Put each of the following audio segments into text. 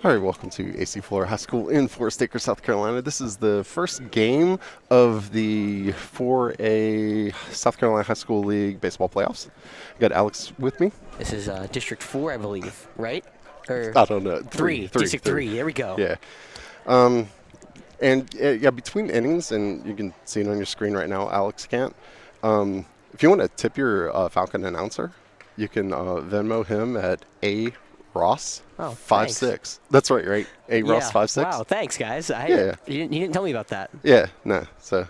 All right, welcome to AC Flora High School in Forest Acres, South Carolina. This is the first game of the 4A South Carolina High School League baseball playoffs. I got Alex with me. This is District 4, I believe, right? Or I don't know. District 3. There we go. Yeah. Yeah, between innings, and you can see it on your screen right now, Alex can't. If you want to tip your Falcon announcer, you can Venmo him at A Ross 56. That's right? A Ross 56. Wow, thanks, guys. Yeah. You didn't tell me about that. Yeah, no. So.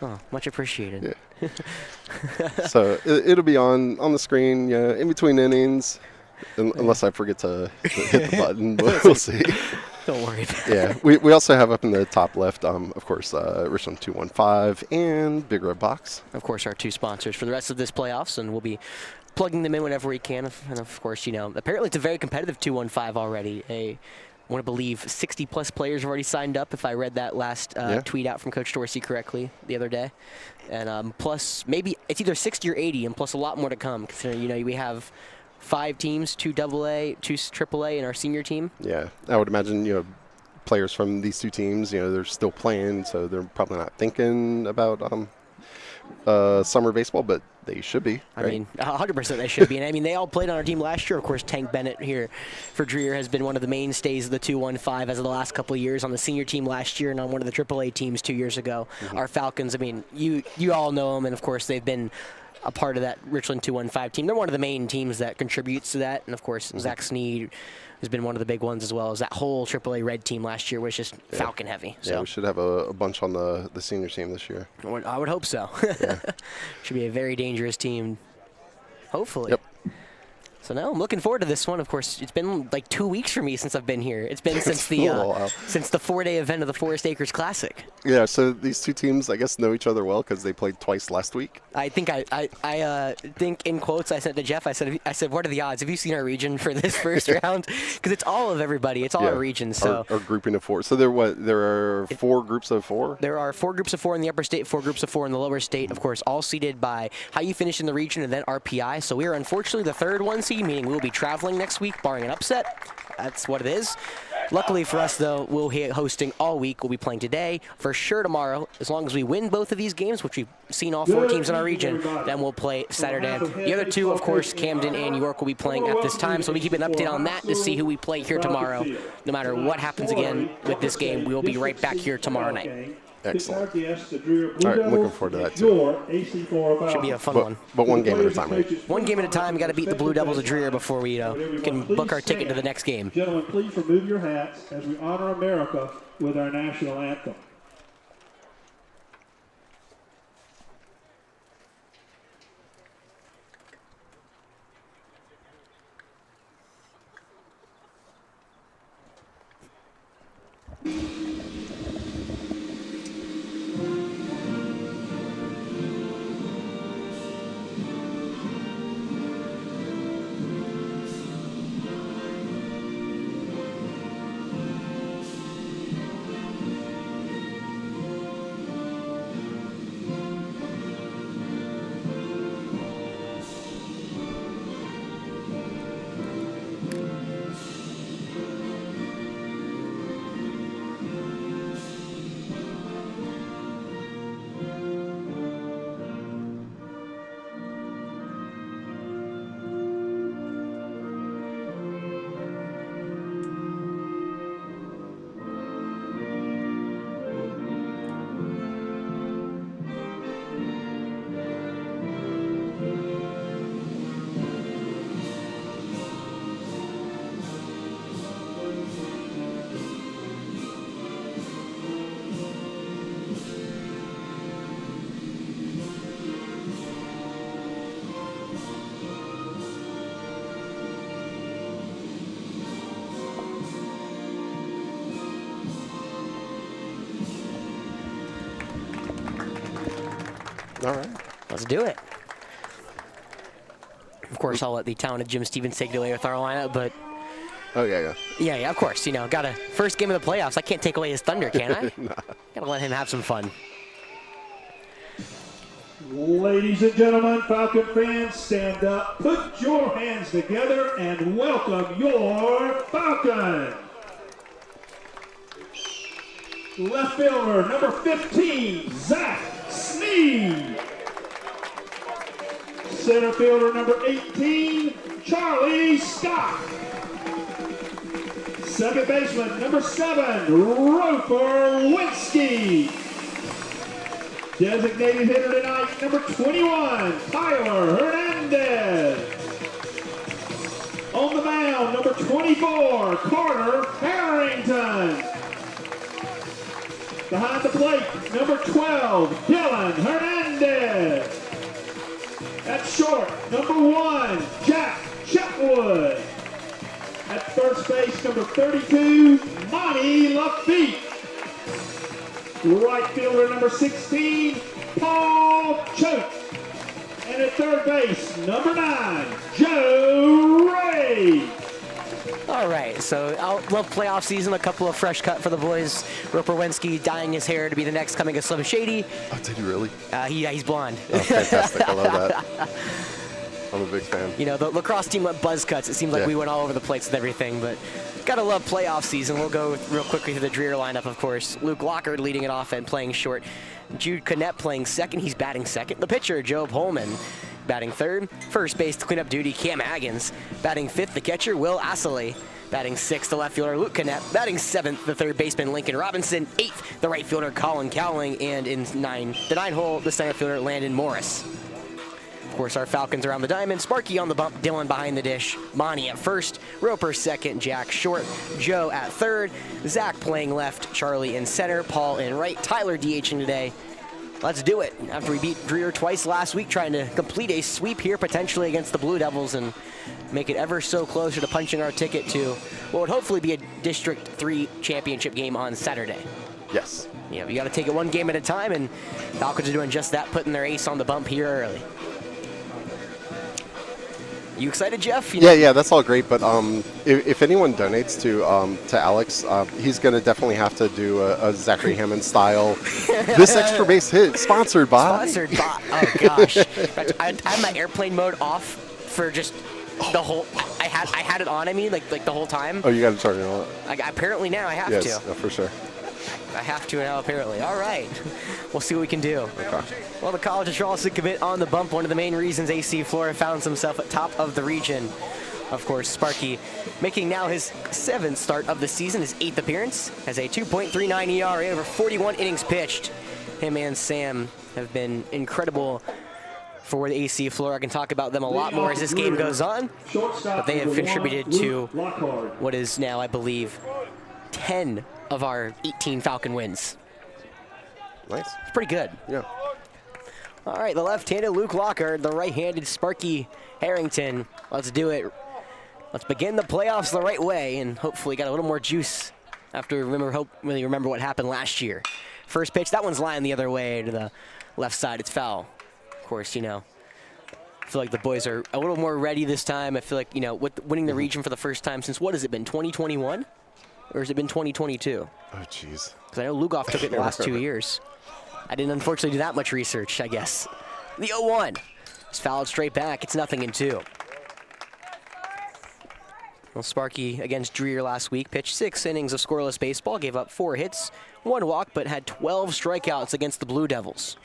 Oh, much appreciated. Yeah. So it'll be on the screen, in between innings, unless I forget to hit the button. But we'll see. Don't worry. Yeah, we also have up in the top left, of course, Richland 215 and Big Red Box. Of course, our two sponsors for the rest of this playoffs, and we'll be plugging them in whenever we can. And of course, apparently it's a very competitive 215 already. I want to believe 60-plus players have already signed up, if I read that last tweet out from Coach Dorsey correctly the other day. And plus, maybe it's either 60 or 80, and plus a lot more to come, considering, we have 5 teams, 2 AA, 2 AAA, and our senior team. Yeah, I would imagine, players from these two teams, they're still playing, so they're probably not thinking about summer baseball, but they should be. Right? I mean, 100% they should be. And I mean, they all played on our team last year. Of course, Tank Bennett here for Dreher has been one of the mainstays of the 215 as of the last couple of years on the senior team last year and on one of the AAA teams 2 years ago. Mm-hmm. Our Falcons, I mean, you all know them, and of course, they've been a part of that Richland 215 team. They're one of the main teams that contributes to that. And of course, Zach Sneed has been one of the big ones, as well as that whole AAA Red team last year was just Falcon heavy. So. Yeah, we should have a bunch on the senior team this year. I would hope so. Yeah. Should be a very dangerous team, hopefully. Yep. So no, I'm looking forward to this one. Of course, it's been like 2 weeks for me since I've been here. It's been since the 4-day event of the Forest Acres Classic. Yeah, so these two teams, I guess, know each other well because they played twice last week. I think I think in quotes I said to Jeff, I said, what are the odds? Have you seen our region for this first round? Because it's all of everybody. It's all our region. So our grouping of 4. So there are 4 groups of 4. There are 4 groups of 4 in the upper state, 4 groups of 4 in the lower state. Of course, all seeded by how you finish in the region and then RPI. So we are unfortunately the 3rd 1 seed, meaning we will be traveling next week, barring an upset. That's what it is. Luckily for us, though, we'll be hosting all week. We'll be playing today, for sure tomorrow. As long as we win both of these games, which we've seen all 4 teams in our region, then we'll play Saturday. The other 2, of course, Camden and York will be playing at this time, so we keep an update on that to see who we play here tomorrow. No matter what happens again with this game, we will be right back here tomorrow night. Excellent. All right, looking forward to that, too. Should be a fun one. But one game at a time, right? One game at a time. Got to beat the Blue Devils of Dreher before we can book our ticket to the next game. Gentlemen, please remove your hats as we honor America with our national anthem. All right. Let's do it. Of course, I'll let the talented Jim Stevens take it away with our lineup, but... Oh, yeah. Yeah, of course. Got a first game of the playoffs. I can't take away his thunder, can I? Nah. Gotta let him have some fun. Ladies and gentlemen, Falcon fans, stand up, put your hands together, and welcome your Falcon. Left fielder, number 15, Zach Sneed. Center fielder, number 18, Charlie Scott. Second baseman, number 7, Roper Winsky. Designated hitter tonight, number 21, Tyler Hernandez. On the mound, number 24, Carter Harrington. Behind the plate, number 12, Dylan Hernandez. At short, number 1, Jack Chetwood. At first base, number 32, Monty Lafitte. Right fielder, number 16, Paul Choate. And at third base, number 9, Joe Ray. All right, so I love playoff season. A couple of fresh cut for the boys. Roper Winsky dyeing his hair to be the next coming of Slim Shady. Oh, did you really? He's blonde. Oh, fantastic. I love that. I'm a big fan. You know, the lacrosse team went buzz cuts. It seemed like we went all over the place with everything, but gotta love playoff season. We'll go real quickly through the Dreher lineup, of course. Luke Lockard leading it off and playing short. Jude Connett playing second. He's batting second. The pitcher, Joe Holman, batting third. First base to clean up duty, Cam Aggins. Batting fifth, the catcher, Will Astley. Batting sixth, the left fielder, Luke Connett. Batting seventh, the third baseman, Lincoln Robinson. Eighth, the right fielder, Colin Cowling. And in the nine hole, the center fielder, Landon Morris. Of course, our Falcons around the diamond. Sparky on the bump, Dylan behind the dish. Monty at first, Roper second, Jack short, Joe at third, Zach playing left, Charlie in center, Paul in right, Tyler DHing today. Let's do it. After we beat Dreher twice last week, trying to complete a sweep here potentially against the Blue Devils and make it ever so closer to punching our ticket to what would hopefully be a District 3 championship game on Saturday. Yes. Yeah, you got to take it one game at a time, and Falcons are doing just that, putting their ace on the bump here early. You excited, Jeff? Yeah, that's all great. But if anyone donates to Alex, he's going to definitely have to do a Zachary Hammond style. This extra base hit sponsored by. Oh gosh, I had my airplane mode off for just the whole. I had it on. I mean, like the whole time. Oh, you got to turn it on. Apparently now I have to. Yes, for sure. I have to now, apparently. All right. We'll see what we can do. Okay. Well, the College of Charleston commit on the bump. One of the main reasons AC Flora found himself at top of the region. Of course, Sparky making now his 7th start of the season, his 8th appearance, has a 2.39 ERA over 41 innings pitched. Him and Sam have been incredible for the AC Flora. I can talk about them a lot more as this game goes on, but they have contributed to what is now, I believe, 10 of our 18 Falcon wins. Nice. It's pretty good. Yeah. All right, the left-handed Luke Lockard, the right-handed Sparky Harrington. Let's do it. Let's begin the playoffs the right way and hopefully got a little more juice after we remember what happened last year. First pitch, that one's lying the other way to the left side. It's foul. Of course, you know, I feel like the boys are a little more ready this time. I feel like, you know, with winning the region for the first time since, what has it been, 2021? Or has it been 2022? Oh, jeez. Because I know Lugoff took it in the last 2 years. I didn't unfortunately do that much research, I guess. The 0-1. It's fouled straight back. It's 0-2. Well, Sparky against Dreher last week pitched 6 innings of scoreless baseball, gave up 4 hits, 1 walk, but had 12 strikeouts against the Blue Devils.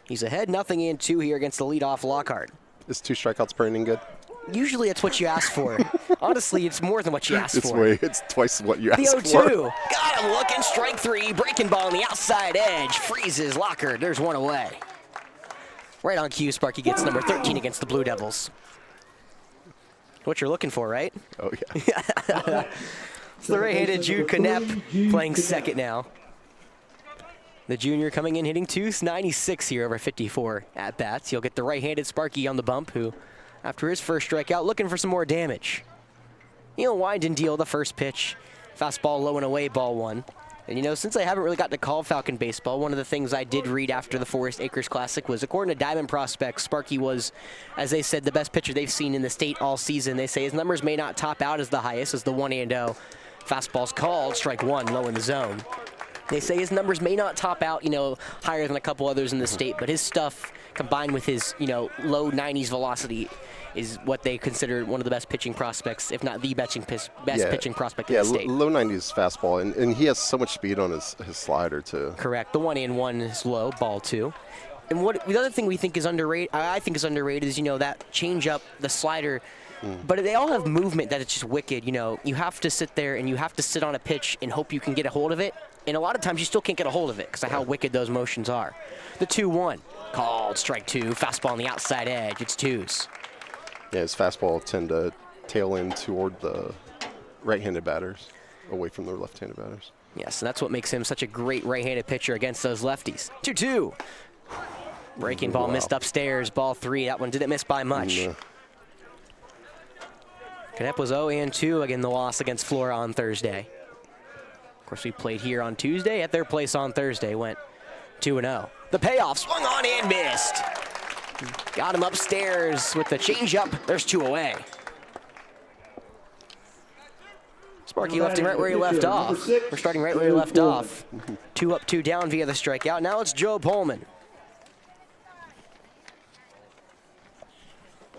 He's ahead 0-2 here against the leadoff Lockhart. Is 2 strikeouts per inning good? Usually it's what you ask for. Honestly, it's more than what you ask for. It's twice what you asked for. The 0-2. Got him looking. Strike 3. Breaking ball on the outside edge. Freezes Lockard. There's 1 away. Right on cue, Sparky gets number 13 against the Blue Devils. What you're looking for, right? Oh, yeah. It's the right-handed Jude Connett playing second now. The junior coming in hitting .296 here over 54 at-bats. You'll get the right-handed Sparky on the bump, who, after his first strikeout, looking for some more damage. He'll wind and deal the first pitch. Fastball low and away, ball 1. And, you know, since I haven't really got to call Falcon baseball, one of the things I did read after the Forest Acres Classic was, according to Diamond Prospects, Sparky was, as they said, the best pitcher they've seen in the state all season. They say his numbers may not top out as the highest, as the 1-0. Fastball's called, strike 1, low in the zone. They say his numbers may not top out, you know, higher than a couple others in the state, but his stuff, combined with his, you know, low 90s velocity, is what they consider one of the best pitching prospects, if not the best pitching prospect in the state. Low 90s fastball, and he has so much speed on his slider too. Correct. The 1-1 is low, ball 2. And the other thing we think is underrated, I think is underrated, is that change-up, the slider. But they all have movement that is just wicked. You have to sit there and you have to sit on a pitch and hope you can get a hold of it. And a lot of times you still can't get a hold of it because of how wicked those motions are. The 2-1, called strike 2, fastball on the outside edge. It's 2s. Yeah, his fastball tend to tail in toward the right-handed batters, away from the left-handed batters. Yes, and that's what makes him such a great right-handed pitcher against those lefties. 2-2. Breaking ball missed upstairs. Ball 3. That one didn't miss by much. Cadet was 0-2 again, the loss against Flora on Thursday. Of course, we played here on Tuesday. At their place on Thursday, went 2-0. The payoff, swung on and missed. Got him upstairs with the changeup. There's 2 away. Sparky left him right where he left off. We're starting right where he left off. 2 up, 2 down via the strikeout. Now it's Joe Pullman.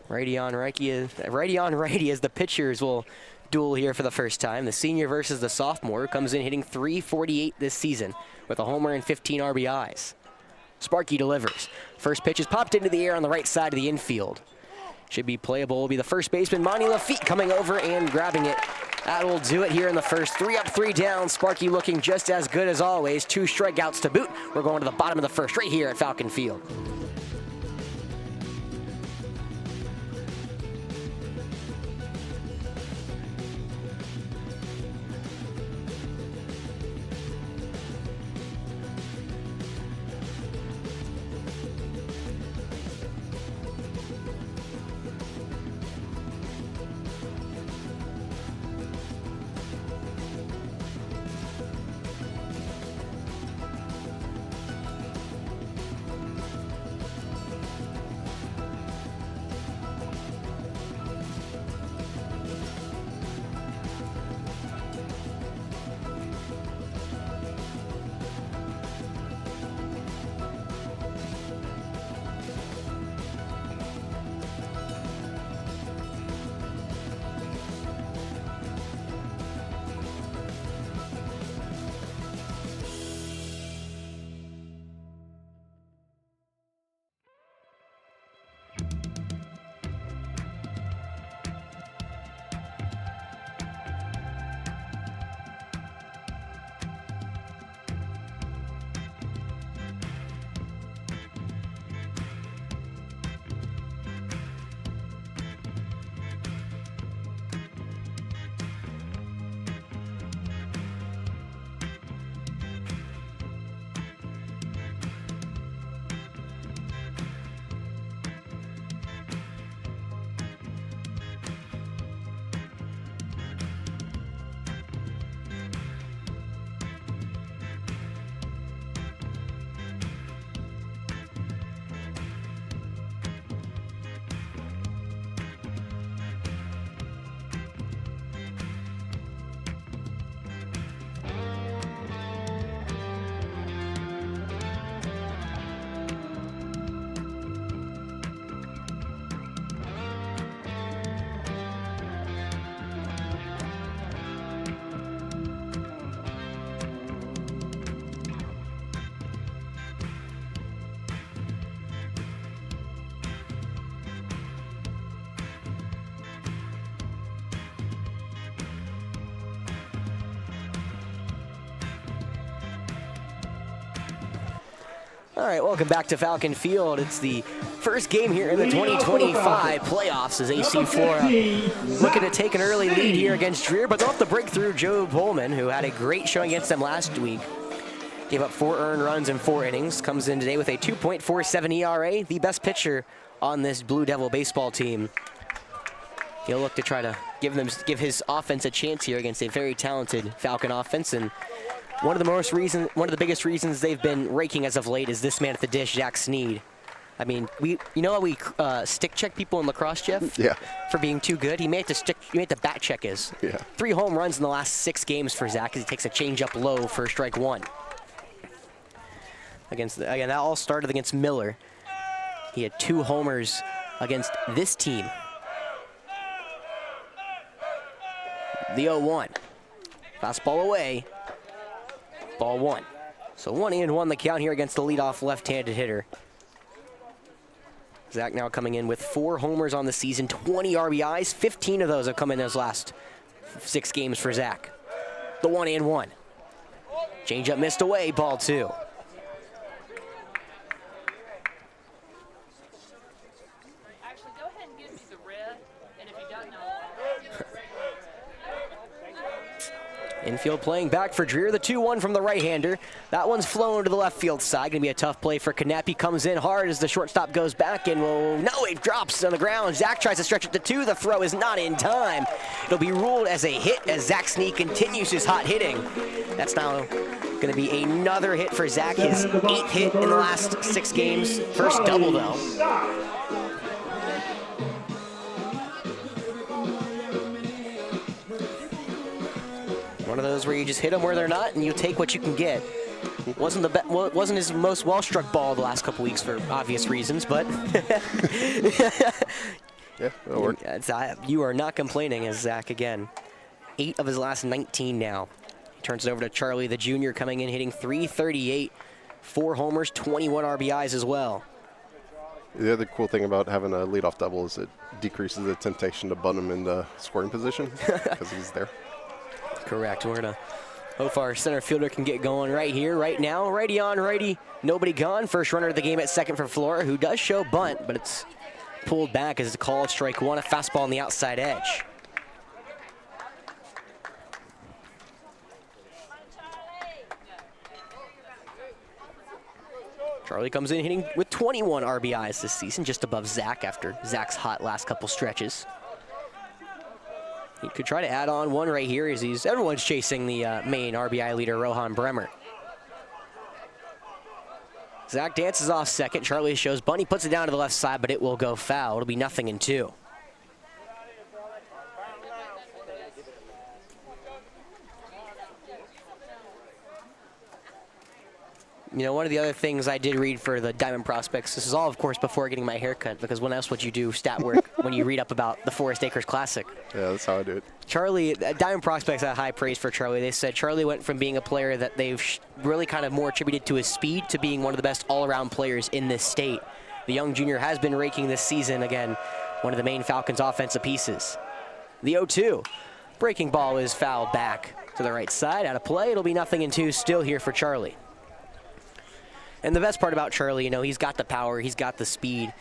Righty on righty as the pitchers will duel here for the first time. The senior versus the sophomore, who comes in hitting .348 this season with a homer and 15 RBIs. Sparky delivers. First pitch is popped into the air on the right side of the infield. Should be playable. Will be the first baseman, Monty Lafitte, coming over and grabbing it. That will do it here in the first. 3 up, 3 down. Sparky looking just as good as always. 2 strikeouts to boot. We're going to the bottom of the first right here at Falcon Field. All right, welcome back to Falcon Field. It's the first game here in the 2025 playoffs as AC Flora looking to take an early lead here against Dreher, but they'll have to break through Joe Pullman, who had a great showing against them last week. Gave up 4 earned runs in 4 innings. Comes in today with a 2.47 ERA, the best pitcher on this Blue Devil baseball team. He'll look to try to give his offense a chance here against a very talented Falcon offense. And one of the biggest reasons they've been raking as of late is this man at the dish, Zach Sneed. I mean, you know how we stick check people in lacrosse, Jeff? Yeah. For being too good? He made the back check his. Yeah. 3 home runs in the last 6 games for Zach as he takes a changeup low for strike 1. Again, that all started against Miller. He had 2 homers against this team The 0-1. Fastball away. Ball 1. So 1-1 the count here against the leadoff left-handed hitter. Zach now coming in with 4 homers on the season, 20 RBIs. 15 of those have come in those last 6 games for Zach. The 1-1. Changeup missed away, ball 2. Actually, go ahead and give me the red, and if you don't know. Infield playing back for Dreher, the 2-1 from the right-hander. That one's flown to the left field side. Gonna be a tough play for Knapp. Comes in hard as the shortstop goes back and no, it drops on the ground. Zach tries to stretch it to 2. The throw is not in time. It'll be ruled as a hit as Zach Sneak continues his hot hitting. That's now gonna be another hit for Zach, his 8th hit in the last 6 games. First double though. One of those where you just hit them where they're not and you take what you can get. Wasn't his most well-struck ball the last couple weeks for obvious reasons, but Yeah, that'll work. You are not complaining as Zach again. 8 of his last 19 now. He turns it over to Charlie, the junior, coming in hitting .338, 4 homers, 21 RBIs as well. The other cool thing about having a leadoff double is it decreases the temptation to bunt him in the scoring position because he's there. Correct. We're gonna hope our center fielder can get going right here, right now. Righty on, righty. Nobody gone. First runner of the game at second for Flora, who does show bunt, but it's pulled back as it's called strike 1, a fastball on the outside edge. Charlie comes in hitting with 21 RBIs this season, just above Zach after Zach's hot last couple stretches. He could try to add on one right here as everyone's chasing the main RBI leader, Rohan Bremer. Zach dances off second. Charlie shows bunt. He puts it down to the left side, but it will go foul. It'll be 0-2. You know, one of the other things I did read for the Diamond Prospects, this is all, of course, before getting my haircut, because when else would you do stat work when you read up about the Forest Acres Classic? Yeah, that's how I do it. Charlie, Diamond Prospects had high praise for Charlie. They said Charlie went from being a player that they've really kind of more attributed to his speed to being one of the best all-around players in this state. The young junior has been raking this season, again, one of the main Falcons' offensive pieces. The 0-2. Breaking ball is fouled back to the right side. Out of play. It'll be 0-2 still here for Charlie. And the best part about Charlie, you know, he's got the power, he's got the speed,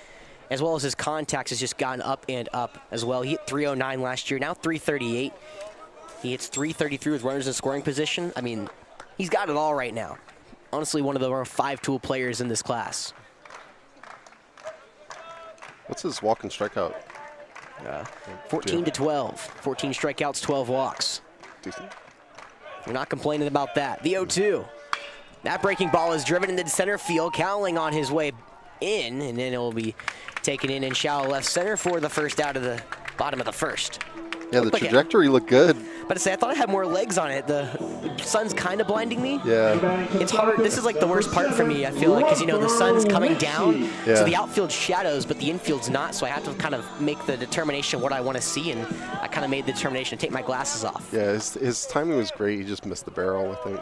as well as his contacts has just gotten up and up as well. He hit .309 last year, now .338. He hits .333 with runners in scoring position. I mean, he's got it all right now. Honestly, one of the more 5-tool players in this class. What's his walk and strikeout? 14-12. 14 strikeouts, 12 walks. Decent. We're not complaining about that. The 0-2. That breaking ball is driven into center field. Cowling on his way in, and then it will be taken in shallow left center for the first out of the bottom of the first. Yeah, the trajectory looked good. But I thought it had more legs on it. The sun's kind of blinding me. Yeah. It's hard. This is like the worst part for me, I feel like, because, you know, the sun's coming down, so the outfield shadows, but the infield's not, so I have to kind of make the determination what I want to see, and I kind of made the determination to take my glasses off. Yeah, his timing was great. He just missed the barrel, I think.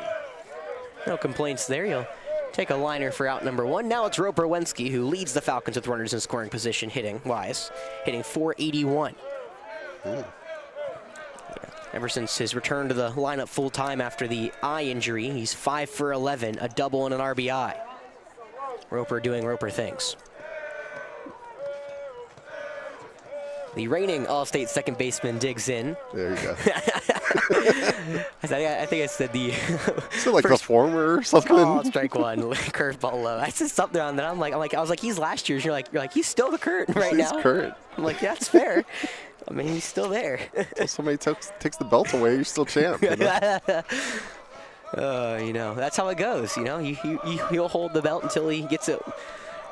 No complaints there. He'll take a liner for out number 1. Now it's Roper Wensky, who leads the Falcons with runners in scoring position hitting-wise, hitting .481. Yeah. Ever since his return to the lineup full-time after the eye injury, he's 5 for 11, a double and an RBI. Roper doing Roper things. The reigning All-State second baseman digs in. There you go. I think I said the Is it like the former or something? Oh, strike 1, curveball low. I said something on that. I was like, he's last year's. You're like, he's still the current right now. He's current. I'm like, yeah, that's fair. I mean, he's still there. Until somebody takes the belt away, you're still champ. You know? You know, that's how it goes. You know, he'll hold the belt until he gets it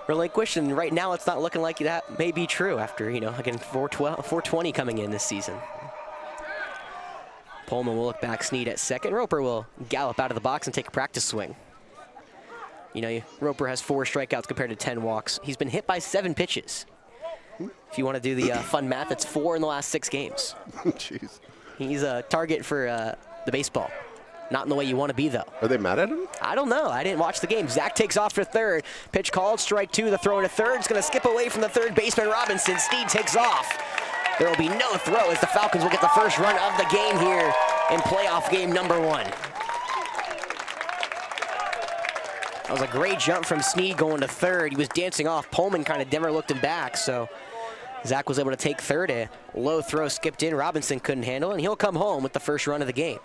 relinquished, and right now it's not looking like that may be true after, you know, again, 420 coming in this season. Pullman will look back, Snead at second. Roper will gallop out of the box and take a practice swing. You know, Roper has 4 strikeouts compared to 10 walks. He's been hit by 7 pitches. If you want to do the fun math, that's 4 in the last 6 games. Jeez. He's a target for the baseball. Not in the way you want to be, though. Are they mad at him? I don't know. I didn't watch the game. Zach takes off for third. Pitch called, strike two. The throw into third. It's going to skip away from the third baseman, Robinson. Sneed takes off. There will be no throw as the Falcons will get the first run of the game here in playoff game number 1. That was a great jump from Sneed going to third. He was dancing off. Pullman kind of never looked him back, so Zach was able to take third. A low throw skipped in. Robinson couldn't handle it, and he'll come home with the first run of the game.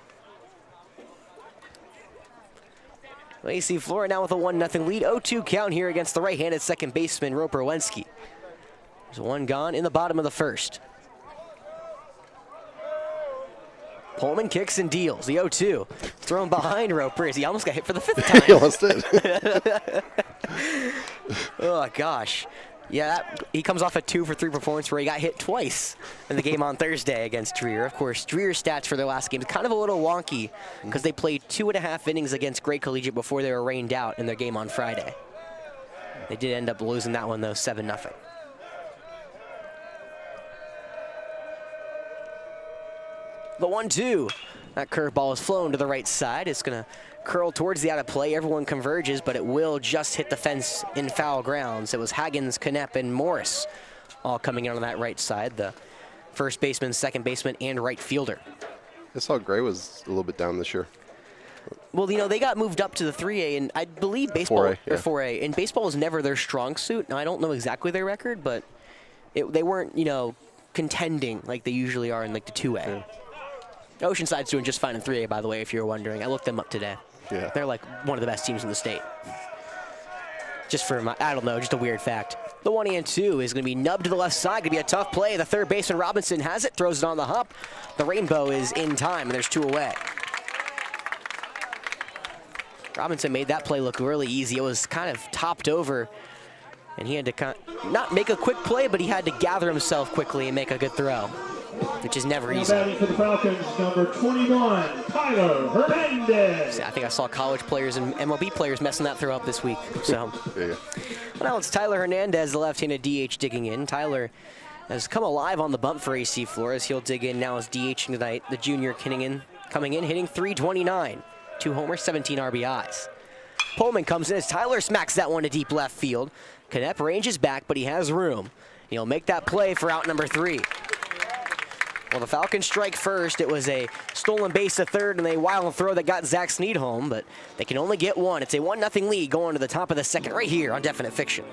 AC Flora now with a 1-0 lead. 0-2 count here against the right-handed second baseman, Roper Wensky. There's one gone in the bottom of the first. Pullman kicks and deals. The 0-2. Thrown behind Roper as he almost got hit for the 5th time. He almost did. Oh, gosh. Yeah, he comes off a 2-for-3 performance where he got hit twice in the game on Thursday against Dreher. Of course, Dreher's stats for their last game is kind of a little wonky because they played 2.5 innings against Great Collegiate before they were rained out in their game on Friday. They did end up losing that one, though, 7-0. The 1-2. That curveball is flown to the right side. It's going to curl towards the out of play. Everyone converges, but it will just hit the fence in foul grounds. It was Haggins, Knepp, and Morris all coming in on that right side. The first baseman, second baseman, and right fielder. I saw Gray was a little bit down this year. Well, you know, they got moved up to the 3A, and I believe baseball, 4A, yeah. or 4A, and baseball was never their strong suit. Now, I don't know exactly their record, but they weren't, you know, contending like they usually are in, like, the 2A. Yeah. Oceanside's doing just fine in 3A, by the way, if you were wondering. I looked them up today. Yeah. They're like one of the best teams in the state. Just for my, I don't know, just a weird fact. The 1-2 is going to be nubbed to the left side. Going to be a tough play. The third baseman, Robinson, has it, throws it on the hop. The rainbow is in time, and there's 2 away. Robinson made that play look really easy. It was kind of topped over, and he had to not make a quick play, but he had to gather himself quickly and make a good throw, which is never easy. Batting for the Falcons, number 21, Tyler Hernandez. I think I saw college players and MLB players messing that throw up this week. So, Yeah. well, now it's Tyler Hernandez, the left-handed DH, digging in. Tyler has come alive on the bump for AC Flora as he'll dig in now as DH tonight. The junior coming in, hitting .329. 2 homers, 17 RBIs. Pullman comes in as Tyler smacks that one to deep left field. Knepp ranges back, but he has room. He'll make that play for out number 3. Well, the Falcons strike first. It was a stolen base to third and a wild throw that got Zach Sneed home, but they can only get one. It's a 1-0 lead going to the top of the second right here on Definite Fiction.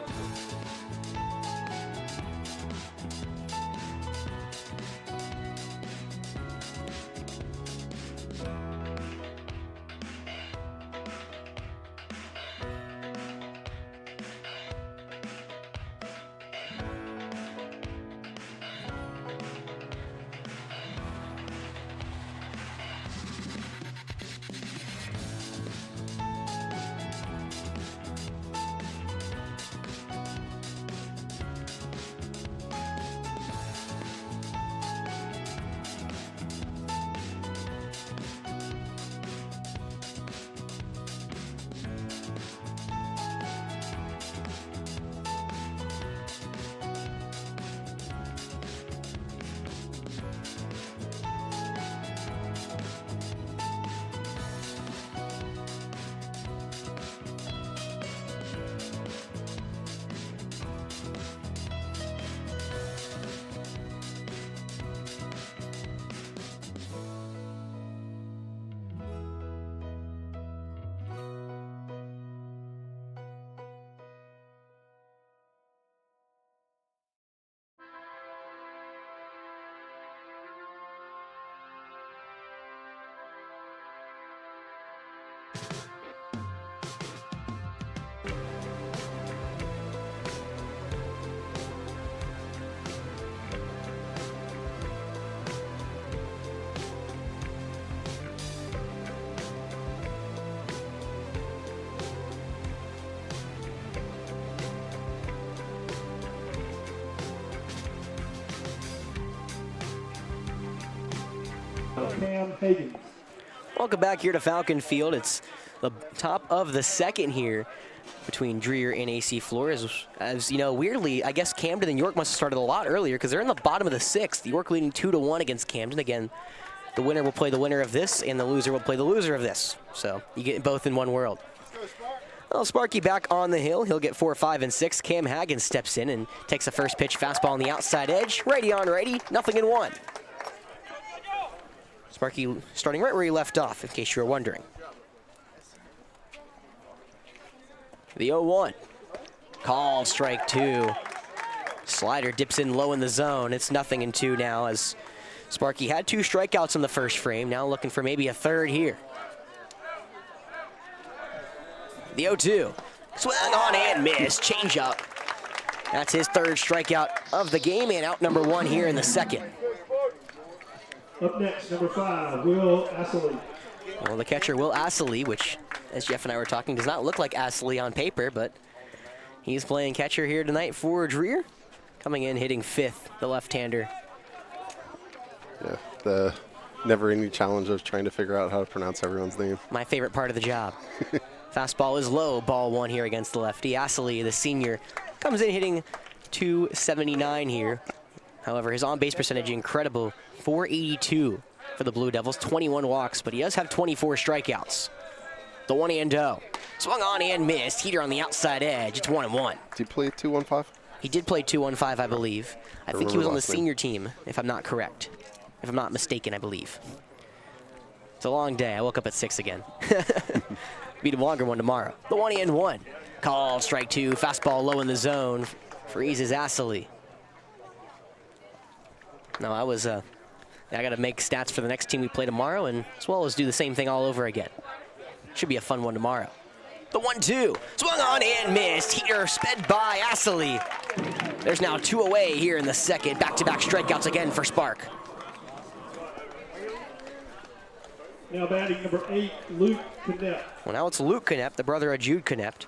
Cam Higgins. Welcome back here to Falcon Field. It's the top of the second here between Dreher and AC Flora. As you know, weirdly, I guess Camden and York must have started a lot earlier because they're in the bottom of the 6th. York leading 2-1 against Camden. Again, The winner will play the winner of this, and the loser will play the loser of this. So you get both in one world. Well, Sparky back on the hill. He'll get 4, 5, and 6. Cam Hagen steps in and takes the first pitch fastball on the outside edge. Righty on righty, 0-1. Sparky starting right where he left off, in case you were wondering. The 0-1. Called strike 2. Slider dips in low in the zone. It's 0-2 now as Sparky had 2 strikeouts in the first frame. Now looking for maybe a third here. The 0-2. Swung on and missed. Change up. That's his 3rd strikeout of the game and out number 1 here in the 2nd. Up next, number 5, Will Astley. Well, the catcher, Will Astley, which, as Jeff and I were talking, does not look like Astley on paper, but he's playing catcher here tonight for Dreher. Coming in, hitting 5th, the left-hander. Yeah, the never-ending challenge of trying to figure out how to pronounce everyone's name. My favorite part of the job. Fastball is low, ball 1 here against the lefty. Astley, the senior, comes in hitting .279 here. However, his on-base percentage incredible, .482 for the Blue Devils, 21 walks, but he does have 24 strikeouts. The 1-0. Swung on and missed. Heater on the outside edge. It's 1-1. Did he play 2-1-5? He did play 2-1-5, I believe. I think he was on the senior team, if I'm not correct. If I'm not mistaken, I believe. It's a long day. I woke up at 6 again. Be a longer one tomorrow. The 1-1. Called strike 2. Fastball low in the zone. Freezes Astley. No, I got to make stats for the next team we play tomorrow, and as well as do the same thing all over again. Should be a fun one tomorrow. The 1-2. Swung on and missed. Heater sped by Astley. There's now 2 away here in the 2nd. Back-to-back strikeouts again for Spark. Now batting number 8, Luke Knepp. Well, now it's Luke Knepp, the brother of Jude Knepp.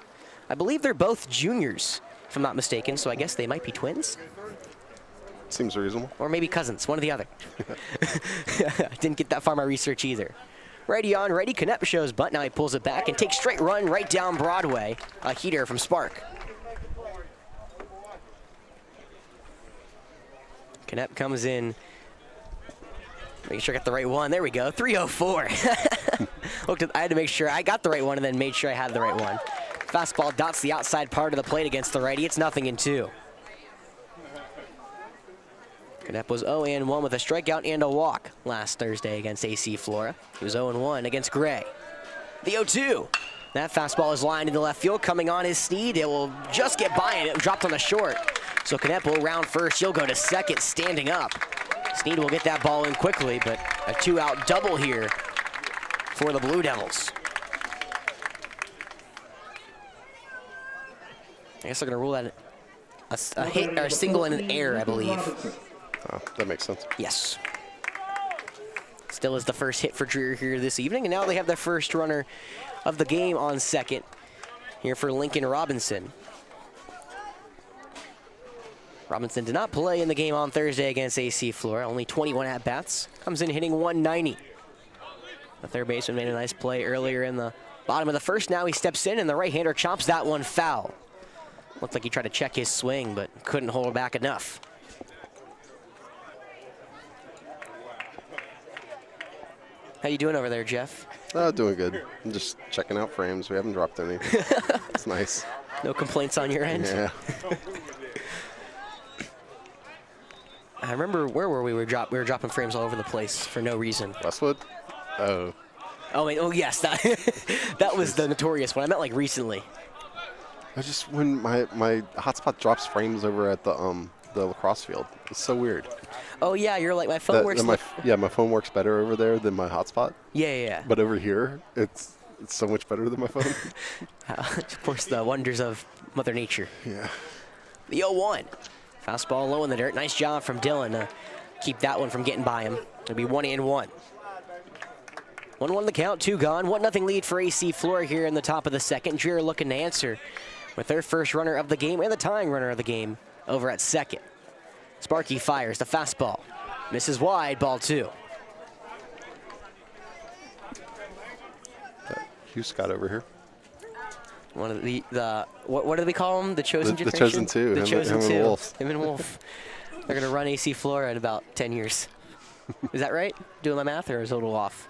I believe they're both juniors, if I'm not mistaken, so I guess they might be twins. Seems reasonable. Or maybe cousins, one or the other. Didn't get that far in my research either. Righty on, righty. Knepp shows bunt. Now he pulls it back and takes straight run right down Broadway. A heater from Spark. Knepp comes in. Make sure I got the right one. There we go. 304. I had to make sure I got the right one and then made sure I had the right one. Fastball dots the outside part of the plate against the righty. It's 0-2. Knepp was 0-1 with a strikeout and a walk last Thursday against AC Flora. He was 0-1 against Gray. The 0-2. That fastball is lined into left field, coming on his Sneed. It will just get by him. It dropped on the short. So Knepp will round first. He'll go to second, standing up. Sneed will get that ball in quickly, but a 2-out double here for the Blue Devils. I guess they're going to rule that a hit or a single and an error, I believe. Oh, that makes sense. Yes. Still is the first hit for Dreher here this evening, and now they have their first runner of the game on second here for Lincoln Robinson. Robinson did not play in the game on Thursday against AC Flora, only 21 at-bats. Comes in hitting 190. The third baseman made a nice play earlier in the bottom of the first. Now he steps in, and the right-hander chops that one foul. Looked like he tried to check his swing, but couldn't hold back enough. How you doing over there, Jeff? Doing good. I'm just checking out frames. We haven't dropped any. It's nice. No complaints on your end? Yeah. I remember, where were we? We were dropping frames all over the place for no reason. Westwood? Oh. Oh, wait, oh yes, that was the notorious one. I meant like recently. I just, when my hotspot drops frames over at the lacrosse field. It's so weird. Oh yeah, you're like, my phone works. My phone works better over there than my hotspot. Yeah. But over here, it's so much better than my phone. Of course, the wonders of Mother Nature. Yeah. The 0-1. Fastball low in the dirt. Nice job from Dylan to keep that one from getting by him. It'll be 1-1. 1-1 the count, 2 gone. 1-0 lead for AC Flora here in the top of the second. Dreher looking to answer with their first runner of the game and the tying runner of the game over at second. Sparky fires the fastball. Misses wide, ball 2. Hugh Scott over here. One of the what do we call them? The chosen generation? The chosen two. The chosen him two. And Wolf. Him and Wolf. They're going to run AC Flora in about 10 years. Is that right? Doing my math, or is it a little off?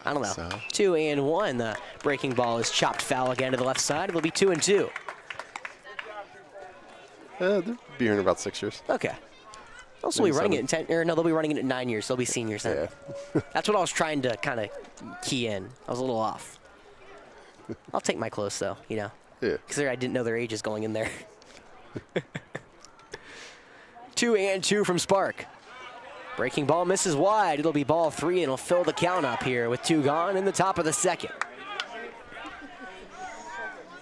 I don't know. So. 2-1. The breaking ball is chopped foul again to the left side. It'll be 2-2. They'll be here in about 6 years. Okay. Also, be running it in 10, or no, they'll be running it in 9 years. They'll be seniors then. Yeah. That's what I was trying to kind of key in. I was a little off. I'll take my close though, you know. Yeah. Because I didn't know their ages going in there. 2-2 from Spark. Breaking ball misses wide. It'll be ball 3, and it'll fill the count up here with 2 gone in the top of the second.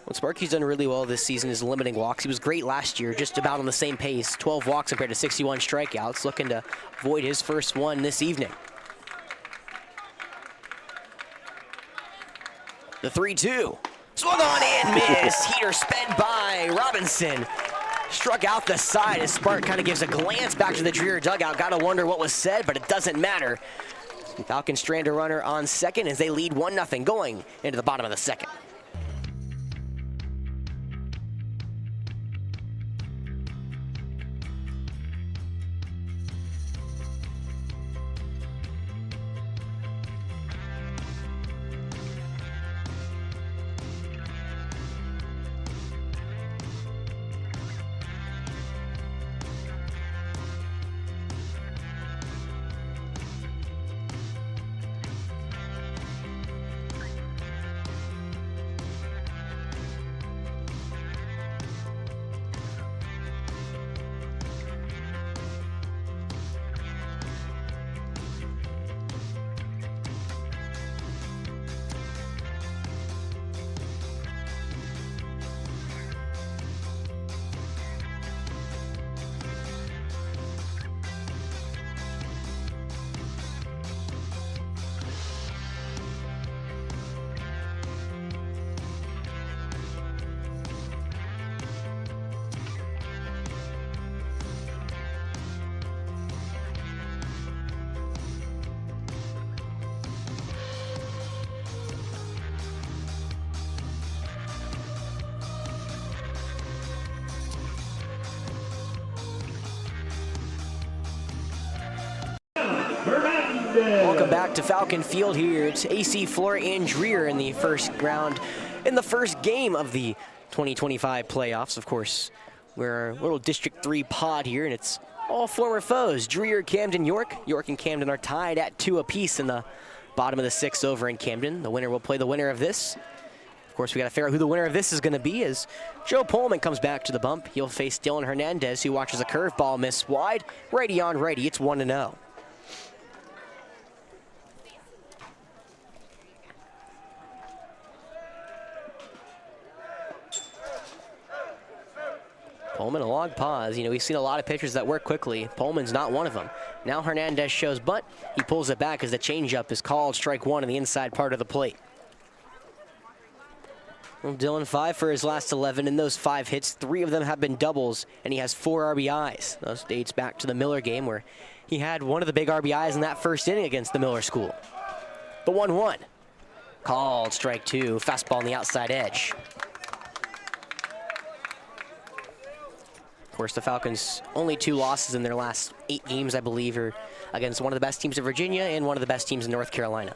What Sparky's done really well this season is limiting walks. He was great last year, just about on the same pace. 12 walks compared to 61 strikeouts. Looking to avoid his first one this evening. The 3-2. Swung on and missed. Heater sped by Robinson. Struck out the side as Spark kind of gives a glance back to the Dreher dugout. Gotta wonder what was said, but it doesn't matter. Falcons strand a runner on second as they lead 1-0 going into the bottom of the second. Welcome back to Falcon Field here. It's AC Flora and Dreher in the first round, in the first game of the 2025 playoffs. Of course, we're a little District 3 pod here, and it's all former foes. Dreher, Camden, York. York and Camden are tied at 2 apiece in the bottom of the 6th over in Camden. The winner will play the winner of this. Of course, we got to figure out who the winner of this is going to be as Joe Pullman comes back to the bump. He'll face Dylan Hernandez, who watches a curveball miss wide. Righty on righty. It's 1-0. Pullman, a long pause. You know, we've seen a lot of pitchers that work quickly. Pullman's not one of them. Now Hernandez shows butt. He pulls it back as the changeup is called strike 1 on the inside part of the plate. Well, Dylan 5 for his last 11. In those 5 hits, 3 of them have been doubles, and he has 4 RBIs. Those dates back to the Miller game where he had one of the big RBIs in that first inning against the Miller school. The 1-1. Called strike 2. Fastball on the outside edge. Of course, the Falcons' only 2 losses in their last 8 games, I believe, are against one of the best teams in Virginia and one of the best teams in North Carolina.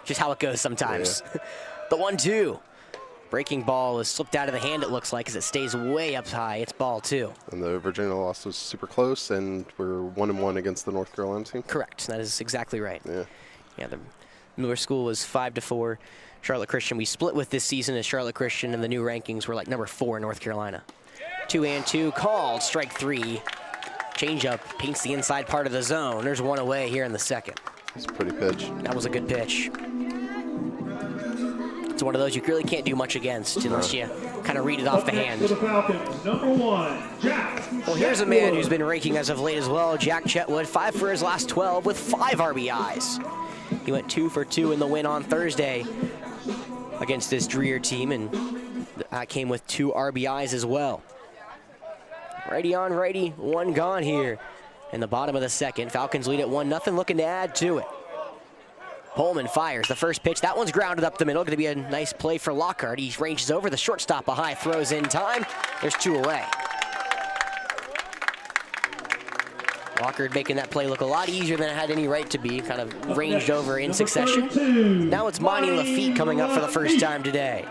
Just how it goes sometimes. Yeah. The 1-2. Breaking ball is slipped out of the hand, it looks like, as it stays way up high. It's ball 2. And the Virginia loss was super close, and we're 1-1 against the North Carolina team. Correct. That is exactly right. Yeah. Yeah, the Miller School was 5-4. Charlotte Christian, we split with this season as Charlotte Christian, and the new rankings were like number 4 in North Carolina. 2-2, called, strike 3. Changeup paints the inside part of the zone. There's 1 away here in the second. That's a pretty pitch. That was a good pitch. It's one of those you really can't do much against unless you kind of read it off the hand. For the Falcons, number 1, Jack. Well, here's a man who's been raking as of late as well. Jack Chetwood, 5 for his last 12 with 5 RBIs. He went 2 for 2 in the win on Thursday against this Dreher team, and that came with 2 RBIs as well. Righty on righty, 1 gone here in the bottom of the second. Falcons lead at 1-0, looking to add to it. Pullman fires the first pitch. That one's grounded up the middle. Going to be a nice play for Lockhart. He ranges over the shortstop, a high throws in time. There's 2 away. Walker making that play look a lot easier than it had any right to be, kind of ranged over in succession. Now it's Monty Lafitte coming up for the first time today.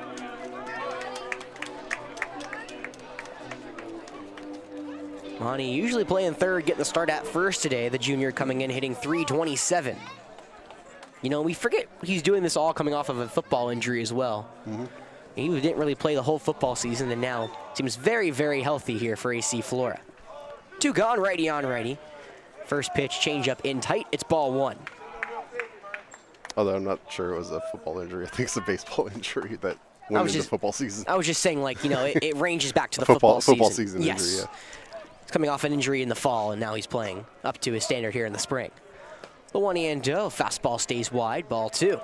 Monty usually playing third, getting the start at first today. The junior coming in hitting .327. You know, we forget he's doing this all coming off of a football injury as well. He didn't really play the whole football season, and now seems very, very healthy here for AC Flora. 2 gone, righty on righty. First pitch, change up in tight. It's ball 1. Although I'm not sure it was a football injury. I think it's a baseball injury that went into football season. I was just saying, like, you know, it ranges back to the football season yes. Injury, yeah. He's coming off an injury in the fall, and now he's playing up to his standard here in the spring. The 1-0, fastball stays wide, ball 2.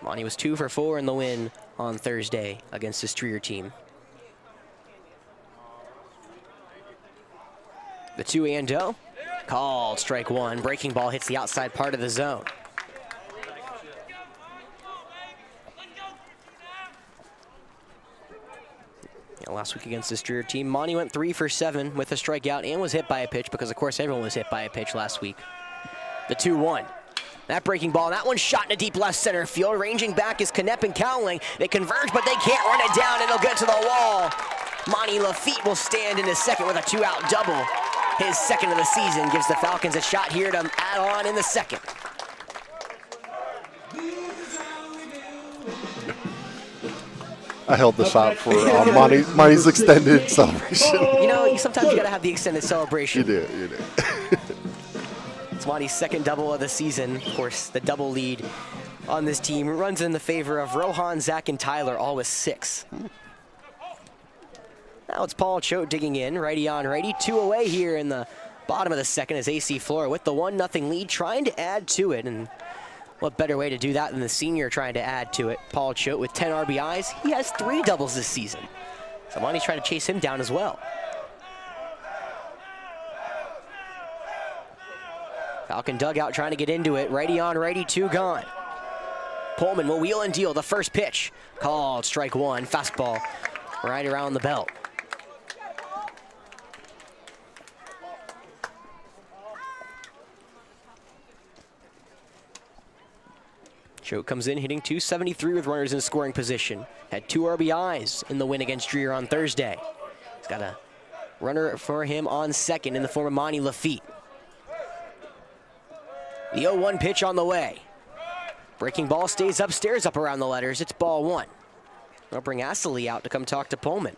Monty was 2 for 4 in the win on Thursday against his Dreher team. The 2-0, called strike 1. Breaking ball hits the outside part of the zone. Last week against this Dreher team, Monty went 3 for 7 with a strikeout and was hit by a pitch because, of course, everyone was hit by a pitch last week. The 2-1. That breaking ball, that one shot into deep left center field. Ranging back is Knepp and Cowling. They converge, but they can't run it down. It'll get to the wall. Monty Lafitte will stand into second with a 2-out double. His second of the season gives the Falcons a shot here to add on in the second. I held the shot for Monty's extended celebration. You know, sometimes you gotta have the extended celebration. You do. It's Monty's second double of the season. Of course, the double lead on this team runs in the favor of Rohan, Zach, and Tyler, all with 6. Now it's Paul Choate digging in, righty on righty. 2 away here in the bottom of the second as AC Flora with the 1-0 lead, trying to add to it. And what better way to do that than the senior trying to add to it? Paul Choate with 10 RBIs. He has 3 doubles this season. So Monty's trying to chase him down as well. Falcon dugout trying to get into it. Righty on righty, 2 gone. Pullman will wheel and deal. The first pitch called strike 1. Fastball right around the belt. Choate comes in hitting .273 with runners in scoring position. Had 2 RBIs in the win against Dreher on Thursday. He's got a runner for him on second in the form of Monty Lafitte. The 0-1 pitch on the way. Breaking ball stays upstairs up around the letters. It's ball 1. They'll bring Astley out to come talk to Pullman.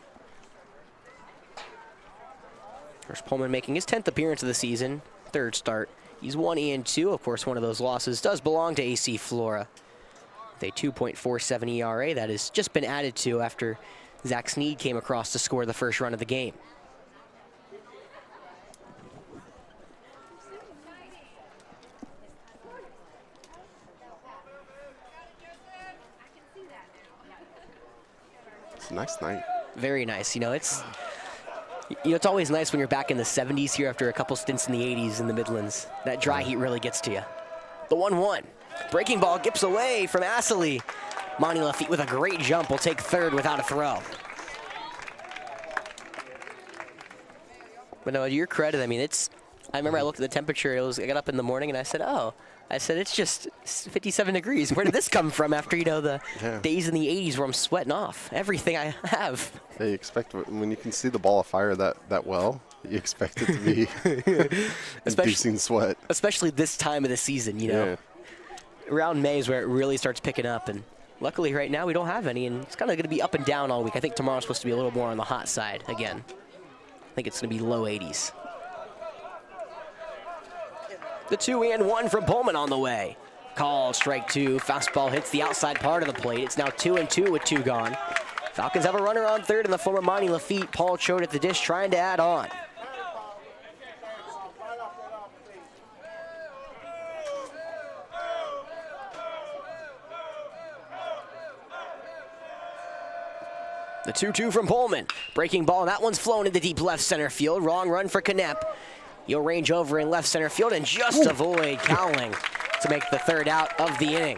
First Pullman making his 10th appearance of the season. 3rd start. He's 1-2. Of course, one of those losses does belong to AC Flora. With a 2.47 ERA that has just been added to after Zach Sneed came across to score the first run of the game. It's a nice night. Very nice. You know, it's always nice when you're back in the 70s here after a couple stints in the 80s in the Midlands. That dry heat really gets to you. The 1-1. Breaking ball gets away from Astley. Monty Lafitte with a great jump will take 3rd without a throw. But no, to your credit, I mean, I remember I looked at the temperature. I got up in the morning and I said, it's just 57 degrees. Where did this come from after, the days in the 80s where I'm sweating off everything I have? Yeah, you expect, when you can see the ball of fire that well, you expect it to be inducing sweat. Especially this time of the season, Yeah. Around May is where it really starts picking up. And luckily right now we don't have any. And it's kind of going to be up and down all week. I think tomorrow's supposed to be a little more on the hot side again. I think it's going to be low 80s. The 2-1 from Pullman on the way. Called strike 2. Fastball hits the outside part of the plate. It's now 2-2 with 2 gone. Falcons have a runner on 3rd in the form of Monty Lafitte. Paul Choate at the dish trying to add on. The 2-2 from Pullman. Breaking ball. That one's flown into deep left center field. Wrong run for Knepp. He'll range over in left center field and just avoid Cowling to make the 3rd out of the inning.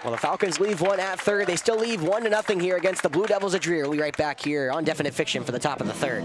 Well, the Falcons leave one at third. They still leave 1-0 here against the Blue Devils of Dreher. We'll be right back here on Definite Fiction for the top of the third.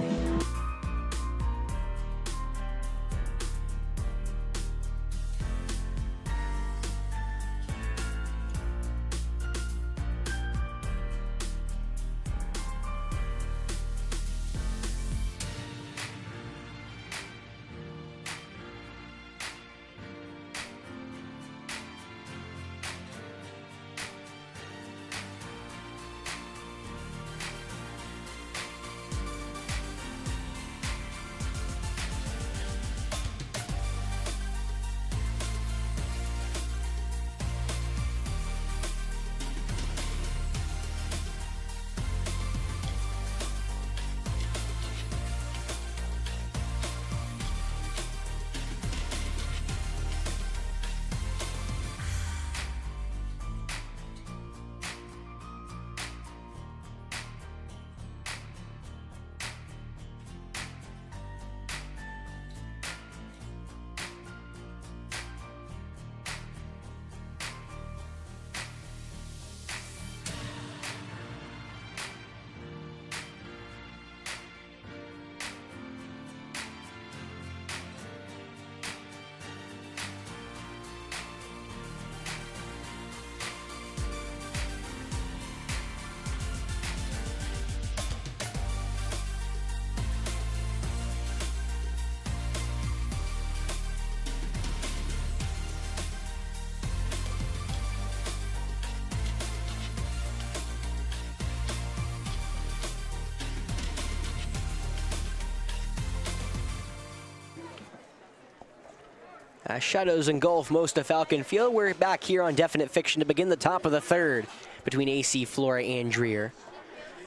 As shadows engulf most of Falcon Field, we're back here on Definite Fiction to begin the top of the third between AC, Flora, and Dreher.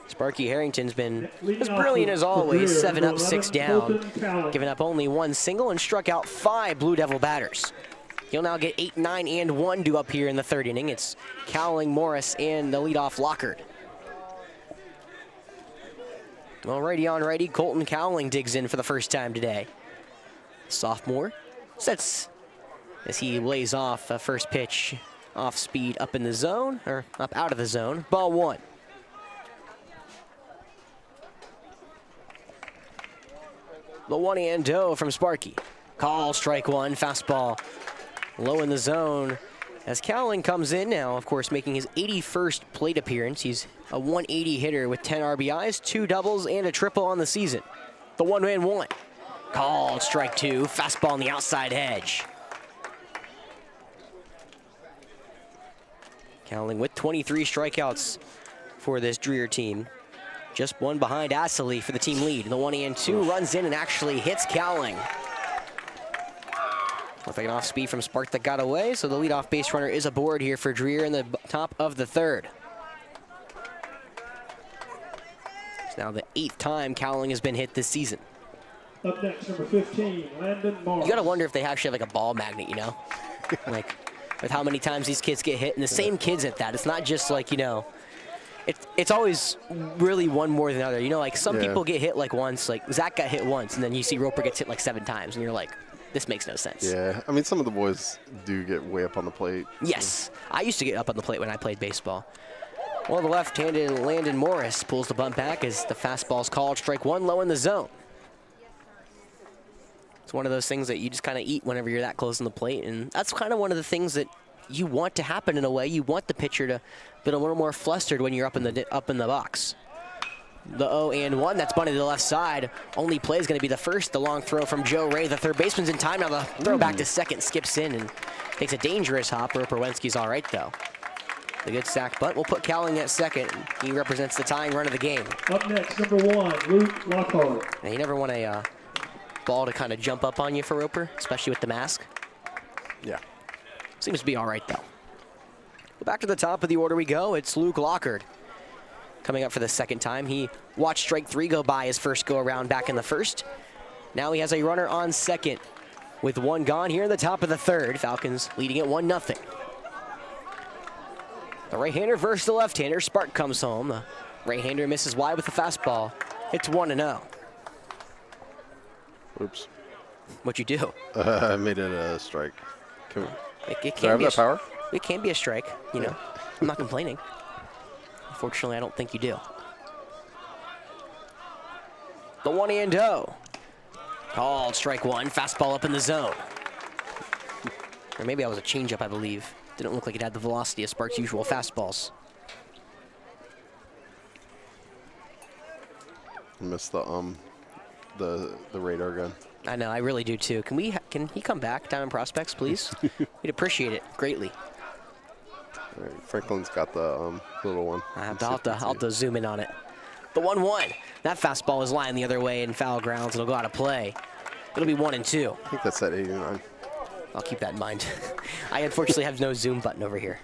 Sparky Harrington's been as brilliant as always, 7 up, 6 down, giving up only 1 single and struck out 5 Blue Devil batters. He'll now get 8, 9, and 1 due up here in the third inning. It's Cowling, Morris, and the leadoff Lockard. Well, righty on righty, Colton Cowling digs in for the first time today. Sophomore sets as he lays off a first pitch off speed up in the zone, or up out of the zone. Ball 1. The 1-0 from Sparky. Call, strike 1, fastball low in the zone. As Cowling comes in now, of course, making his 81st plate appearance. He's a 180 hitter with 10 RBIs, 2 doubles, and a triple on the season. The 1-1. Called, strike 2, fastball on the outside edge. Cowling with 23 strikeouts for this Dreher team. Just one behind Astley for the team lead. The 1-2 runs in and actually hits Cowling. Looks like an off speed from Spark that got away, so the leadoff base runner is aboard here for Dreher in the top of the third. It's now the 8th time Cowling has been hit this season. Up next, number 15, Landon Morris. You gotta wonder if they actually have like a ball magnet, you know? Like, with how many times these kids get hit, and the same kids at that. It's not just like, you know, it's always really one more than the other. You know, like some people get hit like once, like Zach got hit once, and then you see Roper gets hit like 7 times, and you're like, this makes no sense. Yeah, I mean, some of the boys do get way up on the plate. Yes, I used to get up on the plate when I played baseball. Well, the left-handed Landon Morris pulls the bunt back as the fastball's called, strike 1 low in the zone. It's one of those things that you just kind of eat whenever you're that close on the plate, and that's kind of one of the things that you want to happen in a way. You want the pitcher to be a little more flustered when you're up in the box. The 0-1, that's bunted to the left side. Only play is going to be the first. The long throw from Joe Ray. The third baseman's in time now. The throw back to second skips in and takes a dangerous hop. Roper Wensky's all right though. The good sack bunt. We'll put Cowling at second. He represents the tying run of the game. Up next, number 1, Luke Lockhart. And you never want a ball to kind of jump up on you for Roper, especially with the mask. Yeah. Seems to be all right, though. Well, back to the top of the order we go. It's Luke Lockard coming up for the second time. He watched strike 3 go by his first go-around back in the first. Now he has a runner on second with 1 gone here in the top of the third. Falcons leading at 1-0. The right-hander versus the left-hander. Spark comes home. The right-hander misses wide with the fastball. It's 1-0. Oops. What'd you do? I made it a strike. It Do I have that power? It can be a strike, you know. I'm not complaining. Unfortunately, I don't think you do. The 1-0. Called strike one. Fastball up in the zone. Or maybe that was a changeup, I believe. Didn't look like it had the velocity of Spark's usual fastballs. Missed the radar gun. I know, I really do too. Can he come back down in prospects, please? We'd appreciate it greatly. All right, Franklin's got the little one. I'll have to zoom in on it. The 1-1. That fastball is lying the other way in foul grounds. It'll go out of play. It'll be 1-2. I think that's at 89. I'll keep that in mind. I unfortunately have no zoom button over here.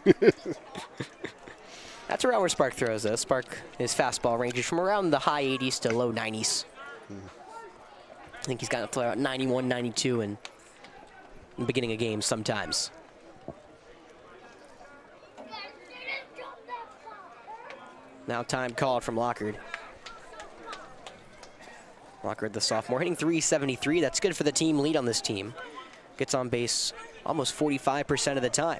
That's around where Spark throws, though. Spark, his fastball ranges from around the high 80s to low 90s. I think he's got to throw out 91, 92 in the beginning of games sometimes. Now time called from Lockard. Lockard, the sophomore, hitting .373. That's good for the team lead on this team. Gets on base almost 45% of the time.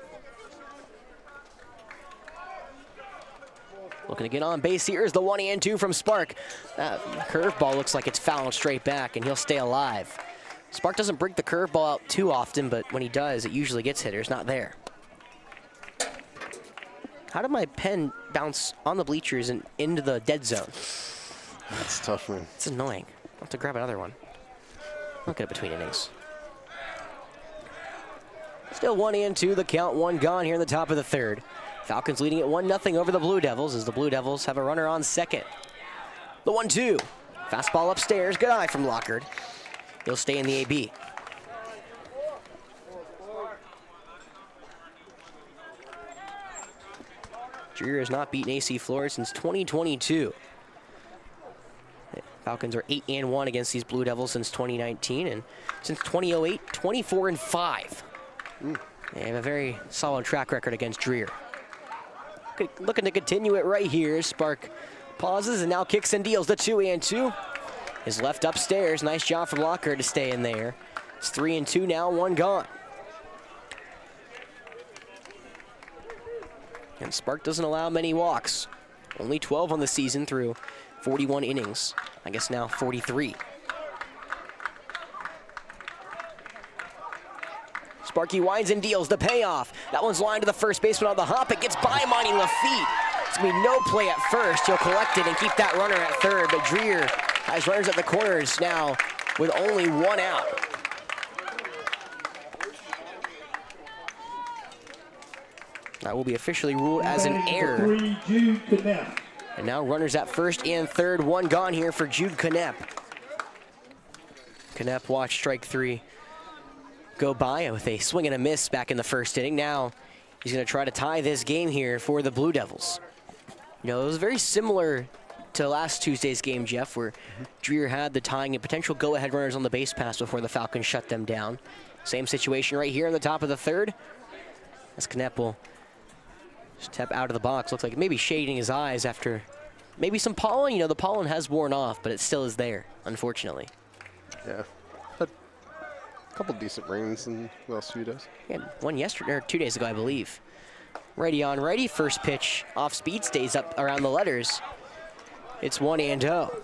Looking to get on base here is the 1-2 from Spark. That curveball looks like it's fouling straight back, and he'll stay alive. Spark doesn't break the curveball out too often, but when he does, it usually gets hitters, not there. How did my pen bounce on the bleachers and into the dead zone? That's tough, man. It's annoying. I'll have to grab another one. I'll get it between innings. Still 1-2, the count, one gone here in the top of the third. Falcons leading at 1-0 over the Blue Devils as the Blue Devils have a runner on second. The 1-2. Fastball upstairs. Good eye from Lockard. He'll stay in the AB. Dreher has not beaten AC Flora since 2022. Falcons are 8-1 against these Blue Devils since 2019, and since 2008, 24-5. They have a very solid track record against Dreher. Looking to continue it right here. Spark pauses and now kicks and deals the 2-2. Is left upstairs. Nice job from Lockard to stay in there. It's 3-2 now, one gone. And Spark doesn't allow many walks. Only 12 on the season through 41 innings. I guess now 43. Sparky winds and deals the payoff. That one's lined to the first baseman on the hop. It gets by Monty Lafitte. It's going to be no play at first. He'll collect it and keep that runner at third. But Dreher has runners at the corners now with only one out. That will be officially ruled as an error. And now runners at first and third. One gone here for Jude Knepp. Knepp watched strike three go by with a swing and a miss back in the first inning. Now he's going to try to tie this game here for the Blue Devils. You know, it was very similar to last Tuesday's game, Jeff, where Dreher had the tying and potential go-ahead runners on the base pass before the Falcons shut them down. Same situation right here in the top of the third. As Knepp will step out of the box. Looks like maybe shading his eyes after maybe some pollen. You know, the pollen has worn off, but it still is there, unfortunately. Yeah. Had a couple decent rains in the last few days. Yeah, one yesterday, or 2 days ago, I believe. Righty on righty. First pitch off speed, stays up around the letters. It's 1-0.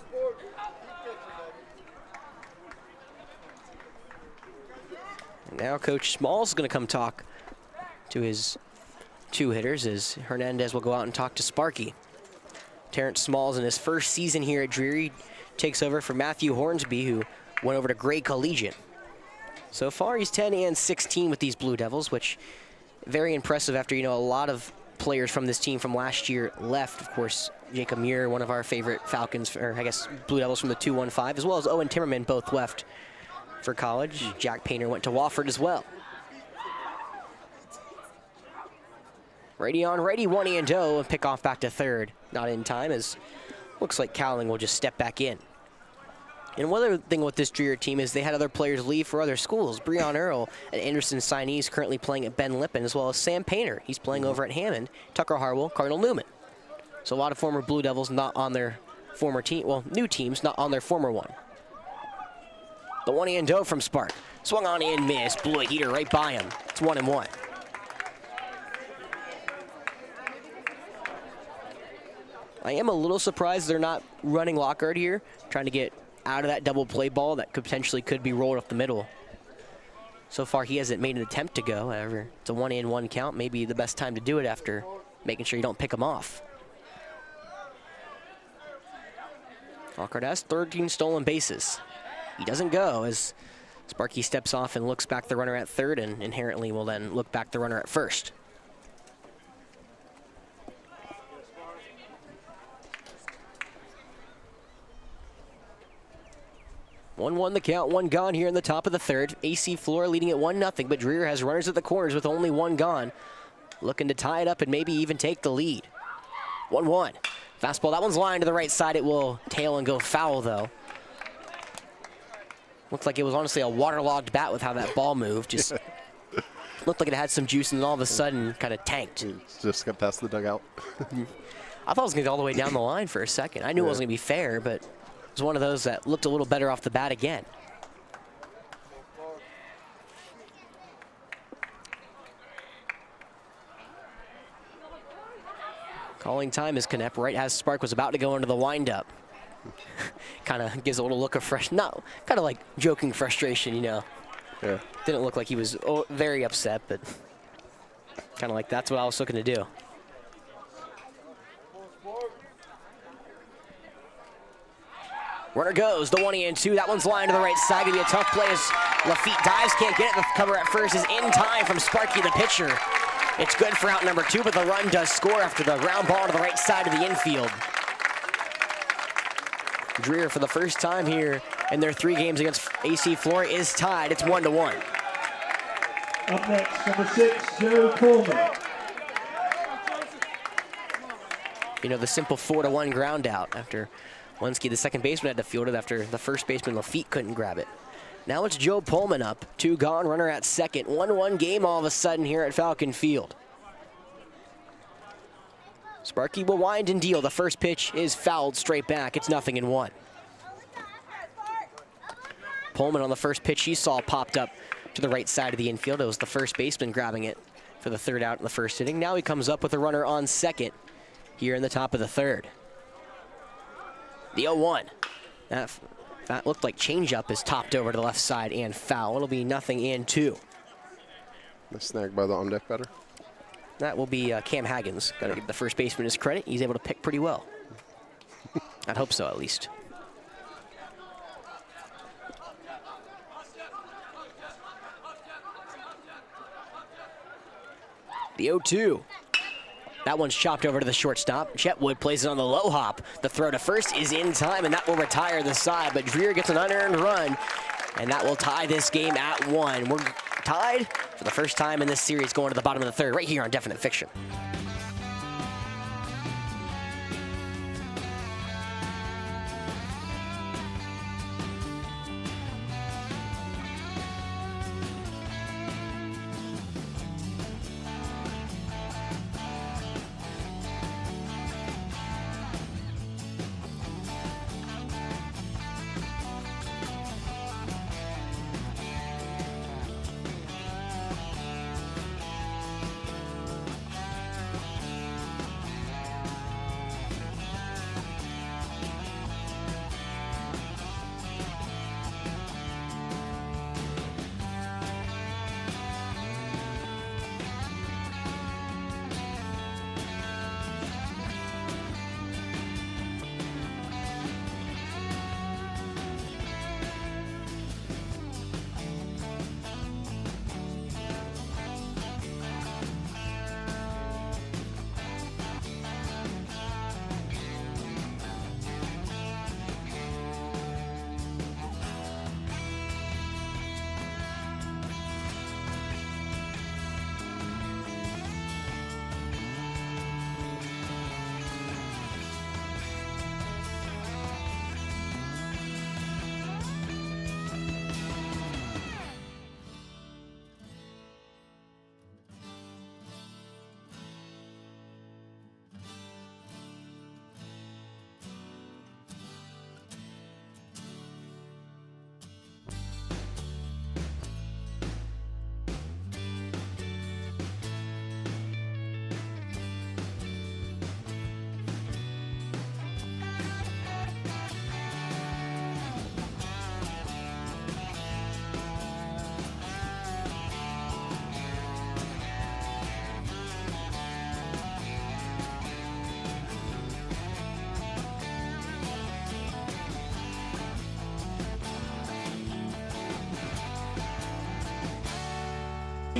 Now Coach Smalls is going to come talk to his two hitters as Hernandez will go out and talk to Sparky. Terrence Smalls in his first season here at Dreher takes over for Matthew Hornsby, who went over to Gray Collegiate. So far he's 10-16 with these Blue Devils, which very impressive after, you know, a lot of players from this team from last year left. Of course, Jacob Muir, one of our favorite Falcons, or I guess Blue Devils from the 2-1-5, as well as Owen Timmerman, both left for college. Jack Painter went to Wofford as well. Righty on righty, 1-0, and pick off back to third. Not in time, as looks like Cowling will just step back in. And one other thing with this Dreher team is they had other players leave for other schools. Breon Earl, an Anderson signee, currently playing at Ben Lippen, as well as Sam Painter. He's playing over at Hammond. Tucker Harwell, Cardinal Newman. So a lot of former Blue Devils not on their former team, well, new teams not on their former one. The 1-0 from Spark. Swung on and missed. Blew a heater right by him. It's 1-1. I am a little surprised they're not running Lockhart here, trying to get out of that double play ball that could be rolled up the middle. So far, he hasn't made an attempt to go. However, it's a 1-in-1 count. Maybe the best time to do it after making sure you don't pick him off. Lockhart has 13 stolen bases. He doesn't go as Sparky steps off and looks back the runner at third, and inherently will then look back the runner at first. One the count, one gone here in the top of the third. AC Flora leading at 1-0, but Dreher has runners at the corners with only one gone. Looking to tie it up and maybe even take the lead. 1-1. Fastball, that one's lined to the right side. It will tail and go foul, though. Looked like it was honestly a waterlogged bat with how that ball moved. Just looked like it had some juice and then all of a sudden kind of tanked. Just got past the dugout. I thought it was going to go all the way down the line for a second. I knew it wasn't going to be fair, but it was one of those that looked a little better off the bat again. Calling time is Knepp right as Spark was about to go into the windup. Kind of gives a little look of kind of like joking frustration, you know. Yeah. Didn't look like he was very upset, but kind of like that's what I was looking to do. Runner goes, the 1-2. That one's lined to the right side. Gonna be a tough play as Lafitte dives, can't get it. The cover at first is in time from Sparky, the pitcher. It's good for out number 2, but the run does score after the ground ball to the right side of the infield. Dreher, for the first time here in their 3 games against AC Flora, is tied. It's 1-1. Up next, number 6, Joe Coleman. You know, the simple 4-1 ground out after Lenski, the second baseman, had to field it after the first baseman, Lafitte, couldn't grab it. Now it's Joe Pullman up. 2 gone, runner at second. 1-1 game all of a sudden here at Falcon Field. Sparky will wind and deal. The first pitch is fouled straight back. It's 0-1. Pullman on the first pitch he saw popped up to the right side of the infield. It was the first baseman grabbing it for the third out in the first inning. Now he comes up with a runner on second here in the top of the third. The 0-1. That looked like changeup is topped over to the left side and foul. It'll be 0-2. Nice snag by the on-deck batter. That will be Cam Haggins. Got to give the first baseman his credit. He's able to pick pretty well. I'd hope so, at least. The 0-2. That one's chopped over to the shortstop. Chetwood plays it on the low hop. The throw to first is in time, and that will retire the side. But Dreher gets an unearned run, and that will tie this game at 1. We're tied for the first time in this series, going to the bottom of the third, right here on Definite Fiction.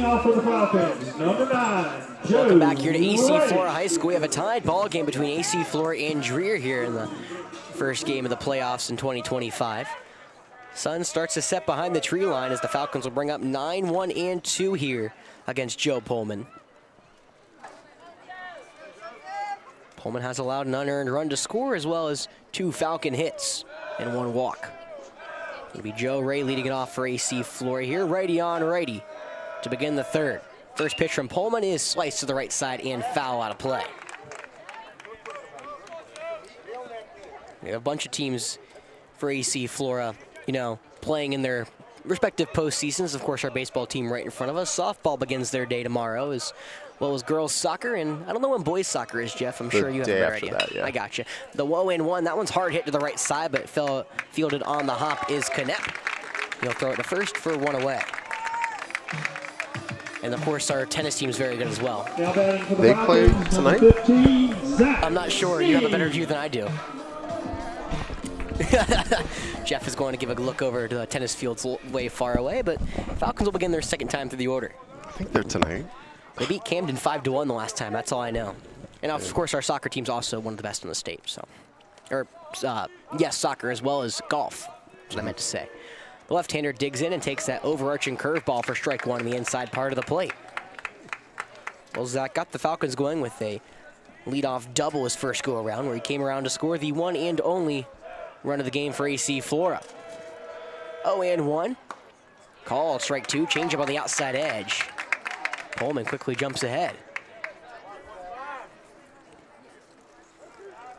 Off for the Falcons, number 9, Joe Welcome back here to AC Ray. Flora High School. We have a tied ball game between AC Flora and Dreher here in the first game of the playoffs in 2025. Sun starts to set behind the tree line as the Falcons will bring up 9-1 and 2 here against Joe Pullman. Pullman has allowed an unearned run to score as well as 2 Falcon hits and 1 walk. It'll be Joe Ray leading it off for AC Flora here, righty on righty to begin the third. First pitch from Pullman is sliced to the right side and foul out of play. We have a bunch of teams for AC Flora, you know, playing in their respective postseasons. Of course, our baseball team right in front of us. Softball begins their day tomorrow, as well as girls soccer. And I don't know when boys soccer is, Jeff. I'm sure you have a better idea. That, yeah. I got you. The 0-1, that one's hard hit to the right side, but fielded on the hop is Knepp. He'll throw it to first for 1 away. And of course, our tennis team is very good as well. They play tonight? 15, Zach I'm not sure. You have a better view than I do. Jeff is going to give a look over to the tennis fields way far away, but Falcons will begin their second time through the order. I think they're tonight. They beat Camden 5-1 the last time. That's all I know. And of course, our soccer team's also one of the best in the state. So, yes, soccer as well as golf. That's what I meant to say. The left-hander digs in and takes that overarching curveball for strike 1 on the inside part of the plate. Well, Zach got the Falcons going with a leadoff double his first go-around, where he came around to score the one and only run of the game for AC Flora. 0-1. Call, strike 2, changeup on the outside edge. Pullman quickly jumps ahead.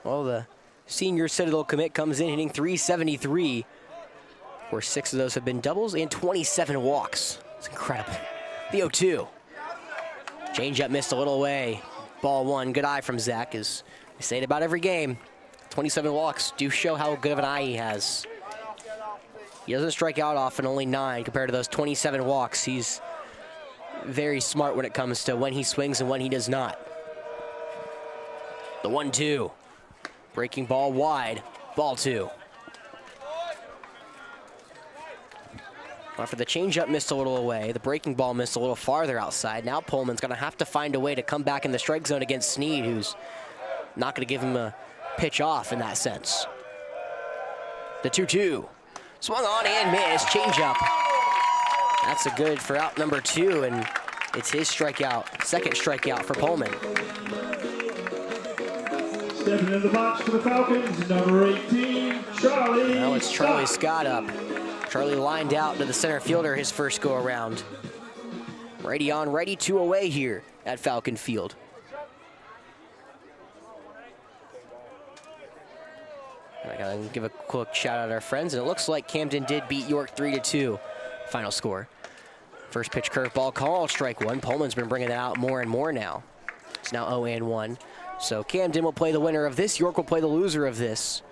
Well, the senior Citadel commit comes in hitting .373, where 6 of those have been doubles and 27 walks. It's incredible. The 0-2. Changeup missed a little away. Ball 1, good eye from Zach, as we say it about every game. 27 walks do show how good of an eye he has. He doesn't strike out often, only 9 compared to those 27 walks. He's very smart when it comes to when he swings and when he does not. The 1-2. Breaking ball wide. Ball 2. After the changeup missed a little away, the breaking ball missed a little farther outside. Now Pullman's going to have to find a way to come back in the strike zone against Sneed, who's not going to give him a pitch off in that sense. The 2-2. Swung on and missed. Changeup. That's a good for out number 2, and it's his strikeout. Second strikeout for Pullman. Stepping in the box for the Falcons, number 18, Charlie. Now it's Charlie Scott up. Charlie lined out to the center fielder his first go around. Righty on righty, 2 away here at Falcon Field. I gotta give a quick shout out to our friends, and it looks like Camden did beat York 3-2. Final score. First pitch curveball call, strike 1. Pullman's been bringing that out more and more now. It's now 0-1. So Camden will play the winner of this. York will play the loser of this.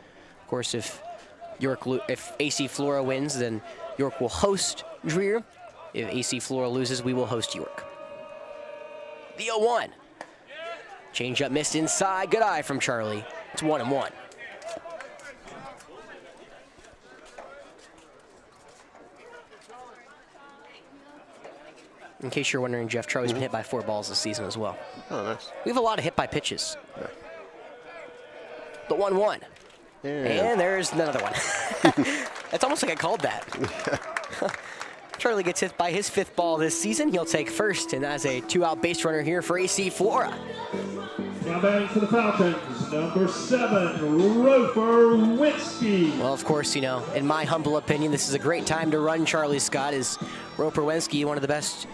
Of course, if AC Flora wins, then York will host Dreher. If AC Flora loses, we will host York. The 0-1. Changeup missed inside. Good eye from Charlie. It's 1-1. In case you're wondering, Jeff, Charlie's been hit by 4 balls this season as well. Oh, nice. We have a lot of hit by pitches. Yeah. The 1-1. Yeah. And there's another one. It's almost like I called that. Charlie gets hit by his 5th ball this season. He'll take first, and as a 2-out base runner here for AC Flora. Now batting for the Falcons, number 7, Roper Winsky. Well, of course, you know, in my humble opinion, this is a great time to run Charlie Scott. Is Roper Winsky, one of the best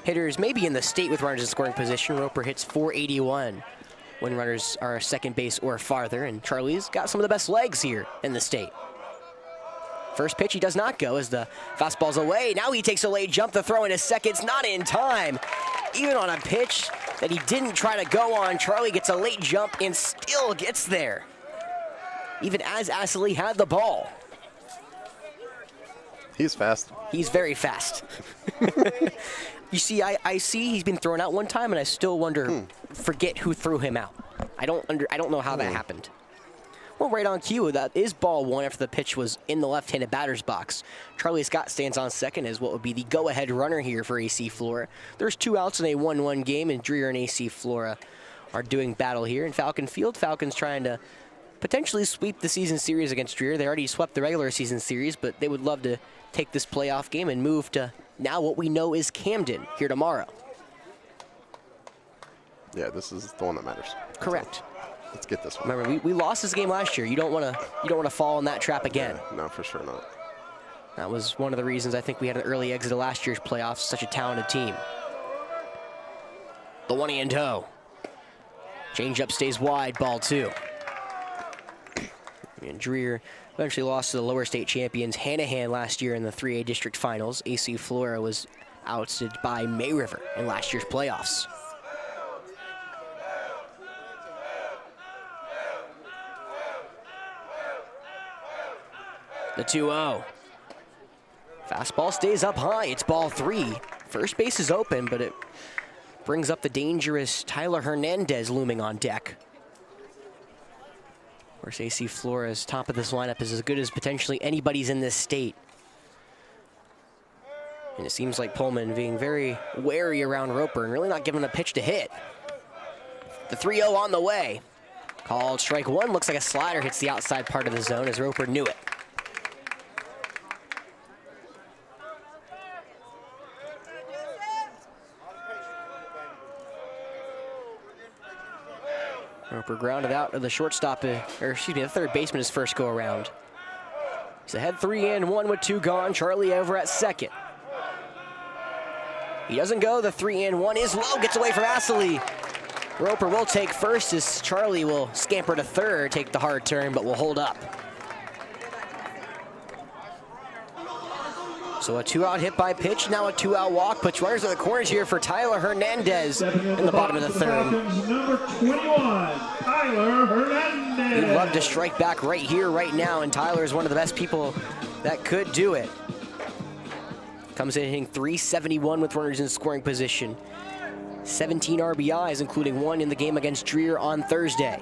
hitters maybe in the state with runners in scoring position. Roper hits .481 when runners are second base or farther, and Charlie's got some of the best legs here in the state. First pitch, he does not go as the fastball's away. Now he takes a late jump. The throw into second's not in time. Even on a pitch that he didn't try to go on, Charlie gets a late jump and still gets there. Even as Astley had the ball. He's fast. He's very fast. You see, I see he's been thrown out one time, and I still forget who threw him out. I don't know how that happened. Well, right on cue, that is ball one after the pitch was in the left-handed batter's box. Charlie Scott stands on second as what would be the go-ahead runner here for AC Flora. There's 2 outs in a 1-1 game, and Dreher and AC Flora are doing battle here in Falcon Field. Falcons trying to potentially sweep the season series against Dreher. They already swept the regular season series, but they would love to take this playoff game and move to now what we know is Camden here tomorrow. Yeah, this is the one that matters. Correct. Let's get this one. Remember, we lost this game last year. You don't want to fall in that trap again. Yeah, no, for sure not. That was one of the reasons I think we had an early exit of last year's playoffs. Such a talented team. The 1-0. Changeup stays wide, ball 2. And Dreher eventually lost to the lower state champions Hanahan last year in the 3A district finals. AC Flora was ousted by May River in last year's playoffs. The 2-0. Fastball stays up high. It's ball 3. First base is open, but it brings up the dangerous Tyler Hernandez looming on deck. Of course, AC Flora's top of this lineup is as good as potentially anybody's in this state. And it seems like Pullman being very wary around Roper and really not giving a pitch to hit. The 3-0 on the way. Called strike 1. Looks like a slider hits the outside part of the zone as Roper knew it. Roper grounded out of the shortstop, or excuse me, the third baseman his first go around. He's ahead 3-1 with 2 gone. Charlie over at second. He doesn't go. The 3-1 is low, gets away from Astley. Roper will take first as Charlie will scamper to third, take the hard turn, but will hold up. So a 2-out hit by pitch, now a 2-out walk, puts runners in the corners here for Tyler Hernandez in the bottom of the third. Number 21, Tyler Hernandez. He'd love to strike back right here, right now, and Tyler is one of the best people that could do it. Comes in hitting .371 with runners in scoring position. 17 RBIs, including 1 in the game against Dreher on Thursday.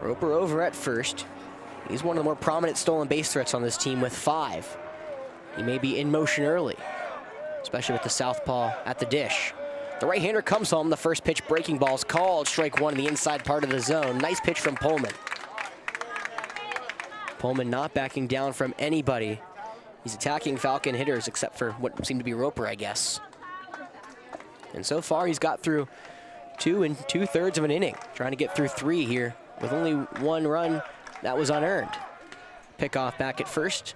Roper over at first. He's one of the more prominent stolen base threats on this team with 5. He may be in motion early, especially with the southpaw at the dish. The right-hander comes home. The first pitch breaking ball is called. Strike 1 in the inside part of the zone. Nice pitch from Pullman. Pullman not backing down from anybody. He's attacking Falcon hitters except for what seemed to be Roper, I guess. And so far he's got through 2 2/3 of an inning, trying to get through 3 here with only 1 run that was unearned. Pickoff back at first.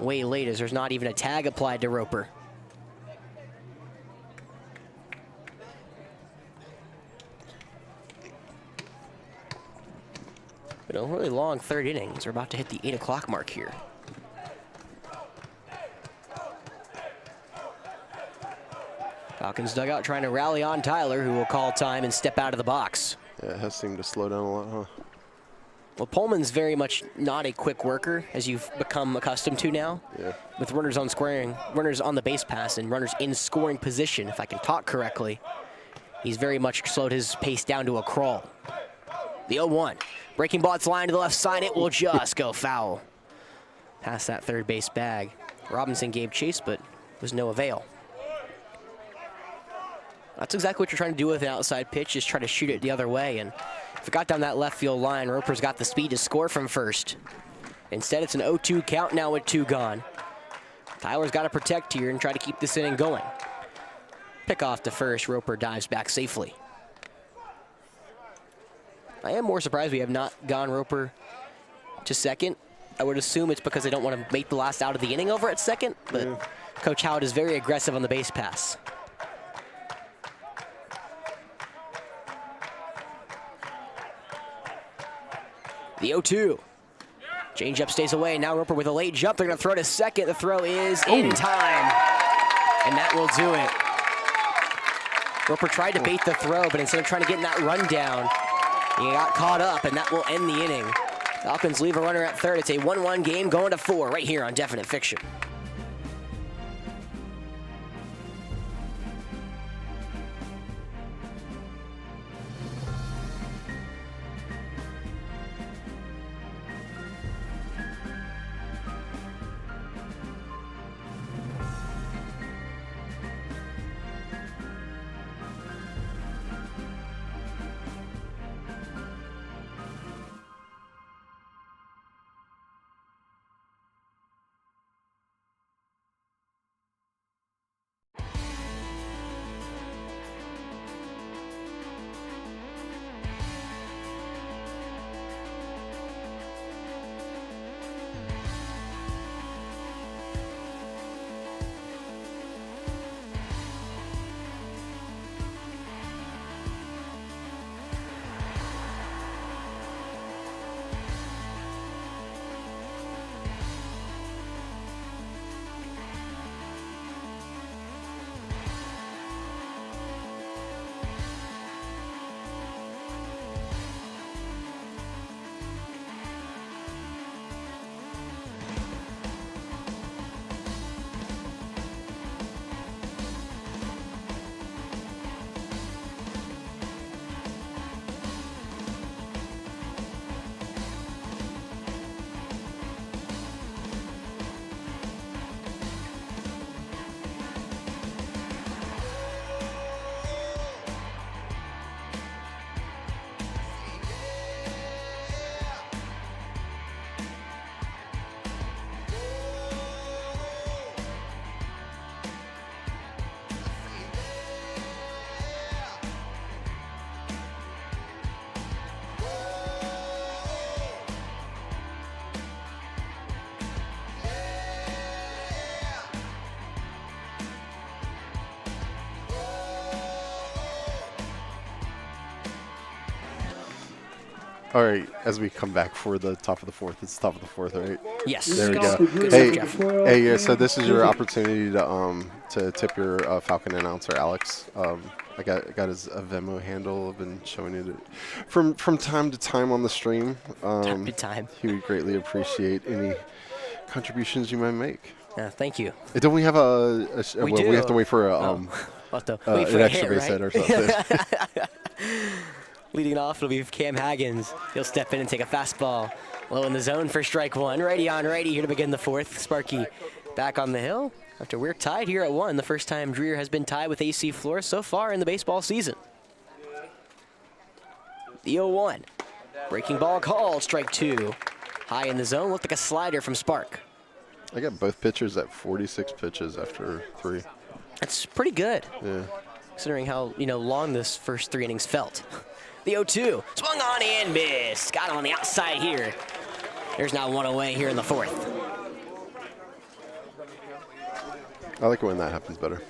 Way late as there's not even a tag applied to Roper. But a really long 3rd inning as we're about to hit the 8 o'clock mark here. Falcons dugout trying to rally on Tyler, who will call time and step out of the box. Yeah, it has seemed to slow down a lot, huh? Well, Pullman's very much not a quick worker, as you've become accustomed to now. Yeah. With runners on scoring, runners on the base pass, and runners in scoring position, if I can talk correctly. He's very much slowed his pace down to a crawl. The 0-1. Breaking ball, it's lined to the left side. It will just go foul. Past that third base bag. Robinson gave chase, but was no avail. That's exactly what you're trying to do with an outside pitch, is try to shoot it the other way. And if it got down that left field line, Roper's got the speed to score from first. Instead, it's an 0-2 count now with 2 gone. Tyler's got to protect here and try to keep this inning going. Pick off to first. Roper dives back safely. I am more surprised we have not gone Roper to second. I would assume it's because they don't want to make the last out of the inning over at second, but Coach Howard is very aggressive on the base pass. The 0-2. Changeup stays away. Now Roper with a late jump. They're going to throw to second. The throw is in time, and that will do it. Roper tried to bait the throw, but instead of trying to get in that run down, he got caught up, and that will end the inning. Falcons leave a runner at third. It's a 1-1 game going to 4 right here on Definite Fiction. All right, as we come back for the top of the fourth, it's top of the fourth, right? Yes. There we go. Good Hey, stuff, Jeff. hey, yeah, so this is your opportunity to tip your Falcon announcer, Alex. I got his Venmo handle. I've been showing it from time to time on the stream. Time to time. He would greatly appreciate any contributions you might make. Yeah, thank you. Don't we have We well, do. we have to wait for a We'll have to wait for an a extra hit, base right? hit or something. Leading off, it'll be Cam Haggins. He'll step in and take a fastball. Low in the zone for strike one. Righty on righty here to begin the fourth. Sparky back on the hill after we're tied here at 1. The first time Dreher has been tied with AC Flora so far in the baseball season. The 0-1. Breaking ball called. Strike 2. High in the zone. Looked like a slider from Spark. I got both pitchers at 46 pitches after 3. That's pretty good, Yeah. considering how long this first 3 innings felt. The 0-2, swung on and missed. Got him on the outside here. There's now 1 away here in the 4th. I like it when that happens better.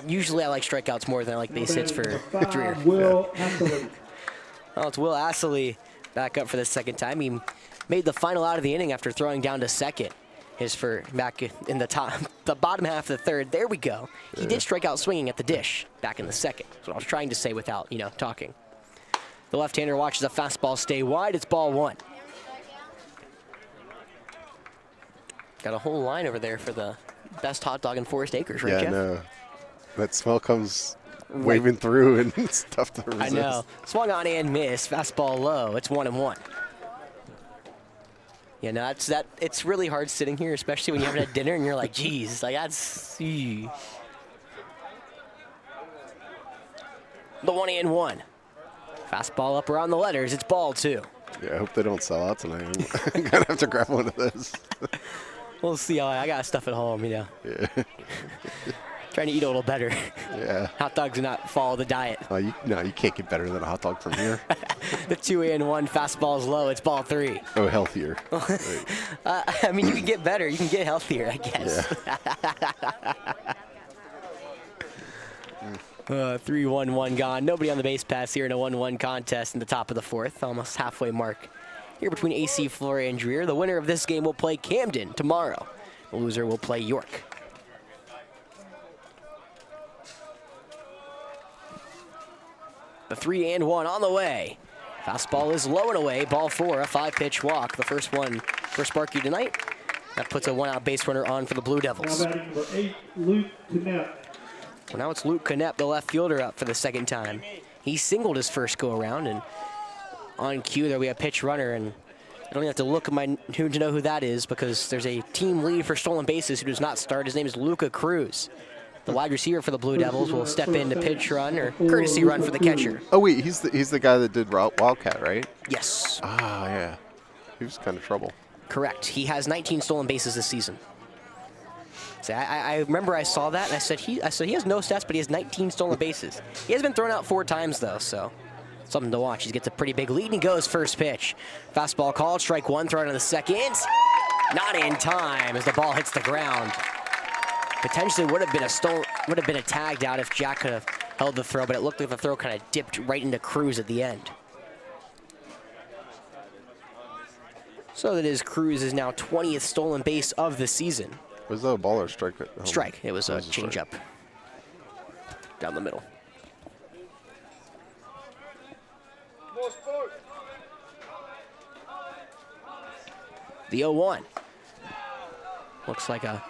Usually I like strikeouts more than I like base hits for Dreher. Will Astley. Well, it's Will Astley back up for the second time. He made the final out of the inning after throwing down to second. His for back in the bottom half of the 3rd. There we go. He did strike out swinging at the dish back in the 2nd. That's what I was trying to say without talking. The left-hander watches a fastball stay wide. It's ball 1. Got a whole line over there for the best hot dog in Forest Acres, right, Yeah, Jeff? I know. That smell comes waving through, and it's tough to resist. I know. Swung on and missed. Fastball low. It's 1-1. Yeah, no, it's really hard sitting here, especially when you haven't had dinner and you're like, geez, like that's. The 1-1. Fastball up around the letters. It's ball 2. Yeah, I hope they don't sell out tonight. I'm gonna have to grab one of those. We'll see. I got stuff at home, Yeah. Trying to eat a little better. Yeah. Hot dogs do not follow the diet. You can't get better than a hot dog from here. The 2-1 fastball is low. It's ball 3. Oh, healthier. I mean, you can get better. You can get healthier, I guess. Yeah. 3-1-1 gone. Nobody on the base pass here in a 1-1 contest in the top of the 4th. Almost halfway mark here between AC Flora and Dreher. The winner of this game will play Camden tomorrow. The loser will play York. The 3-1 on the way. Fastball is low and away. Ball 4, a 5-pitch walk. The first one for Sparky tonight. That puts a 1-out base runner on for the Blue Devils. Now batting number 8, Luke Knapp. Well, now it's Luke Knapp, the left fielder, up for the second time. He singled his first go-around, and on cue there we have pitch runner, and I don't even have to look at to know who that is because there's a team lead for stolen bases who does not start. His name is Luca Cruz. The wide receiver for the Blue Devils will step in to pitch run or courtesy run for the catcher. Oh wait, he's the guy that did Wildcat, right? Yes, Ah, yeah. He was kind of trouble. correct. He has 19 stolen bases this season. So I remember I saw that and I said he has no stats, but he has 19 stolen bases. He has been thrown out 4 times though, so something to watch. He gets a pretty big lead and he goes first pitch. Fastball called, strike 1, throw it in the 2nd. Not in time as the ball hits the ground. Potentially would have been a tagged out if Jack could have held the throw, but it looked like the throw kind of dipped right into Cruz at the end. So that is Cruz's now 20th stolen base of the season. Was that a ball or a strike? Strike. It was a strike. changeup down the middle. The 0-1. Looks like a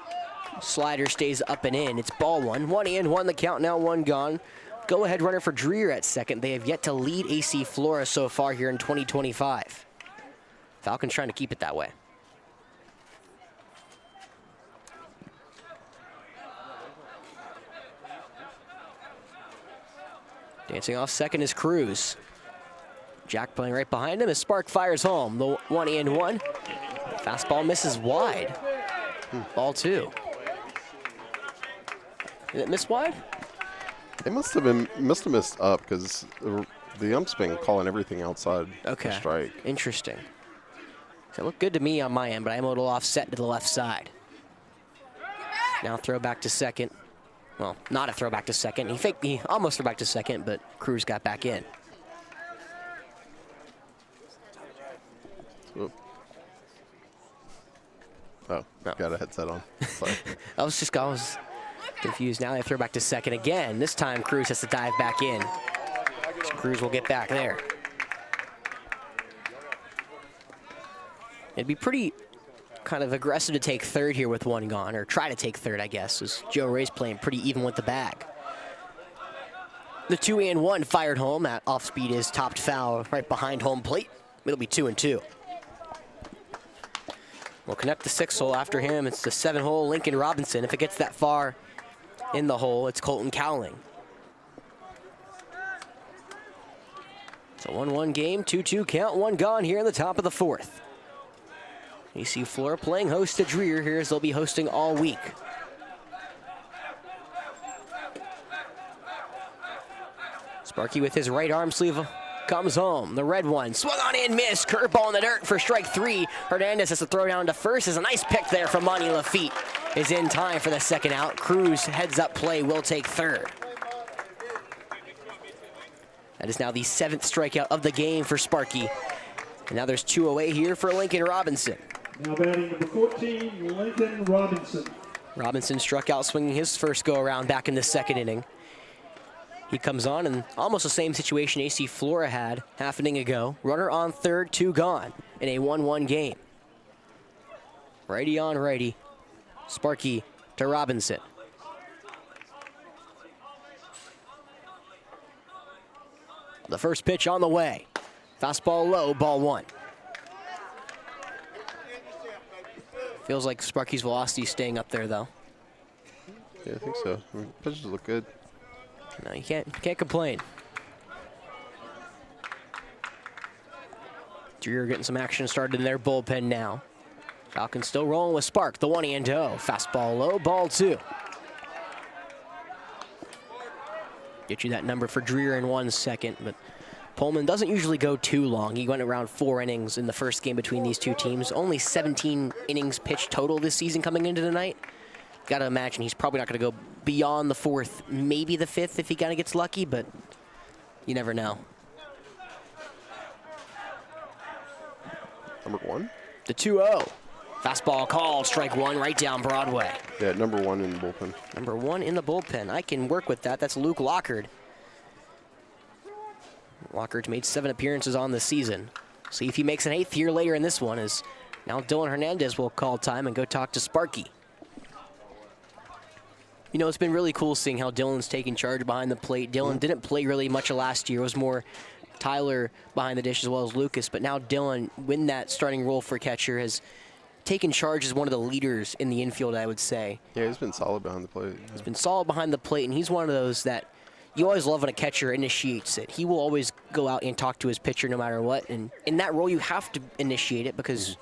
slider stays up and in. It's ball 1. 1-1, the count now, 1 gone. Go-ahead runner for Dreher at second. They have yet to lead AC Flora so far here in 2025. Falcons trying to keep it that way. Dancing off second is Cruz. Jack playing right behind him as Spark fires home. The 1-1. Fastball misses wide. Ball 2. Did it miss wide? It must have missed up because the ump's been calling everything outside Okay. the strike. Interesting. So it looked good to me on my end, but I'm a little offset to the left side. Now throw back to second. Well, not a throw back to second. He almost threw back to second, but Cruz got back in. Oh, oh No. got a headset on. Sorry. I was confused. Now they throw back to second again. This time Cruz has to dive back in. So Cruz will get back there. It'd be pretty kind of aggressive to take third here with one gone, or try to take third, I guess, as Joe Ray's playing pretty even with the bag. The 2-1 fired home. That off speed is topped foul right behind home plate. It'll be 2-2. We'll connect the 6 hole after him. It's the 7 hole Lincoln Robinson. If it gets that far in the hole, it's Colton Cowling. It's a 1-1 game, 2-2 count, one gone here in the top of the 4th. You see Flora playing host to Dreher here, as they'll be hosting all week. Sparky with his right arm sleeve comes home. The red one swung on and missed. Curveball in the dirt for strike 3. Hernandez has to throw down to first. Is a nice pick there from Monty Lafitte. Is in time for the second out. Cruz heads up play, will take third. That is now the 7th strikeout of the game for Sparky. And now there's 2 away here for Lincoln Robinson. Now batting number 14, Lincoln Robinson. Robinson struck out swinging his first go-around back in the 2nd inning. He comes on in almost the same situation AC Flora had half an inning ago. Runner on third, 2 gone in a 1-1 game. Righty on righty. Sparky to Robinson. The first pitch on the way. Fastball low, ball 1. Feels like Sparky's velocity is staying up there, though. Yeah, I think so. I mean, pitches look good. No, you can't complain. Dreher getting some action started in their bullpen now. Falcons still rolling with Spark, the 1-0. Fastball low, ball 2. Get you that number for Dreher in 1 second, but Pullman doesn't usually go too long. He went around 4 innings in the first game between these two teams. Only 17 innings pitched total this season coming into tonight. Got to imagine he's probably not going to go beyond the 4th, maybe the 5th if he kind of gets lucky, but you never know. Number 1? The 2-0. Fastball called, strike 1 right down Broadway. Yeah, number 1 in the bullpen. Number 1 in the bullpen. I can work with that. That's Luke Lockard. Lockard's made 7 appearances on this season. See if he makes an 8th year later in this one, as now Dylan Hernandez will call time and go talk to Sparky. You know, it's been really cool seeing how Dylan's taking charge behind the plate. Dylan didn't play really much of last year. It was more Tyler behind the dish as well as Lucas. But now Dylan, in that starting role for catcher, has taken charge as one of the leaders in the infield, I would say. Yeah, he's been solid behind the plate. He's been solid behind the plate, and he's one of those that you always love when a catcher initiates it. He will always go out and talk to his pitcher no matter what. And in that role, you have to initiate it because,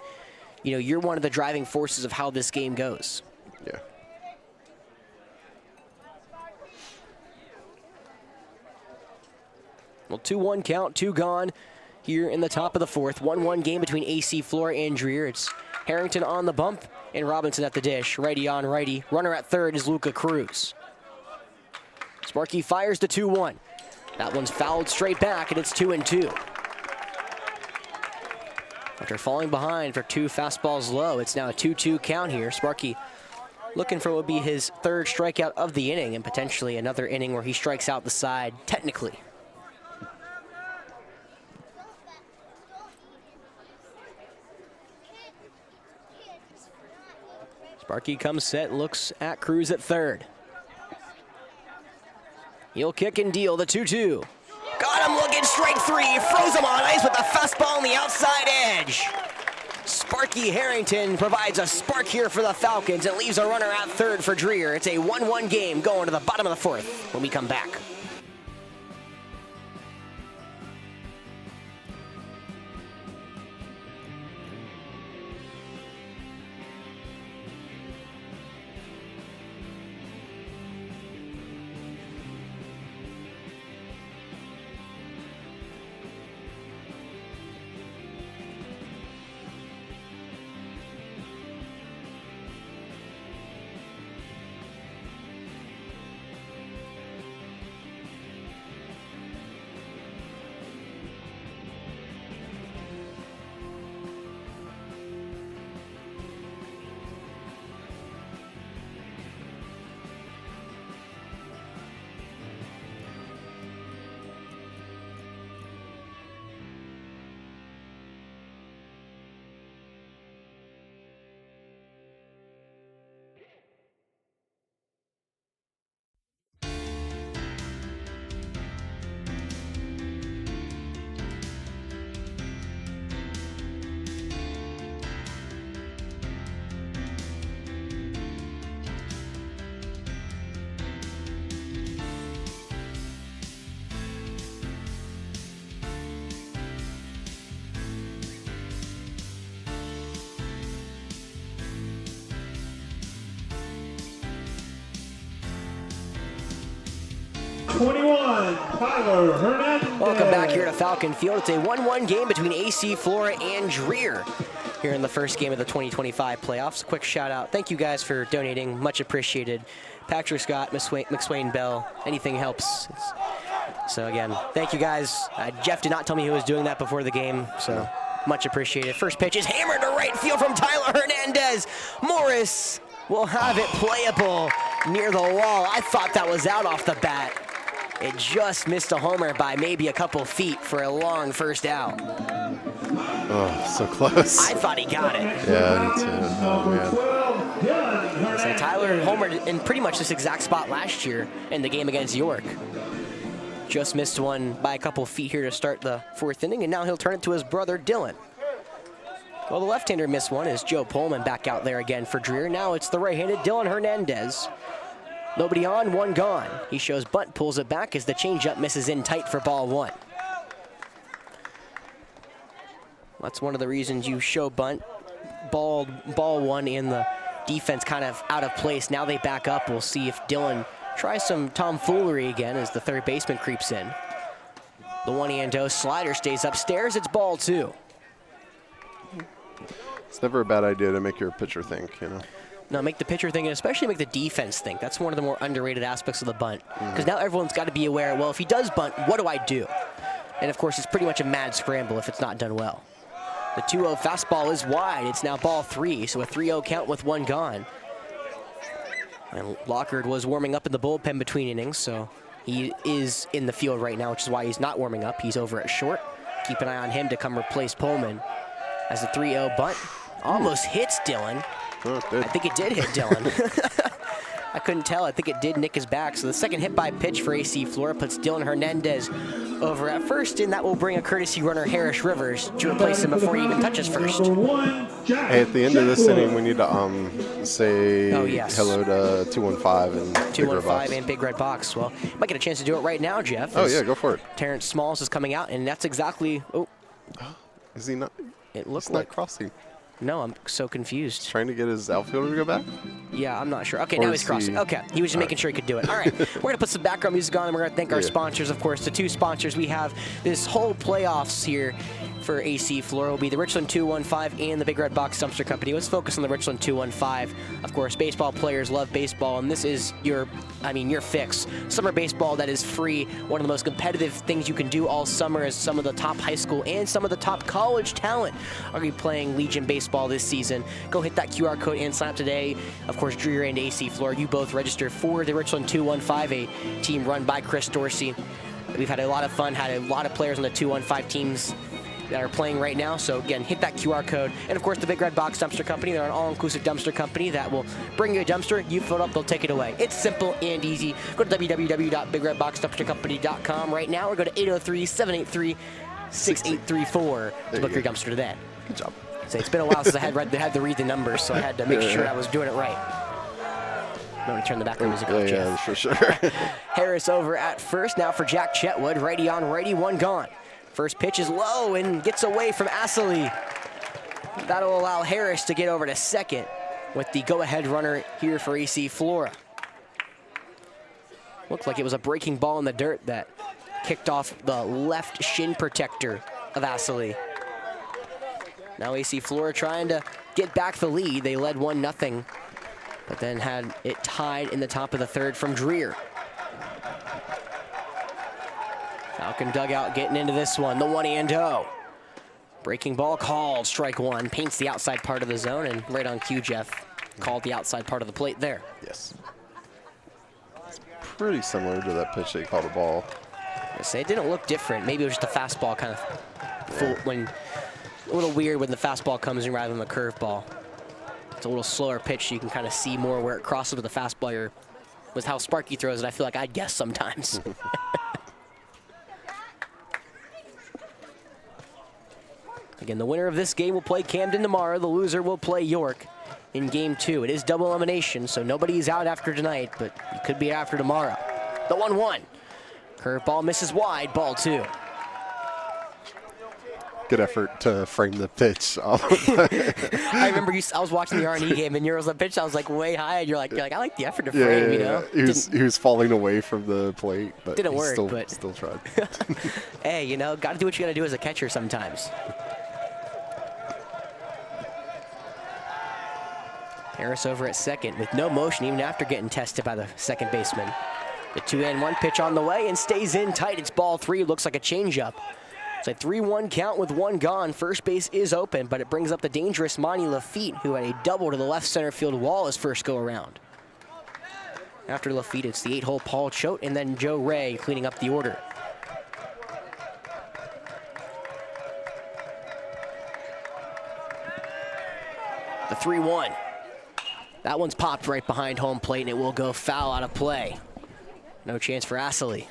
you know, you're one of the driving forces of how this game goes. Yeah. Well, 2-1 count, 2 gone here in the top of the 4th. 1-1 game between AC Flora and Dreher. It's Harrington on the bump and Robinson at the dish. Righty on righty. Runner at third is Luca Cruz. Sparky fires the 2-1. That one's fouled straight back, and it's 2-2. After falling behind for 2 fastballs low, it's now a 2-2 count here. Sparky looking for what would be his 3rd strikeout of the inning, and potentially another inning where he strikes out the side, technically. Sparky comes set, looks at Cruz at third. He'll kick and deal the 2-2. Got him looking, strike 3. Froze him on ice with the fastball on the outside edge. Sparky Harrington provides a spark here for the Falcons and leaves a runner at third for Dreher. It's a 1-1 game going to the bottom of the 4th when we come back. 21, Tyler Hernandez. Welcome back here to Falcon Field. It's a 1-1 game between AC Flora and Dreher here in the first game of the 2025 playoffs. Quick shout out. Thank you guys for donating. Much appreciated. Patrick Scott, McSwain Bell, anything helps. So again, thank you guys. Jeff did not tell me he was doing that before the game, so much appreciated. First pitch is hammered to right field from Tyler Hernandez. Morris will have it playable near the wall. I thought that was out off the bat. It just missed a homer by maybe a couple feet for a long first out. Oh, so close. I thought he got it. Yeah, me too. Oh, man. So Tyler homered in pretty much this exact spot last year in the game against York. Just missed one by a couple feet here to start the fourth inning, and now he'll turn it to his brother, Dylan. Well, the left-hander missed one is Joe Pullman back out there again for Dreher. Now it's the right-handed Dylan Hernandez. Nobody on, one gone. He shows bunt, pulls it back as the changeup misses in tight for ball one. That's one of the reasons you show bunt. Ball one in the defense kind of out of place. Now they back up. We'll see if Dylan tries some tomfoolery again as the third baseman creeps in. The 1-0 slider stays upstairs. It's ball two. It's never a bad idea to make your pitcher think, you know. No, make the pitcher think, and especially make the defense think. That's one of the more underrated aspects of the bunt. Because now everyone's got to be aware, well, if he does bunt, what do I do? And of course, it's pretty much a mad scramble if it's not done well. The 2-0 fastball is wide. It's now ball three, so a 3-0 count with one gone. And Lockard was warming up in the bullpen between innings, so he is in the field right now, which is why he's not warming up. He's over at short. Keep an eye on him to come replace Pullman. As the 3-0 bunt almost hits Dylan. Oh, it did. I think it did hit Dylan. I couldn't tell. I think it did nick his back. So the second hit by pitch for AC Flora puts Dylan Hernandez over at first, and that will bring a courtesy runner, Harris Rivers, to replace him before he even touches first. Hey, at the end of this inning, we need to say hello to 215 and 215 and Big Red Box. Well, might get a chance to do it right now, Jeff. Oh, yeah, go for it. Terrence Smalls is coming out, and that's exactly... Oh, is he not? It looked like crossing. No, I'm so confused. Trying to get his outfielder to go back? Yeah, I'm not sure. Okay, now he's crossing. Okay, he was just making sure he could do it. All right, we're going to put some background music on, and we're going to thank our sponsors, of course. The two sponsors we have this whole playoffs here for AC Flora will be the Richland 215 and the Big Red Box Dumpster Company. Let's focus on the Richland 215. Of course, baseball players love baseball, and this is your fix. Summer baseball that is free. One of the most competitive things you can do all summer is some of the top high school and some of the top college talent are going to be playing Legion baseball this season. Go hit that QR code and sign up today. Of course, Dreher and AC Flora, you both registered for the Richland 215, a team run by Chris Dorsey. We've had a lot of fun, had a lot of players on the 215 teams that are playing right now. So again, hit that QR code. And of course, the Big Red Box Dumpster Company. They're an all-inclusive dumpster company that will bring you a dumpster. You fill it up, they'll take it away. It's simple and easy. Go to www.bigredboxdumpstercompany.com right now, or go to 803-783-6834 to book your dumpster today. Good job. So it's been a while since I had to read the numbers, so I had to make sure I was doing it right. I'm going to turn the background music off, Jeff. Yeah, for sure. Harris over at first. Now for Jack Chetwood. Righty on righty, one gone. First pitch is low and gets away from Astley. That'll allow Harris to get over to second with the go-ahead runner here for AC Flora. Looked like it was a breaking ball in the dirt that kicked off the left shin protector of Astley. Now AC Flora trying to get back the lead. They led 1-0, but then had it tied in the top of the third from Dreher. Falcon dugout getting into this one, the 1-0. Breaking ball called, strike one, paints the outside part of the zone, and right on cue, Jeff called the outside part of the plate there. Yes. It's pretty similar to that pitch they called a ball. I say it didn't look different. Maybe it was just a fastball kind of full, when a little weird when the fastball comes in rather than the curveball. It's a little slower pitch, so you can kind of see more where it crosses with the fastball. With how Sparky throws it, I feel like I'd guess sometimes. Again, the winner of this game will play Camden tomorrow. The loser will play York in game 2. It is double elimination, so nobody's out after tonight, but you could be after tomorrow. The 1-1. Curveball misses wide, ball 2. good effort to frame the pitch. I remember I was watching the R&E game, and yours on pitch. I was like way high, and you're like, I like the effort to frame, you know. He was falling away from the plate, but didn't he work, still, but still tried. Hey, you know, got to do what you got to do as a catcher sometimes. Harris over at second with no motion even after getting tested by the second baseman. The 2-1 pitch on the way and stays in tight. It's ball 3. Looks like a changeup. It's a 3-1 count with 1 gone. First base is open, but it brings up the dangerous Monty Lafitte, who had a double to the left center field wall his first go around. After Lafitte, it's the 8-hole Paul Choate and then Joe Ray cleaning up the order. The 3-1. That one's popped right behind home plate, and it will go foul out of play. No chance for Astley.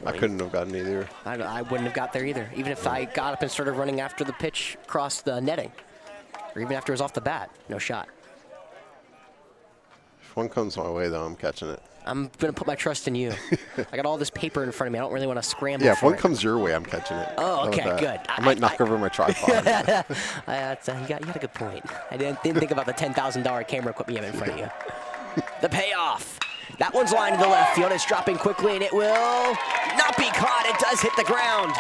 I couldn't have gotten either. I wouldn't have got there either, even if I got up and started running after the pitch across the netting, or even after it was off the bat. No shot. If one comes my way, though, I'm catching it. I'm going to put my trust in you. I got all this paper in front of me. I don't really want to scramble Yeah, if for one it. comes your way, I'm catching it. Oh, okay, good. I might knock over my tripod. You got a good point. I didn't think about the $10,000 camera equipment you have in front of you. The payoff. That one's lined to the left field. It's dropping quickly, and it will not be caught. It does hit the ground.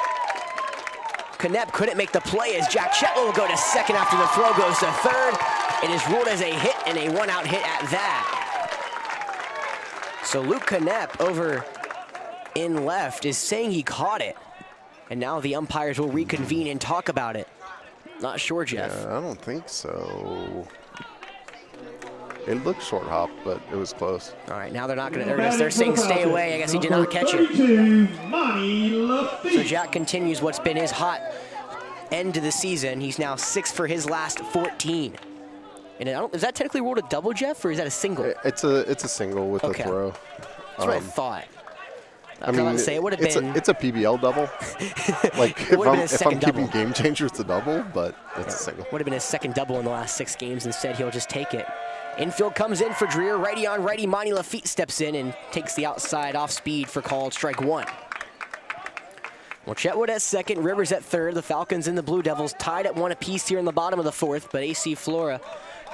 Knepp couldn't make the play as Jack Chetlow will go to second after the throw goes to third. It is ruled as a hit and a one-out hit at that. So Luke Knepp over in left is saying he caught it. And now the umpires will reconvene and talk about it. Not sure, Jeff. Yeah, I don't think so. It looked short hop, but it was close. All right, now they're not going to. They're saying stay away. I guess he did not catch it. So Jack continues what's been his hot end to the season. He's now 6 for his last 14. And is that technically ruled a double, Jeff, or is that a single? It's a single with a throw. That's what I thought. I mean, about to say it would have been. It's a PBL double. Like if I'm keeping game changer, it's a double, but it's a single. Would have been his second double in the last 6 games. Instead, he'll just take it. Infield comes in for Dreher. Righty on righty. Monty Lafitte steps in and takes the outside off speed for called strike 1. Well, Chetwood at second, Rivers at third. The Falcons and the Blue Devils tied at 1 apiece here in the bottom of the 4th, but AC Flora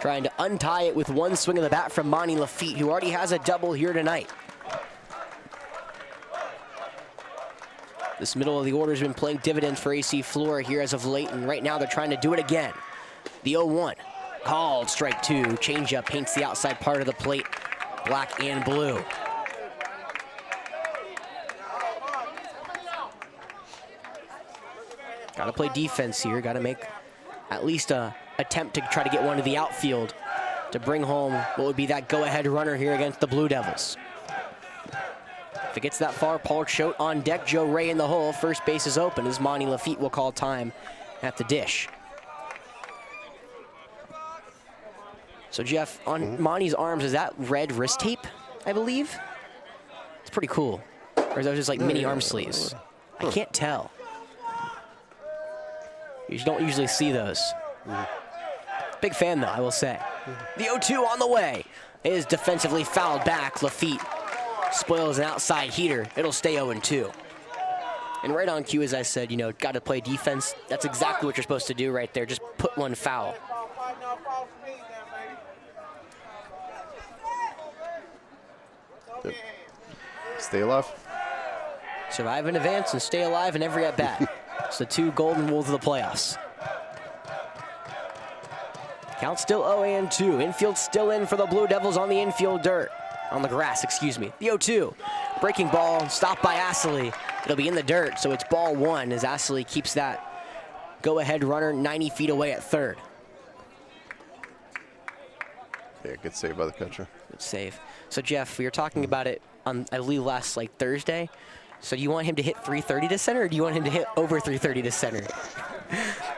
trying to untie it with 1 swing of the bat from Monty Lafitte, who already has a double here tonight. This middle of the order has been playing dividends for AC Flora here as of late, and right now they're trying to do it again. The 0-1, called strike 2. Changeup paints the outside part of the plate, black and blue. Got to play defense here. Got to make at least a attempt to try to get one to the outfield to bring home what would be that go-ahead runner here against the Blue Devils. If it gets that far, Paul Choate on deck, Joe Ray in the hole. First base is open as Monty Lafitte will call time at the dish. So Jeff, on Monty's arms, is that red wrist tape, I believe? It's pretty cool. Or is that just like mini arm sleeves? I can't tell. You don't usually see those. Big fan, though, I will say. The 0-2 on the way is defensively fouled back. Lafitte spoils an outside heater. It'll stay 0-2. And right on cue, as I said, you know, got to play defense. That's exactly what you're supposed to do right there. Just put one foul. Yep. Stay alive. Survive in advance and stay alive in every at-bat. It's the 2 golden rules of the playoffs. Count still 0-2. Infield still in for the Blue Devils on the infield dirt. On the grass, excuse me. The 0-2. Breaking ball, stopped by Astley. It'll be in the dirt, so it's ball 1 as Astley keeps that go-ahead runner 90 feet away at third. Yeah, good save by the catcher. Good save. So, Jeff, we were talking about it on, I believe, last Thursday. So do you want him to hit 330 to center, or do you want him to hit over 330 to center?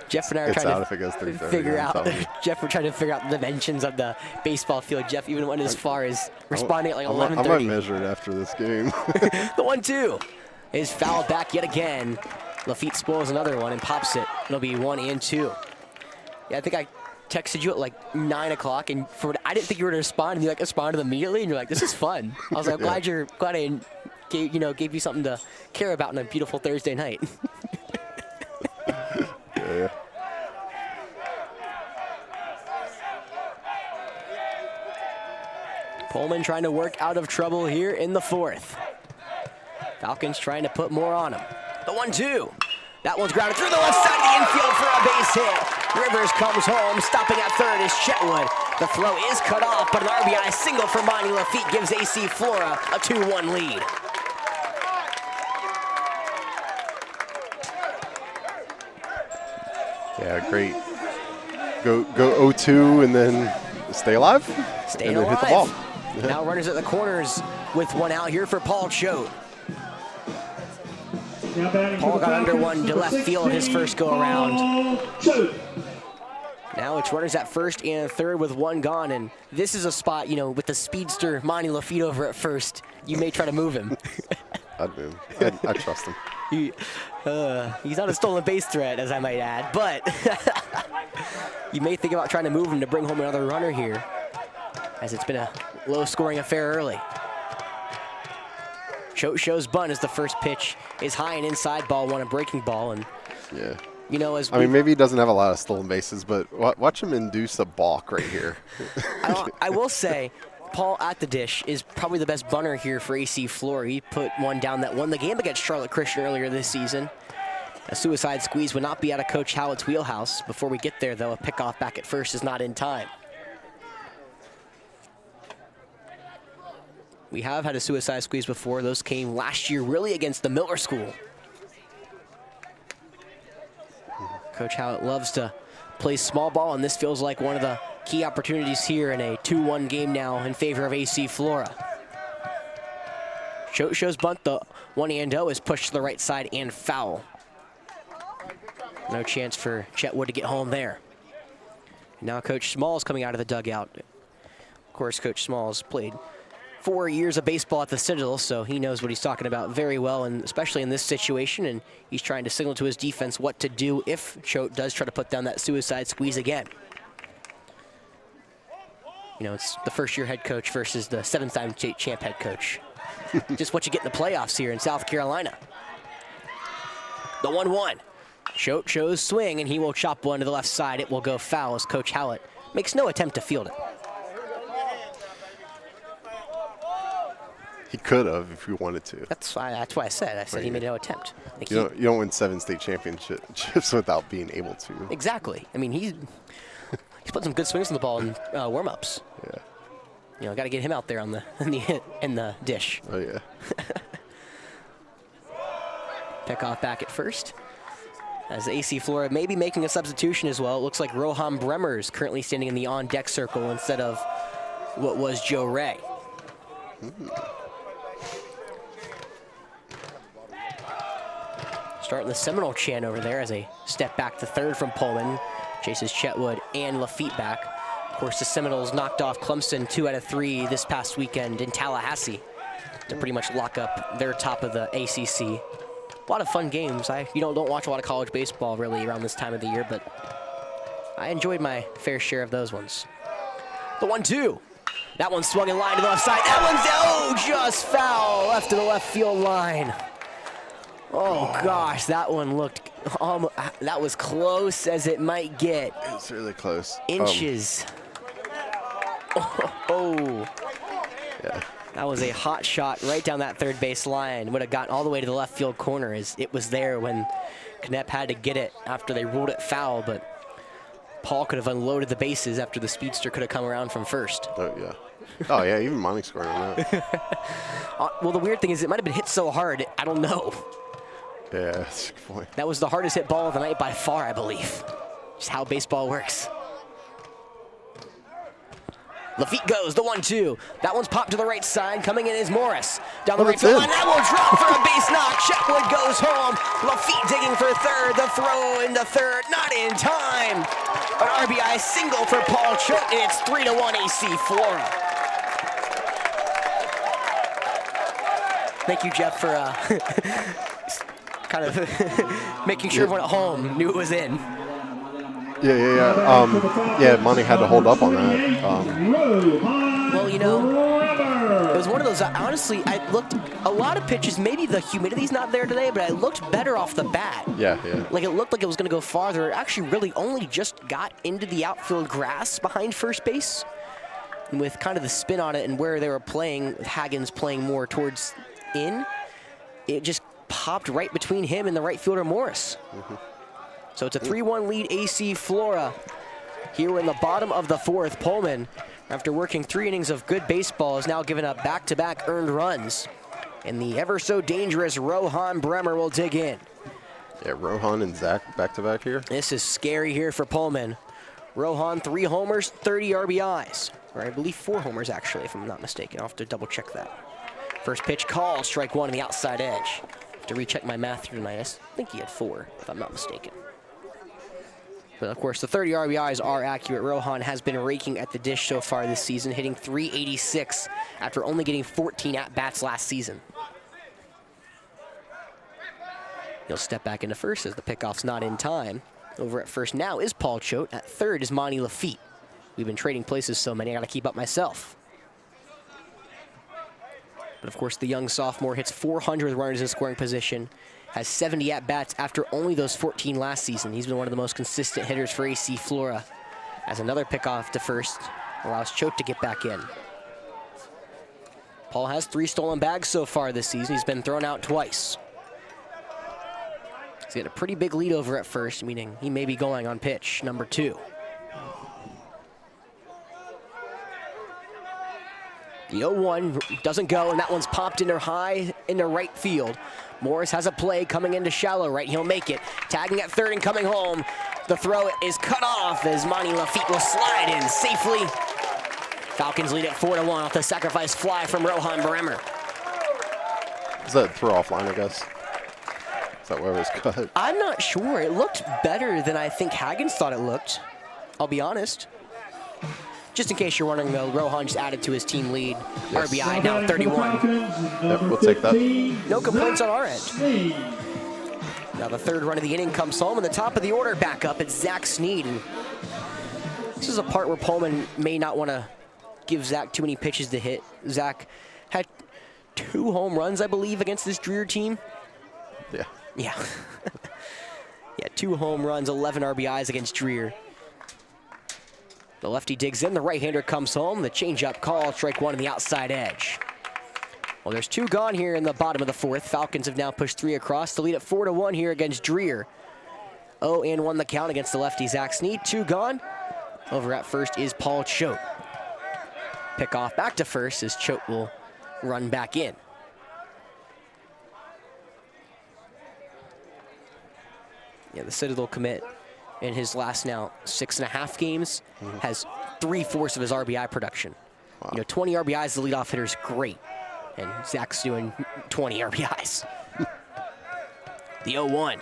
Jeff and I are trying to figure out. Jeff, we're trying to figure out the dimensions of the baseball field. Jeff even went as far as responding at like 11:30. I might measure it after this game. The 1-2 is fouled back yet again. Lafitte spoils another one and pops it. It'll be 1-2. Yeah, I think texted you at like 9 o'clock, and I didn't think you were to respond, and you like responded immediately, and you're like, "This is fun." I was like, "Glad I gave you something to care about on a beautiful Thursday night." Yeah. Pullman trying to work out of trouble here in the 4th. Falcons trying to put more on him. The 1-2. That one's grounded through the left side of the infield for a base hit. Rivers comes home. Stopping at third is Chetwood. The throw is cut off, but an RBI single for Monty Lafitte gives AC Flora a 2-1 lead. Yeah, great. Go 0-2 and then stay alive. Staying and then alive. hit the ball. Yeah. Now runners at the corners with one out here for Paul Choate. Paul got under one to left field his first go around. Now it's runners at first and third with one gone, and this is a spot, you know, with the speedster Monty Lafitte over at first, you may try to move him. I'd move him. I trust him. He's not a stolen base threat, as I might add, but you may think about trying to move him to bring home another runner here, as it's been a low-scoring affair early. Choate shows bunt as the first pitch is high and inside, ball one, a breaking ball, and Yeah. you know, as I mean, maybe he doesn't have a lot of stolen bases, but watch him induce a balk right here. I will say, Paul at the dish is probably the best bunter here for AC Flora. He put one down that won the game against Charlotte Christian earlier this season. A suicide squeeze would not be out of Coach Howitt's wheelhouse. Before we get there, though, a pickoff back at first is not in time. We have had a suicide squeeze before. Those came last year really against the Miller School. Coach Howitt loves to play small ball, and this feels like one of the key opportunities here in a 2-1 game now in favor of AC Flora. Choate shows bunt. The 1-0 is pushed to the right side and foul. No chance for Chetwood to get home there. Now Coach Smalls coming out of the dugout. Of course, Coach Smalls played 4 years of baseball at the Citadel, so he knows what he's talking about very well, and especially in this situation, and he's trying to signal to his defense what to do if Choate does try to put down that suicide squeeze again. You know, it's the first-year head coach versus the 7th-time state champ head coach. Just what you get in the playoffs here in South Carolina. The 1-1. Choate shows swing, and he will chop one to the left side. It will go foul as Coach Howitt makes no attempt to field it. He could have if he wanted to. That's why I said. I said he made no attempt. Like You don't win 7 state championships without being able to. Exactly. I mean, he's put some good swings on the ball in warm-ups. Yeah. You know, got to get him out there on in the dish. Oh yeah. Pick off back at first. As AC Flora may be making a substitution as well. It looks like Rohan Bremmer's currently standing in the on-deck circle instead of what was Joe Ray. Starting the Seminole chant over there as a step back to third from Pullman. Chases Chetwood and Lafitte back. Of course, the Seminoles knocked off Clemson 2 out of 3 this past weekend in Tallahassee to pretty much lock up their top of the ACC. A lot of fun games. You don't watch a lot of college baseball really around this time of the year, but I enjoyed my fair share of those ones. The 1-2. That one swung in line to the left side. That one's just foul left to the left field line. Oh gosh, that one looked, that was close as it might get. It's really close. Inches. Yeah. That was a hot shot right down that third base line. Would have gotten all the way to the left field corner as it was there when Knepp had to get it after they ruled it foul, but Paul could have unloaded the bases after the speedster could have come around from first. Oh yeah. Oh yeah, even Monty scored on that. Well, the weird thing is it might have been hit so hard, I don't know. Yeah, that's a good point. That was the hardest hit ball of the night by far, I believe. Just how baseball works. Lafitte goes, the 1-2. That one's popped to the right side. Coming in is Morris. Down the right field line, that will drop for a base knock. Chetwood goes home. Lafitte digging for third. The throw into third, not in time. An RBI single for Paul Choate, and it's 3-1 AC Flora. Thank you, Jeff, for kind of making sure everyone at home knew it was in. Yeah, Monty had to hold up on that. Well, you know, it was one of those, honestly, I looked, a lot of pitches, maybe the humidity's not there today, but it looked better off the bat. Yeah. Like it looked like it was going to go farther. It actually really only just got into the outfield grass behind first base. And with kind of the spin on it and where they were playing, with Haggins playing more towards in, it just popped right between him and the right fielder Morris. So it's a 3-1 lead AC Flora. Here we're in the bottom of the fourth. Pullman, after working 3 innings of good baseball, has now given up back-to-back earned runs. And the ever-so-dangerous Rohan Bremer will dig in. Yeah, Rohan and Zach back-to-back here. This is scary here for Pullman. Rohan, 3 homers, 30 RBIs. Or I believe 4 homers, actually, if I'm not mistaken. I'll have to double-check that. First pitch called, strike 1 on the outside edge. I have to recheck my math here tonight. I think he had 4, if I'm not mistaken. But of course, the 30 RBIs are accurate. Rohan has been raking at the dish so far this season, hitting .386 after only getting 14 at-bats last season. He'll step back into first as the pickoff's not in time. Over at first now is Paul Choate. At third is Monty Lafitte. We've been trading places so many, I gotta keep up myself. But of course, the young sophomore hits 400 runners in scoring position, has 70 at-bats after only those 14 last season. He's been one of the most consistent hitters for AC Flora. As another pickoff to first allows Choate to get back in. Paul has 3 stolen bags so far this season. He's been thrown out twice. He's got a pretty big lead over at first, meaning he may be going on pitch number 2. The 0-1 doesn't go, and that one's popped into high into right field. Morris has a play coming into shallow right. He'll make it. Tagging at third and coming home. The throw is cut off as Monty Lafitte will slide in safely. Falcons lead it 4-1 off the sacrifice fly from Rohan Bremer. Is that throw off line, I guess? Is that where it was cut? I'm not sure. It looked better than I think Haggins thought it looked. I'll be honest. Just in case you're wondering, though, Rohan just added to his team lead. Yes. RBI now 31. Yep, we'll take that. No complaints on our end. Now the third run of the inning comes home, and the top of the order back up. It's Zach Sneed. And this is a part where Pullman may not want to give Zach too many pitches to hit. Zach had 2 home runs, I believe, against this Dreher team. Yeah. Yeah. 2 home runs, 11 RBIs against Dreher. The lefty digs in, the right-hander comes home. The changeup call, strike 1 on the outside edge. Well, there's 2 gone here in the bottom of the fourth. Falcons have now pushed 3 across to lead at 4-1 here against Dreher. 0-1 the count against the lefty Zach Sneed. 2 gone. Over at first is Paul Choate. Pick off back to first as Choate will run back in. Yeah, the Citadel commit in his last now 6.5 games has 3/4 of his RBI production. Wow. You know, 20 RBIs, the leadoff hitter is great. And Zach's doing 20 RBIs. The 0-1.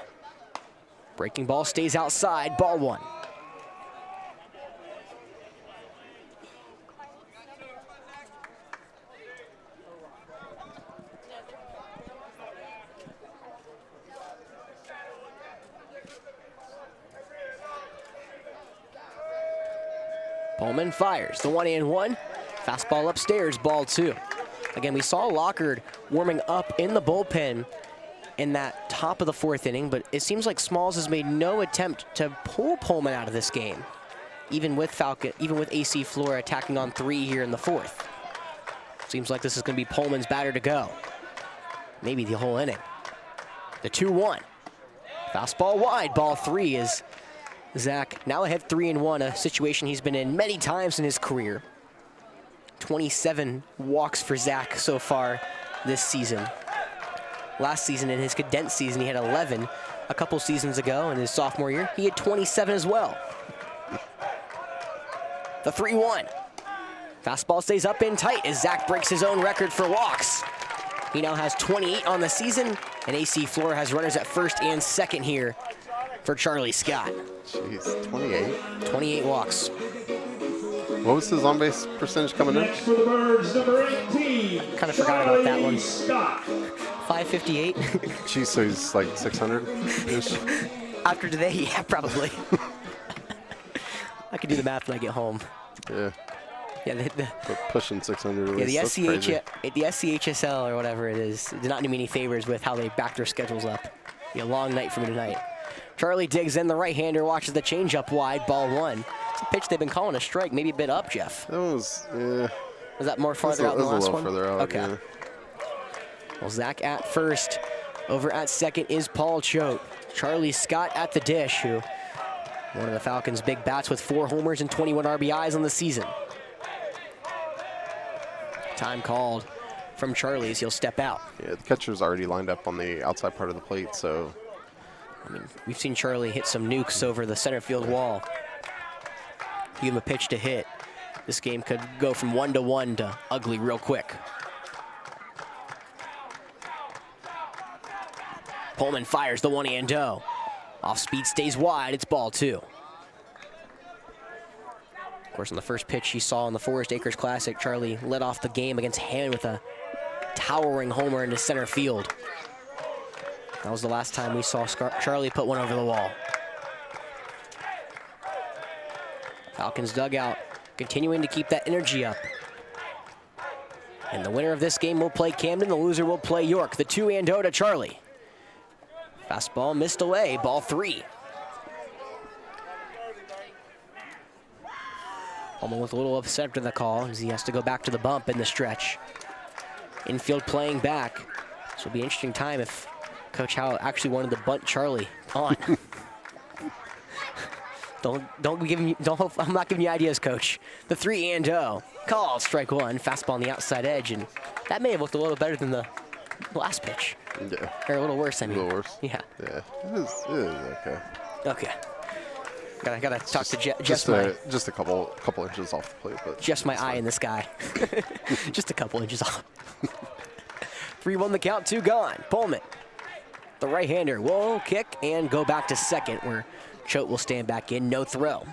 Breaking ball stays outside, ball 1. Pullman fires the 1-1. Fastball upstairs, ball 2. Again, we saw Lockard warming up in the bullpen in that top of the 4th inning, but it seems like Smalls has made no attempt to pull Pullman out of this game, even with AC Flora attacking on 3 here in the 4th. Seems like this is going to be Pullman's batter to go. Maybe the whole inning. The 2-1. Fastball wide, ball 3 is Zach now ahead 3-1, a situation he's been in many times in his career. 27 walks for Zach so far this season. Last season, in his condensed season, he had 11. A couple seasons ago, in his sophomore year, he had 27 as well. The 3-1. Fastball stays up in tight as Zach breaks his own record for walks. He now has 28 on the season, and AC Flora has runners at first and second here for Charlie Scott. Jeez, 28? 28 walks. What was his on-base percentage coming in? Next for the Birds, number 18. Kind of forgot about that one. Scott. 558. Jeez, so he's like 600-ish? After today, yeah, probably. I can do the math when I get home. Yeah. Yeah, But pushing 600. yeah, the That's crazy. SCHSL or whatever it is did not do me any favors with how they back their schedules up. Be a long night for me tonight. Charlie digs in, the right-hander watches the changeup wide, ball one. It's a pitch they've been calling a strike, maybe a bit up, Jeff. That was, yeah. Was that more farther out than the That was last a one? little further out, Okay. yeah. Well, Zach at first. Over at second is Paul Choate. Charlie Scott at the dish, who one of the Falcons' big bats with 4 homers and 21 RBIs on the season. Time called from Charlie as he'll step out. Yeah, the catcher's already lined up on the outside part of the plate, so. I mean, we've seen Charlie hit some nukes over the center field wall. Give him a pitch to hit. This game could go from 1-1 to ugly real quick. Pullman fires the 1-0. Off speed, stays wide, it's ball 2. Of course, on the first pitch he saw in the Forest Acres Classic, Charlie led off the game against Hammond with a towering homer into center field. That was the last time we saw Charlie put one over the wall. Falcons dugout continuing to keep that energy up. And the winner of this game will play Camden, the loser will play York. The 2-0 to Charlie. Fastball missed away, ball 3. Pullman with a little upset after the call as he has to go back to the bump in the stretch. Infield playing back. This will be an interesting time if Coach Howell actually wanted to bunt Charlie on. I'm not giving you ideas, Coach. The 3-0. Call, strike 1, fastball on the outside edge, and that may have looked a little better than the last pitch. Yeah. Or a little worse, I mean. A little worse? Yeah. Yeah. It is okay. Okay. Gotta talk to Jeff. Just a couple inches off the plate, but Just my eye in the sky. Just a couple inches off. 3-1 the count, 2 gone. Pullman, the right-hander, will kick and go back to second, where Choate will stand back in, no throw.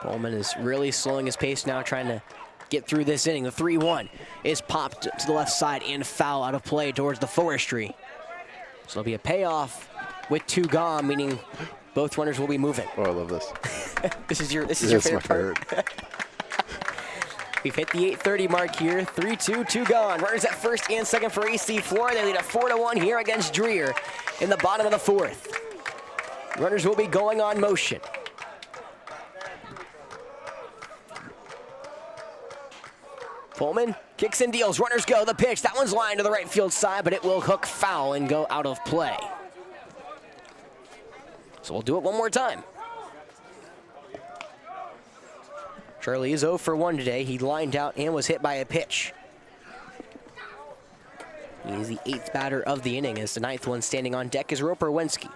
Pullman is really slowing his pace now, trying to get through this inning. The 3-1 is popped to the left side and foul out of play towards the forestry. So it'll be a payoff with 2 gone, meaning both runners will be moving. oh, I love this. This is your That's favorite my part. We've hit the 8:30 mark here. 3-2, 2 gone. Runners at first and second for AC Flora. They lead a 4-1 here against Dreher in the bottom of the 4th. Runners will be going on motion. Pullman kicks and deals. Runners go. The pitch. That one's lined to the right field side, but it will hook foul and go out of play. So we'll do it one more time. Charlie is 0 for 1 today. He lined out and was hit by a pitch. He is the 8th batter of the inning, as the 9th one standing on deck is Roper Wensky.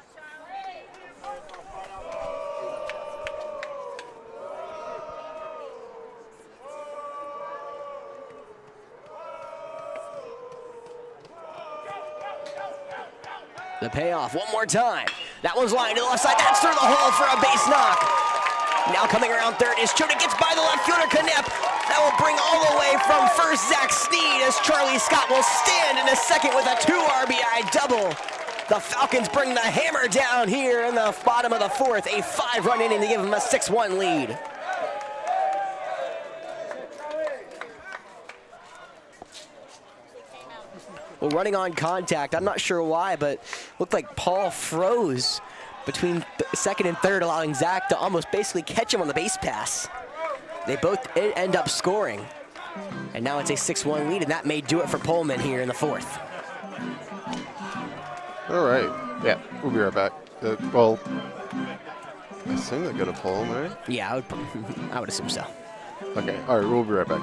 The payoff, one more time. That one's lined to the left side. That's through the hole for a base knock. Now coming around third is Choate. Gets by the left fielder, Knepp. That will bring all the way from first Zach Sneed as Charlie Scott will stand in a second with a 2 RBI double. The Falcons bring the hammer down here in the bottom of the 4th. A 5-run inning to give them a 6-1 lead. Well, running on contact, I'm not sure why, but looked like Paul froze between second and third, allowing Zach to almost basically catch him on the base pass. They both end up scoring. And now it's a 6-1 lead, and that may do it for Pullman here in the 4th. All right. Yeah, we'll be right back. Well, I assume they're going to pull him, right? Yeah, I would assume so. Okay. All right, we'll be right back.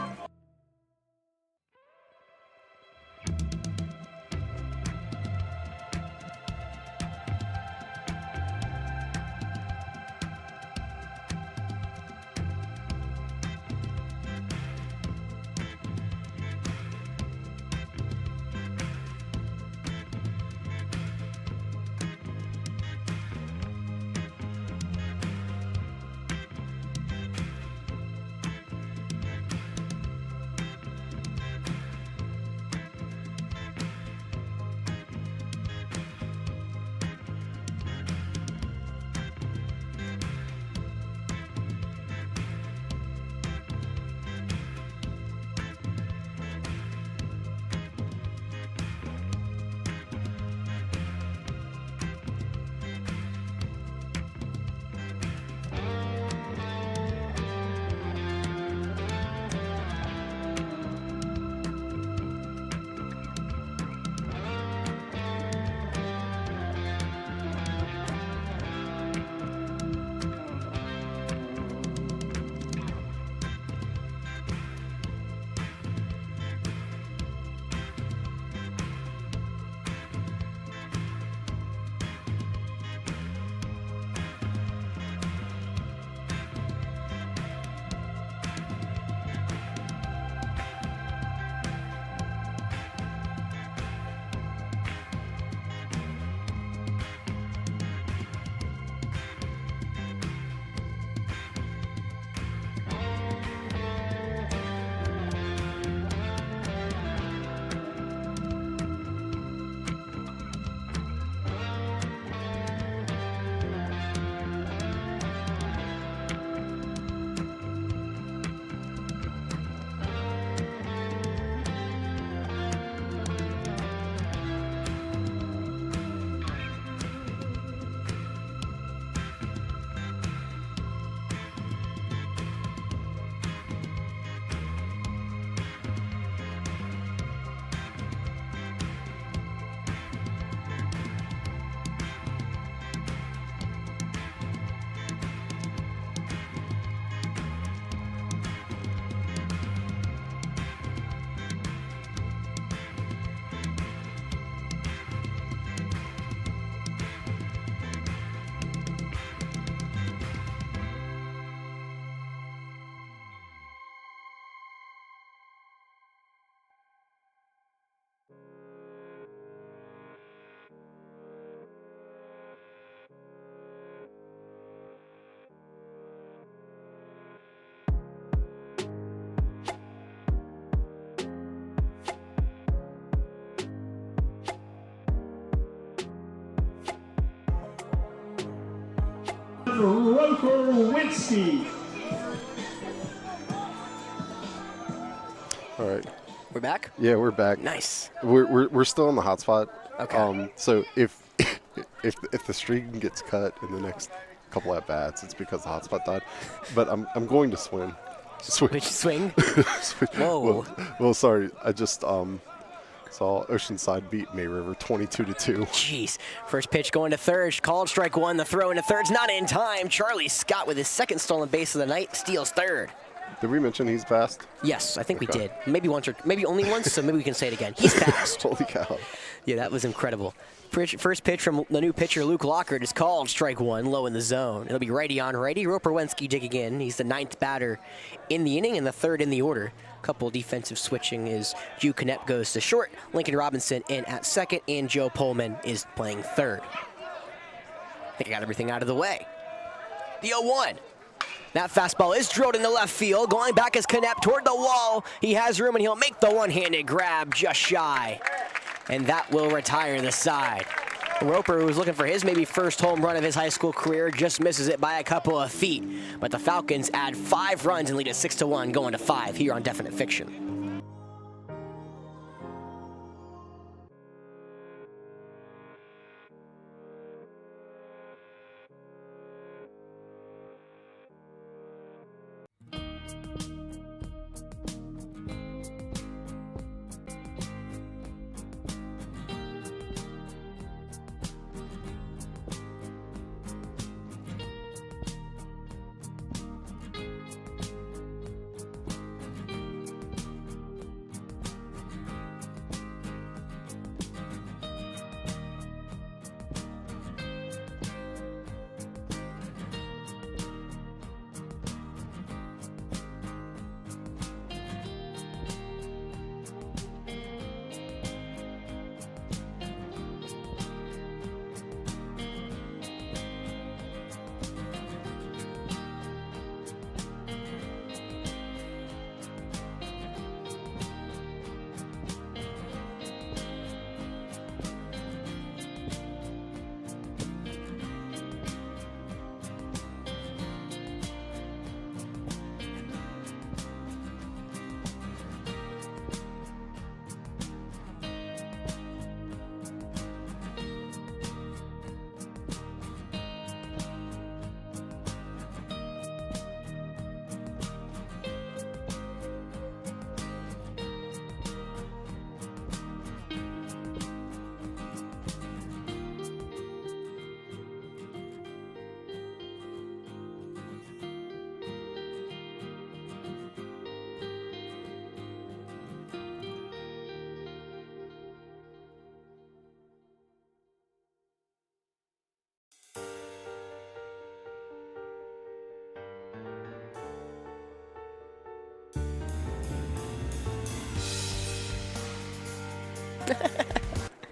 Roper-Winsky. All right. We're back? Yeah, we're back. Nice. We're still on the hotspot. Okay. So if the stream gets cut in the next couple at bats, it's because the hotspot died. But I'm going to swing. Which swing? Whoa. Well, sorry. I just saw Oceanside beat May River 22-2. Jeez. First pitch going to third. Called strike one. The throw into third's not in time. Charlie Scott with his second stolen base of the night steals third. Did we mention he's fast? Yes, I think we Okay. did. Maybe once or maybe only once, so maybe we can say it again. He's fast. Holy cow. Yeah, that was incredible. First pitch from the new pitcher, Luke Lockhart, is called strike one, low in the zone. It'll be righty on righty. Roper-Winsky digging in. He's the 9th batter in the inning and the 3rd in the order. Couple defensive switching is Drew Knepp goes to short, Lincoln Robinson in at 2nd, and Joe Pullman is playing 3rd. I think I got everything out of the way. The 0-1. That fastball is drilled into left field. Going back is Knepp toward the wall. He has room and he'll make the one-handed grab just shy. And that will retire the side. Roper, who was looking for his maybe first home run of his high school career, just misses it by a couple of feet. But the Falcons add 5 runs and lead it 6-1, going to 5 here on Definite Fiction.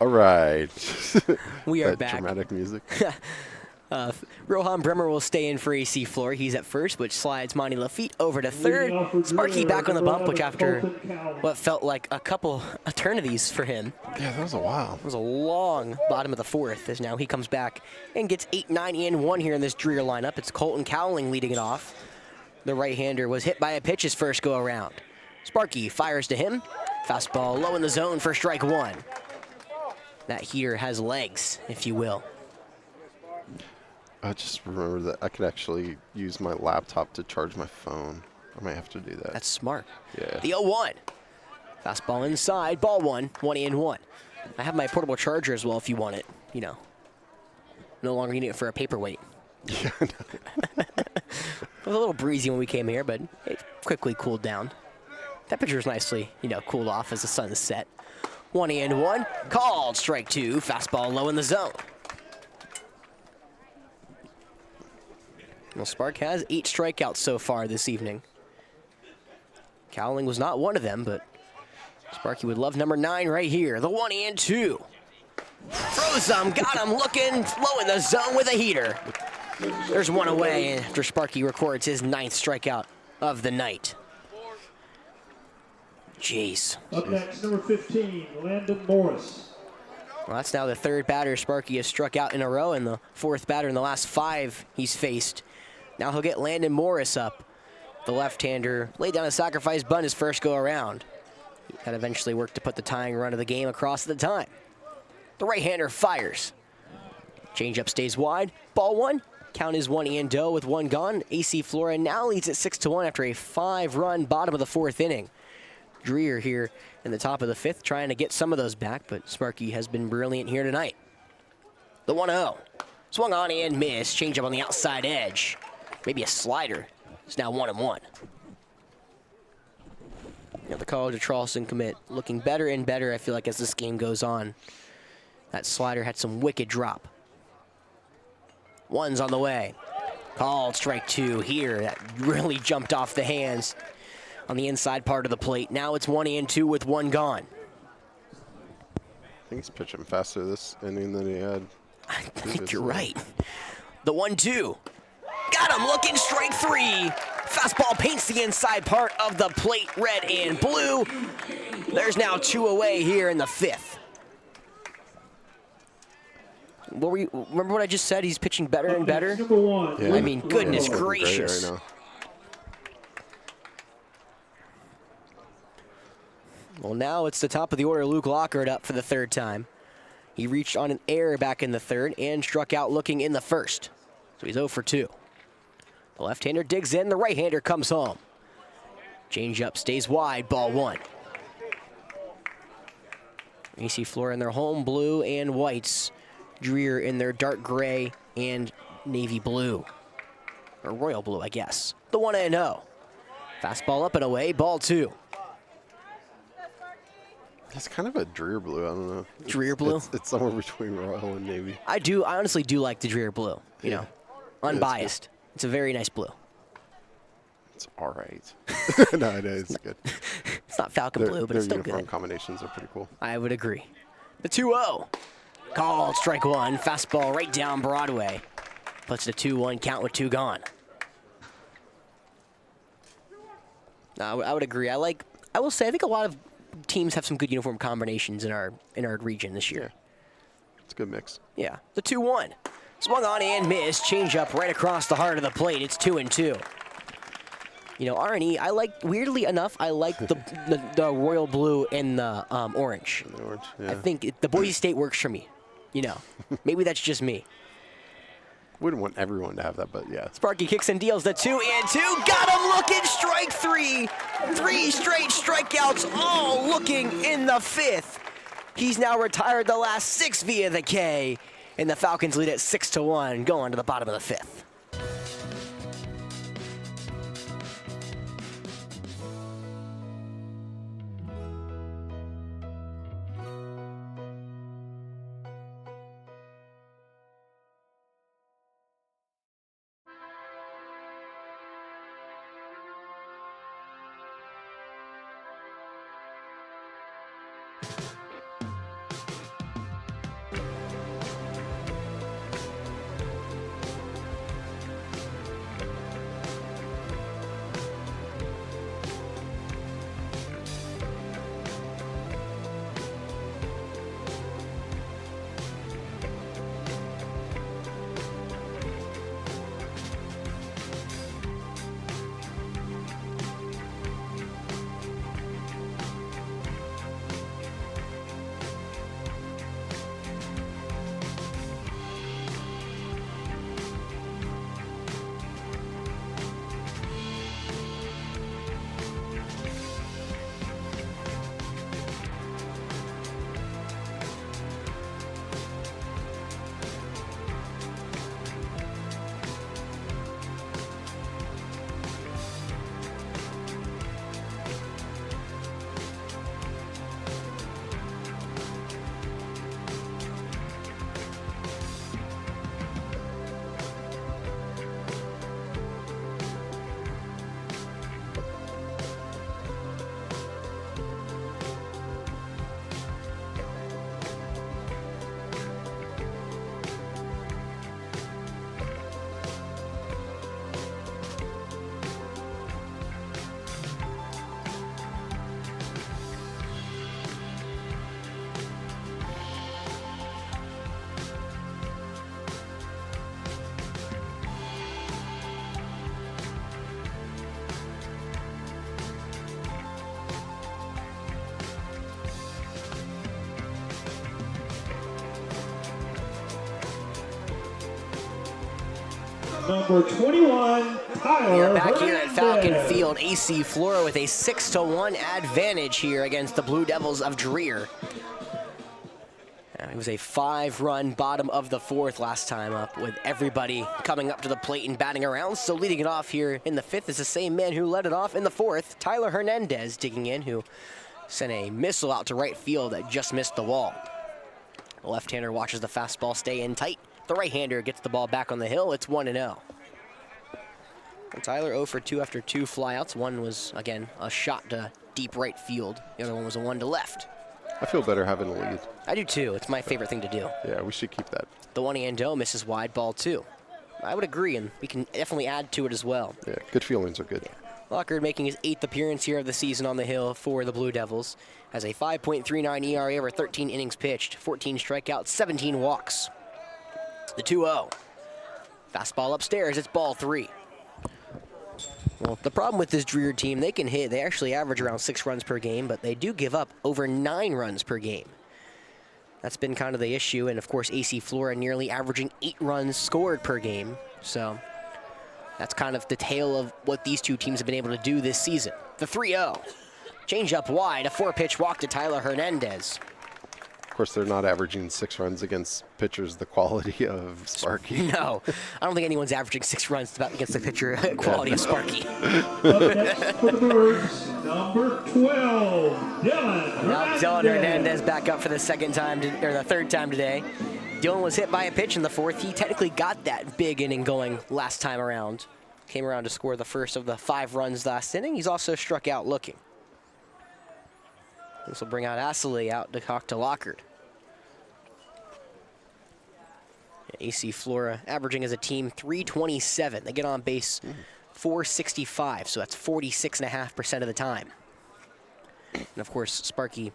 All right. We are That back. dramatic music. Rohan Bremer will stay in for AC Floor. He's at first, which slides Monty Lafitte over to third. Sparky back on the bump, which after what felt like a couple eternities for him. Yeah, that was a while. It was a long bottom of the 4th, as now he comes back and gets 8, 9, and 1 here in this Dreher lineup. It's Colton Cowling leading it off. The right-hander was hit by a pitch his first go-around. Sparky fires to him. Fastball low in the zone for strike 1. That heater has legs, if you will. I just remember that I could actually use my laptop to charge my phone. I might have to do that. That's smart. Yeah. The 0-1. Fastball inside, ball 1, 1-1. I have my portable charger as well if you want it, you know. No longer needing it for a paperweight. Yeah, It was a little breezy when we came here, but it quickly cooled down. Temperature's nicely, cooled off as the sun set. 1-1, called strike 2, fastball low in the zone. Well, Spark has 8 strikeouts so far this evening. Cowling was not one of them, but Sparky would love number 9 right here. The 1-2. Froze him, got him looking low in the zone with a heater. There's one away after Sparky records his 9th strikeout of the night. Jeez. Up next, number 15, Landon Morris. Well, that's now the third batter Sparky has struck out in a row, and the fourth batter in the last 5 he's faced. Now he'll get Landon Morris up. The left-hander laid down a sacrifice bunt his first go-around. That eventually worked to put the tying run of the game across at the time. The right-hander fires. Changeup stays wide. Ball 1. Count is 1-0 with 1 gone. AC Flora now leads at 6-1 after a 5-run bottom of the 4th inning. Dreher here in the top of the 5th trying to get some of those back, but Sparky has been brilliant here tonight. The 1-0. Swung on and missed. Changeup on the outside edge. Maybe a slider. It's now 1-1. The College of Charleston commit looking better and better, I feel like, as this game goes on. That slider had some wicked drop. 1's on the way. Called strike 2 here. That really jumped off the hands on the inside part of the plate. Now it's 1-2 with 1 gone. I think he's pitching faster this inning than he had. I think you're right. The 1-2. Got him looking, strike 3. Fastball paints the inside part of the plate, red and blue. There's now 2 away here in the 5th. Remember what I just said? He's pitching better and better. Number 1. Yeah. I mean, goodness Looking great gracious. right now. Well, now it's the top of the order. Luke Lockhart up for the 3rd time. He reached on an error back in the 3rd and struck out looking in the 1st. So he's 0 for 2. The left-hander digs in. The right-hander comes home. Change-up stays wide. Ball 1. AC Flora in their home blue and whites. Dreher in their dark gray and navy blue. Or royal blue, I guess. The 1-0. Fastball up and away. Ball 2. It's kind of a Dreher blue. I don't know. Dreher blue? It's somewhere between Royal and Navy. I honestly do like the Dreher blue. You know, unbiased. It's a very nice blue. It's all right. No, it is good. It's not Falcon blue, but their it's still uniform good. combinations are pretty cool. I would agree. The 2-0. Called strike 1. Fastball right down Broadway. Puts the 2-1 count with 2 gone. No, I would agree. I will say I think a lot of teams have some good uniform combinations in our region this year. It's a good mix. Yeah. The 2-1. Swung on and missed. Change up right across the heart of the plate. It's 2-2. You know, R&E, weirdly enough, I like the royal blue and the orange. The orange, yeah. I think the Boise State works for me. You know, maybe that's just me. Wouldn't want everyone to have that, but yeah. Sparky kicks and deals the 2-2. Got him looking, strike 3. 3 straight strikeouts, all looking in the 5th. He's now retired the last 6 via the K, and the Falcons lead at 6-1, going to the bottom of the 5th. number 21, Tyler We are back here at Falcon Hernandez. Field. AC Flora with a 6-1 advantage here against the Blue Devils of Dreher. It was a 5-run bottom of the 4th last time up, with everybody coming up to the plate and batting around. So leading it off here in the 5th is the same man who led it off in the 4th, Tyler Hernandez, digging in, who sent a missile out to right field that just missed the wall. The left-hander watches the fastball stay in tight. The right-hander gets the ball back on the hill. It's 1-0. And Tyler 0 for 2 after 2 flyouts. One was, again, a shot to deep right field. The other one was a 1 to left. I feel better having a lead. I do too. It's my favorite thing to do. Yeah, we should keep that. The 1-0 misses wide, ball 2. I would agree, and we can definitely add to it as well. Yeah, good feelings are good. Lockard making his 8th appearance here of the season on the hill for the Blue Devils. Has a 5.39 ERA over 13 innings pitched, 14 strikeouts, 17 walks. The 2-0. Fastball upstairs, it's ball 3. Well, the problem with this Dreher team, they can hit. They actually average around 6 runs per game, but they do give up over 9 runs per game. That's been kind of the issue, and of course AC Flora nearly averaging 8 runs scored per game. So that's kind of the tale of what these two teams have been able to do this season. The 3-0. Change up wide, a 4-pitch walk to Tyler Hernandez. Of course, they're not averaging 6 runs against pitchers the quality of Sparky. No, I don't think anyone's averaging 6 runs against the pitcher quality of Sparky. Up next for the Birds, number 12, Dylan Now Hernandez. Dylan Hernandez back up for the third time today. Dylan was hit by a pitch in the 4th. He technically got that big inning going last time around. Came around to score the first of the 5 runs last inning. He's also struck out looking. This will bring out Astley out to talk to Lockard. AC Flora averaging as a team 327. They get on base 465, so that's 46.5% of the time. And of course, Sparky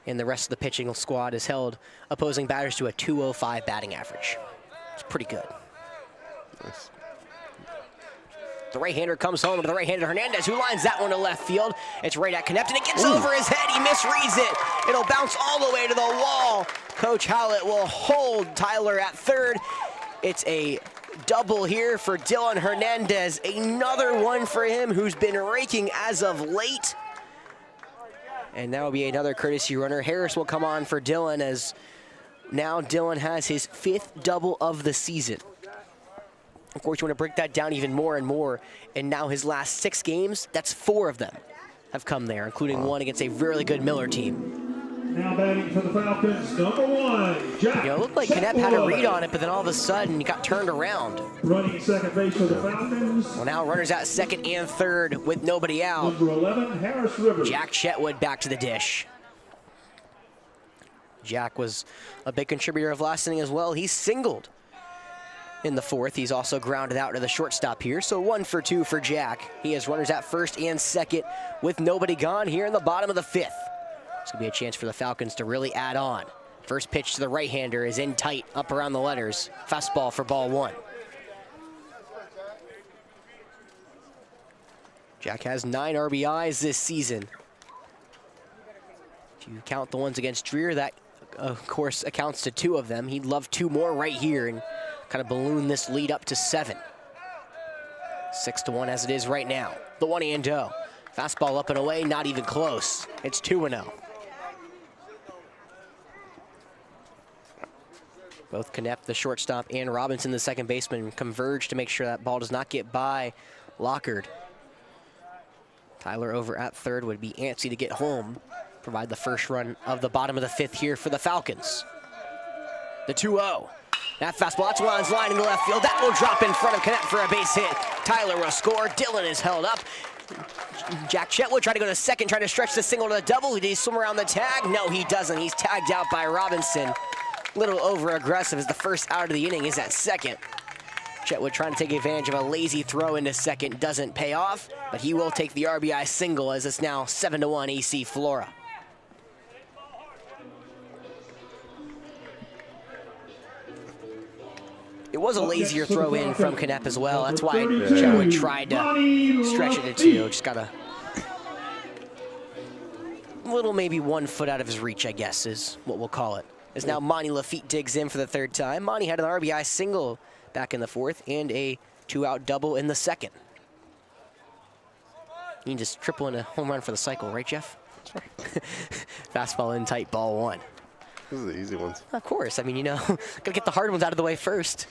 and the rest of the pitching squad has held opposing batters to a 205 batting average. It's pretty good. Nice. The right-hander comes home to the right-hander Hernandez, who lines that one to left field. It's right at Knepp, and it gets over his head. He misreads it. It'll bounce all the way to the wall. Coach Howlett will hold Tyler at third. It's a double here for Dylan Hernandez. Another one for him, who's been raking as of late. And that will be another courtesy runner. Harris will come on for Dylan, as now Dylan has his 5th double of the season. Of course, you want to break that down even more and more. And now his last 6 games, that's 4 of them have come there, including one against a really good Miller team. Now batting for the Falcons, number 1, Jack. You know, it looked like Knepp had a read on it, but then all of a sudden he got turned around. Running second base for the Falcons, Well, now runners at second and third with nobody out. number 11, Harris Rivers. Jack Chetwood back to the dish. Jack was a big contributor of last inning as well. He singled in the 4th. He's also grounded out to the shortstop here, so 1 for 2 for Jack. He has runners at first and second with nobody gone here in the bottom of the 5th. It's going to be a chance for the Falcons to really add on. First pitch to the right-hander is in tight, up around the letters. Fastball for ball 1. Jack has 9 RBIs this season. If you count the ones against Dreher, that of course accounts to 2 of them. He'd love 2 more right here and kind of balloon this lead up to 7. 6-1 as it is right now. The 1-0. Fastball up and away, not even close. It's 2-0. Both Knepp, the shortstop, and Robinson, the second baseman, converge to make sure that ball does not get by Lockard. Tyler over at third would be antsy to get home, provide the first run of the bottom of the 5th here for the Falcons. The 2-0. That fastball, that's one line in the left field. That will drop in front of Knepp for a base hit. Tyler will score. Dylan is held up. Jack Chetwood tried to go to second, trying to stretch the single to the double. Did he swim around the tag? No, he doesn't. He's tagged out by Robinson. Little over-aggressive as the first out of the inning is at second. Chetwood trying to take advantage of a lazy throw into second. Doesn't pay off, but he will take the RBI single as it's now 7-1 AC Flora. It was a lazier throw in from Knepp as well. That's why Chetwood tried to stretch it to 2. Just got a little, maybe 1 foot out of his reach, I guess, is what we'll call it. As now Monty Lafitte digs in for the 3rd time. Monty had an RBI single back in the fourth, and a 2-out double in the second. You can just triple in a home run for the cycle, right, Jeff? That's right. Fastball in tight, ball one. These are the easy ones. Of course. I mean, you know, gotta get the hard ones out of the way first.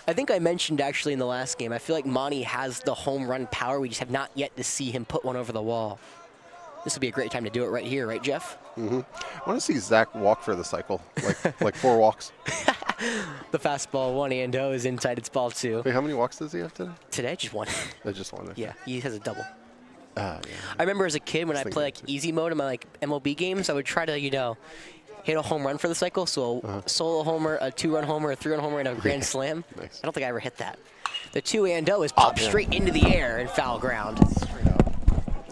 I think I mentioned actually in the last game, I feel like Monty has the home run power. We just have not yet to see him put one over the wall. This would be a great time to do it right here, right, Jeff? Mm-hmm. I want to see Zach walk for the cycle, like 4 walks. The fastball 1-0 is in tight. It's ball 2. Wait, how many walks does he have today? Today, just 1. I just wanted. Yeah, he has a double. Yeah. I remember as a kid when I play like easy mode in my like MLB games, I would try to, you know, hit a home run for the cycle. So a solo homer, a 2-run homer, a 3-run homer, and a grand slam. Nice. I don't think I ever hit that. The 2-0 is popped straight into the air and foul ground.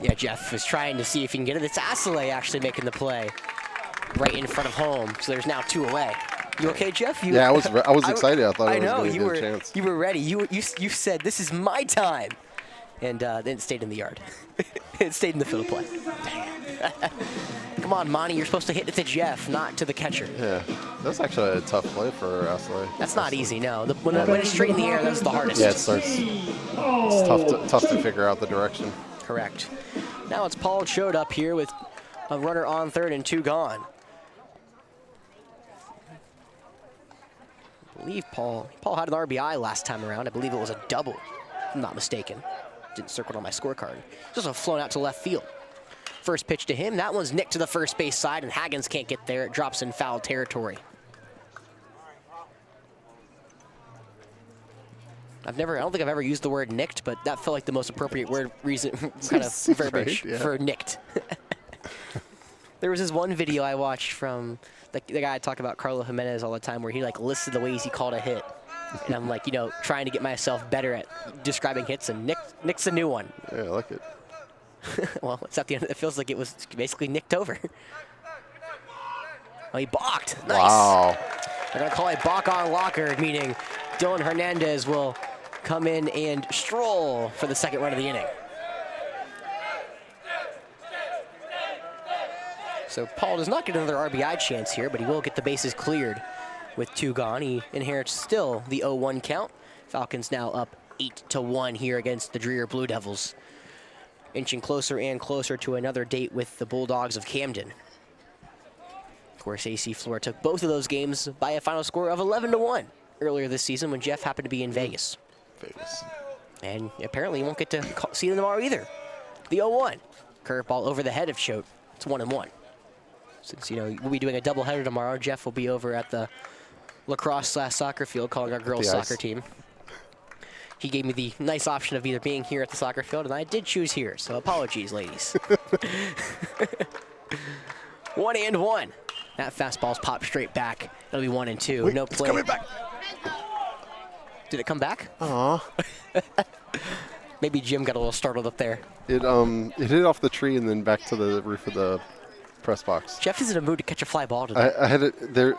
Yeah, Jeff was trying to see if he can get it. It's SCHSL actually making the play right in front of home. So there's now 2 away. You okay, Jeff? Yeah, I was excited. I thought I was going to get a chance. You were ready. You said, this is my time. And then it stayed in the yard. It stayed in the field of play. Come on, Monty. You're supposed to hit it to Jeff, not to the catcher. Yeah, that's actually a tough play for SLA. That's not easy, no. When it's straight in the air, that's the hardest. Yeah, it's tough to figure out the direction. Correct. Now it's Paul Choate up here with a runner on third and 2 gone. I believe Paul had an RBI last time around. I believe it was a double, if I'm not mistaken. Didn't circle it on my scorecard. Just a flown out to left field. First pitch to him. That one's nicked to the first base side, and Haggins can't get there. It drops in foul territory. I don't think I've ever used the word nicked, but that felt like the most appropriate kind of verbiage for nicked. There was this one video I watched from the guy I talk about, Carlo Jimenez, all the time, where he like listed the ways he called a hit. And I'm like, you know, trying to get myself better at describing hits, and nick's a new one. Yeah, I like it. Well, it's at the end. It feels like it was basically nicked over. Oh, he balked. Nice. Wow. They're going to call a balk on Lockard, meaning Dylan Hernandez will come in and stroll for the second run of the inning. So Paul does not get another RBI chance here, but he will get the bases cleared with 2 gone. He inherits still the 0-1 count. Falcons now up 8-1 here against the Dreher Blue Devils. Inching closer and closer to another date with the Bulldogs of Camden. Of course, AC Flora took both of those games by a final score of 11-1 earlier this season when Jeff happened to be in Vegas. And apparently you won't get to see them tomorrow either. The 0-1. Curveball over the head of Choate. It's 1-1. Since, you know, we'll be doing a doubleheader tomorrow, Jeff will be over at the lacrosse/soccer field calling our girls' soccer team. He gave me the nice option of either being here at the soccer field, and I did choose here, so apologies, ladies. 1-1. That fastball's popped straight back. It'll be 1-2. Wait, no play. It's coming back. Did it come back? Aw. Maybe Jim got a little startled up there. It hit off the tree and then back to the roof of the press box. Jeff is in a mood to catch a fly ball today. I had it there.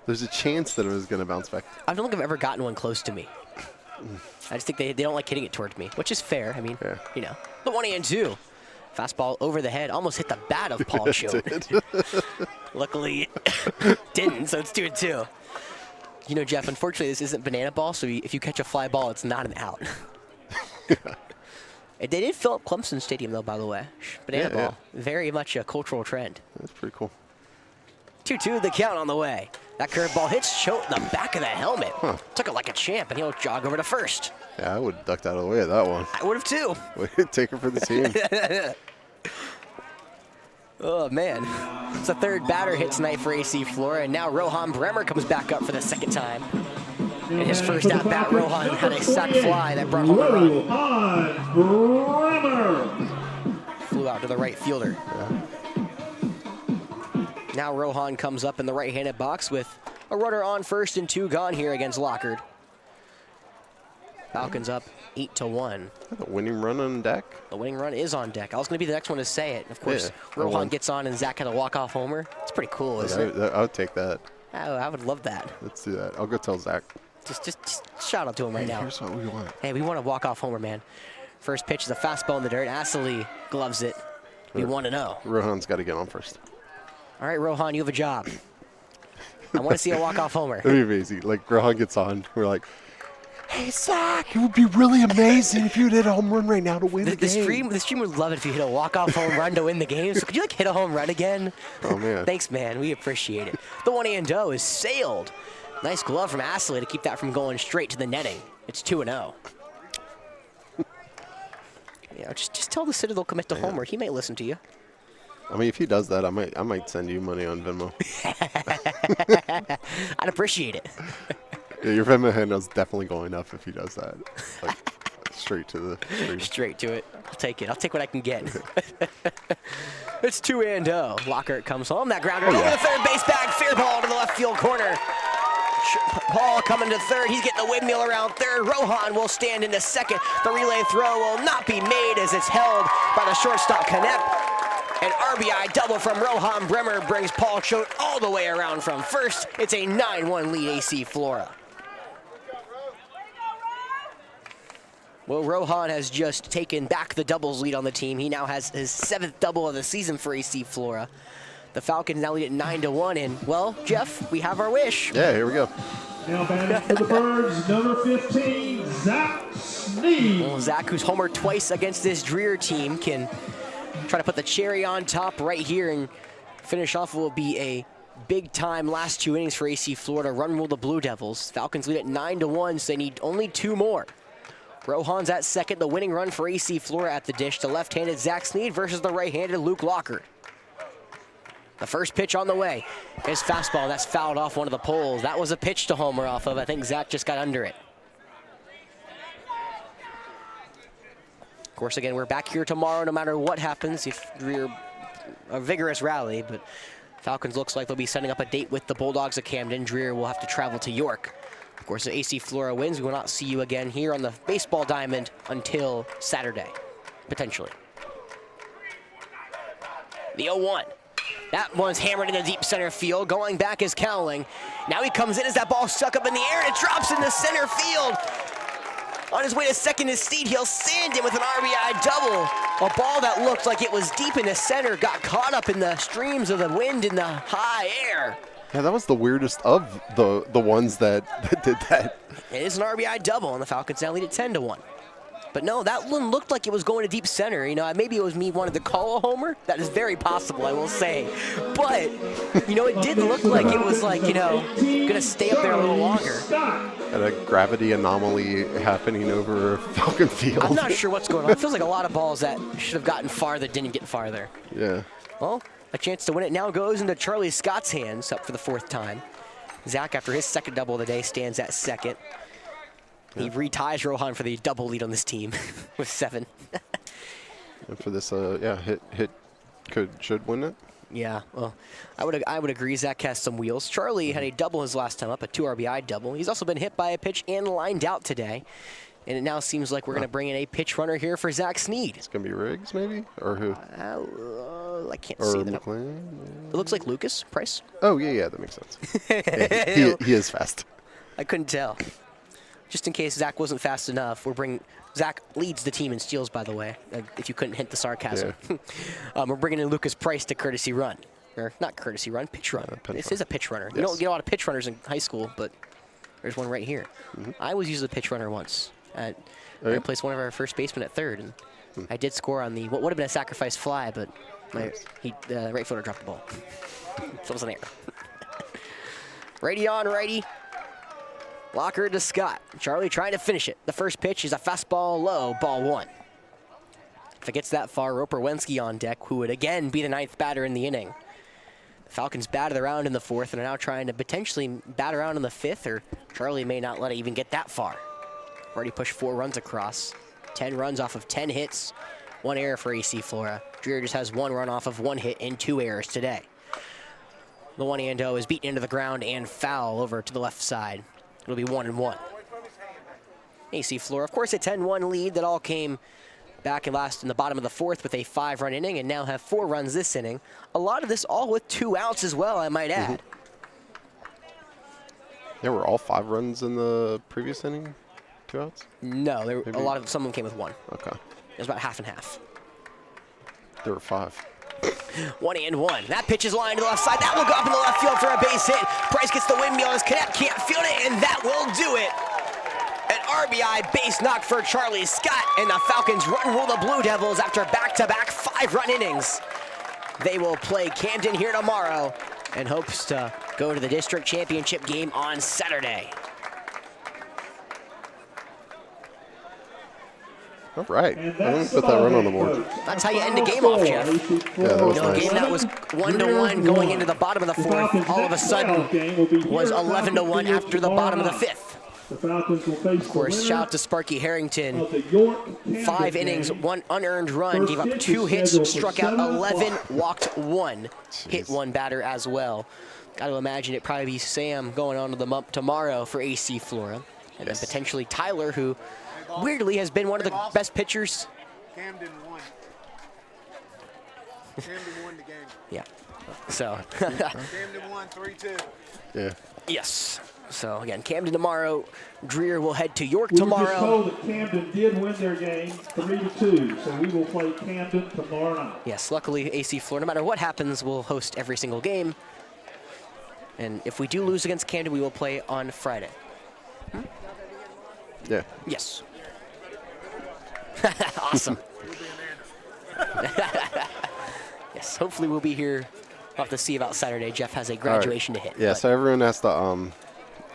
There's a chance that it was going to bounce back. I don't think I've ever gotten one close to me. I just think they don't like hitting it towards me, which is fair. I mean, you know. But 1-2. Fastball over the head. Almost hit the bat of Paul Choate. Luckily, it didn't, so it's 2-2. You know, Jeff, unfortunately, this isn't banana ball, so if you catch a fly ball, it's not an out. They did fill up Clemson Stadium, though, by the way. Banana ball. Very much a cultural trend. That's pretty cool. 2-2, the count on the way. That curveball hits Choate in the back of the helmet. Took it like a champ, and he'll jog over to first. Yeah, I would have ducked out of the way of that one. I would have, too. Take her for the team. Oh, man. It's the third batter hit tonight for AC Flora, and now Rohan Bremer comes back up for the second time. In his first at-bat, Rohan had a sac fly that brought home a run. Rohan Bremer. Flew out to the right fielder. Now Rohan comes up in the right-handed box with a runner on first and 2 gone here against Lockard. Falcons up 8-1. A winning run on deck. The winning run is on deck. I was going to be the next one to say it. Of course, Rohan gets on and Zach had a walk-off homer. It's pretty cool, isn't it? I would take that. Oh, I would love that. Let's do that. I'll go tell Zach. Just shout out to him right now. Here's what we want. Hey, we want a walk-off homer, man. First pitch is a fastball in the dirt. Astley gloves it. We 1-0. Rohan's got to get on first. All right, Rohan, you have a job. I want to see a walk-off homer. That'd be amazing. Like, Rohan gets on. We're like, hey, Zach, it would be really amazing if you'd hit a home run right now to win the game. The stream would love it if you hit a walk-off home run to win the game. So could you, like, hit a home run again? Oh, man. Thanks, man. We appreciate it. The 1-0 is sailed. Nice glove from Astley to keep that from going straight to the netting. It's 2-0. Yeah, just tell the sitter they'll commit to homer. He may listen to you. I mean, if he does that, I might send you money on Venmo. I'd appreciate it. Yeah, your Venmo handle's definitely going up if he does that. Like, straight to the stream. Straight to it. I'll take it. I'll take what I can get. It's 2-0. Lockhart comes home. That grounder over the third base bag. Fair ball to the left field corner. Paul coming to third. He's getting the windmill around third. Rohan will stand into second. The relay throw will not be made as it's held by the shortstop Knepp. An RBI double from Rohan Bremer brings Paul Choate all the way around from first. It's a 9-1 lead AC Flora. Well, Rohan has just taken back the doubles lead on the team. He now has his 7th double of the season for AC Flora. The Falcons now lead at 9-1, and, well, Jeff, we have our wish. Yeah, here we go. Now batting for the Birds, number 15, Zach Sneed. Well, Zach, who's homered twice against this Dreher team, can try to put the cherry on top right here and finish off what will be a big-time last 2 innings for AC Florida. Run rule the Blue Devils. Falcons lead at 9-1, so they need only 2 more. Rohan's at second. The winning run for AC Florida at the dish. The left-handed Zach Sneed versus the right-handed Luke Lockhart. The first pitch on the way. His fastball, and that's fouled off one of the poles. That was a pitch to homer off of. I think Zach just got under it. Of course, again, we're back here tomorrow no matter what happens. If we're a vigorous rally, but Falcons looks like they'll be setting up a date with the Bulldogs of Camden. Dreher will have to travel to York. Of course, if AC Flora wins, we will not see you again here on the baseball diamond until Saturday, potentially. The 0-1. That one's hammered into deep center field. Going back is Cowling. Now he comes in as that ball stuck up in the air, and it drops into center field. On his way to second is Steed. He'll sand him with an RBI double. A ball that looked like it was deep in the center got caught up in the streams of the wind in the high air. Yeah, that was the weirdest of the ones that did that. It is an RBI double, and the Falcons now lead at 10-1. But no, that one looked like it was going to deep center. You know, maybe it was me wanting to call a homer. That is very possible, I will say. But, you know, it did look like it was like, you know, going to stay up there a little longer. And a gravity anomaly happening over Falcon Field. I'm not sure what's going on. It feels like a lot of balls that should have gotten farther didn't get farther. Yeah. Well, a chance to win it now goes into Charlie Scott's hands, up for the 4th time. Zach, after his 2nd double of the day, stands at second. He reties Rohan for the double lead on this team with 7. And for this, hit should win it. Yeah, well, I would agree. Zach has some wheels. Charlie had a double his last time up, a 2 RBI double. He's also been hit by a pitch and lined out today. And it now seems like we're going to bring in a pitch runner here for Zach Sneed. It's going to be Riggs, maybe? Or who? I can't or see that. McLean? It looks like Lucas Price. Oh, yeah, that makes sense. Yeah, he is fast. I couldn't tell. Just in case Zach wasn't fast enough, Zach leads the team in steals, by the way, if you couldn't hint the sarcasm. Yeah. We're bringing in Lucas Price to courtesy run. Or not courtesy run, pitch run. This is a pitch runner. Yes. You don't get a lot of pitch runners in high school, but there's one right here. I was used as a pitch runner once. I replaced one of our first basemen at third, and I did score on the what would have been a sacrifice fly, but the right fielder dropped the ball. So it was an error. Righty on righty. Lockhart to Scott. Charlie trying to finish it. The first pitch is a fastball low, ball 1. If it gets that far, Roper Wensky on deck, who would again be the 9th batter in the inning. The Falcons batted around in the 4th and are now trying to potentially bat around in the 5th, or Charlie may not let it even get that far. Already pushed 4 runs across. 10 runs off of 10 hits. 1 error for AC Flora. Dreher just has 1 run off of 1 hit and 2 errors today. The 1-0 is beaten into the ground and foul over to the left side. It'll be 1-1. AC Flora, of course, a 10-1 lead that all came back and last in the bottom of the 4th with a 5-run inning, and now have 4 runs this inning. A lot of this all with 2 outs as well, I might add. Yeah, were all 5 runs in the previous inning? 2 outs? No, some of them came with 1. Okay. It was about half and half. There were 5. 1-1. That pitch is lined to the left side. That will go up in the left field for a base hit. Price gets the windmill as Cadet can't field it, and that will do it. An RBI base knock for Charlie Scott, and the Falcons run rule the Blue Devils after back-to-back 5-run innings. They will play Camden here tomorrow and hopes to go to the district championship game on Saturday. All right. I'm going to put that run on the board. That's how you end a game off, Jeff. Yeah, that was A nice. game that was 1-1 going into the bottom of the fourth, all of a sudden was 11-1 after the bottom of the fifth. Of course, shout out to Sparky Harrington. 5 innings, 1 unearned run, gave up 2 hits, struck out 11, walked 1, hit 1 batter as well. Got to imagine it probably be Sam going on to the bump tomorrow for AC Flora, and then potentially Tyler, who weirdly has been one of the best pitchers. Camden won. Camden won the game. Yeah. So. Camden won 3-2. Yeah. Yes. So again, Camden tomorrow. Dreher will head to York We were just tomorrow. told that Camden did win their game 3-2, so we will play Camden tomorrow night. Yes, luckily AC Flora, no matter what happens, will host every single game. And if we do lose against Camden, we will play on Friday. Yeah. Yes. Awesome. Yes, hopefully we'll be here. We'll have to see about Saturday. Jeff has a graduation to hit. Yeah, but- so everyone has to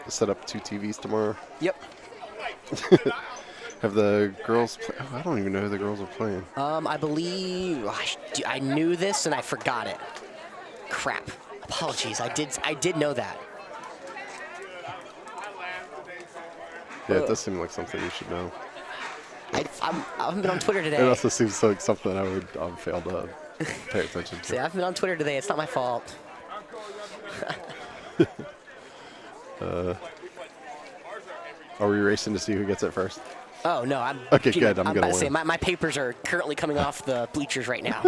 set up 2 TVs tomorrow. Yep. Have the girls play? Oh, I don't even know who the girls are playing. I believe I knew this and I forgot it. Crap. Apologies. I did know that. Yeah, it does seem like something you should know. I haven't been on Twitter It today. also seems like something I would fail to pay attention See, to. I've been on Twitter today. It's not my fault. Are we racing to see who gets it first? Oh no, I'm Okay, good. I'm about gonna to say win. my papers are currently coming off the bleachers right now.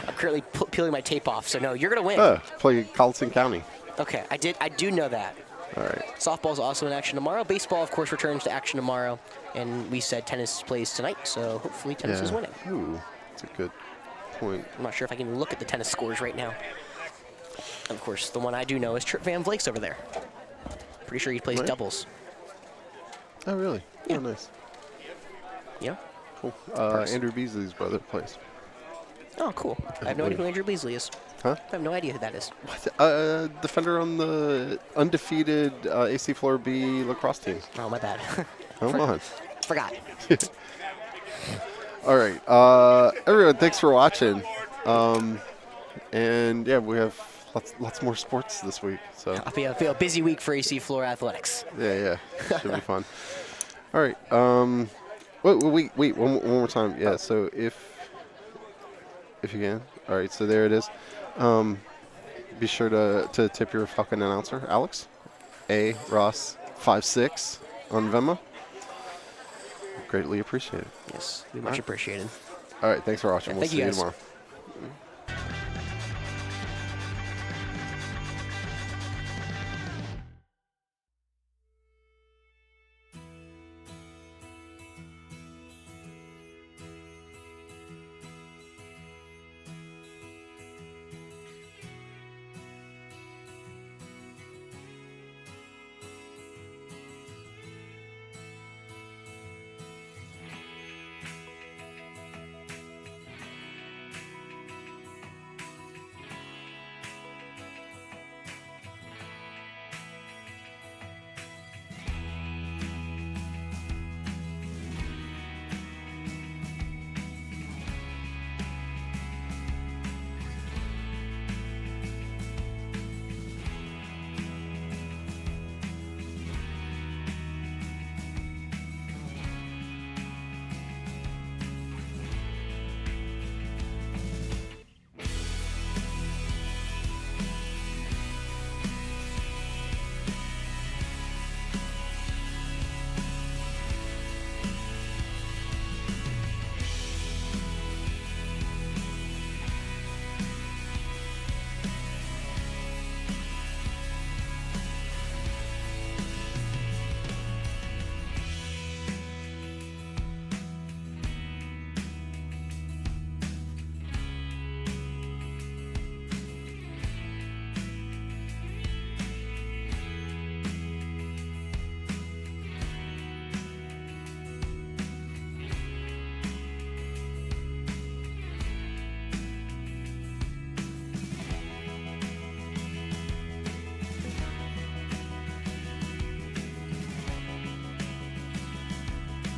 I'm currently peeling my tape off. So no, you're gonna win. Play Colleton County. Okay, I do know that. All right. Softball's also in action tomorrow. Baseball, of course, returns to action tomorrow. And we said tennis plays tonight, so hopefully tennis is winning. Ooh, that's a good point. I'm not sure if I can look at the tennis scores right now. And of course, the one I do know is Trip Van Vleek's over there. Pretty sure he plays Right. doubles. Oh, really? Yeah. Oh, nice. Yeah? Cool. Andrew Beasley's brother plays. Oh, cool. I have no idea who Andrew Beasley is. Huh? I have no idea who that is. What? Defender on the undefeated AC Flora B lacrosse team. Oh, my bad. Come on. Forgot. All right. Everyone, thanks for watching. And yeah, we have lots more sports this week. So I'll be a busy week for AC Flora Athletics. yeah, should be fun. All right. Wait, one more time. Yeah. So if you can. All right. So there it is. Be sure to tip your Falcon announcer, Alex. A Ross 56 on Venmo. Greatly appreciated. Yes, we much appreciated. All right. Thanks for watching. Yeah, We'll thank see you you guys. tomorrow.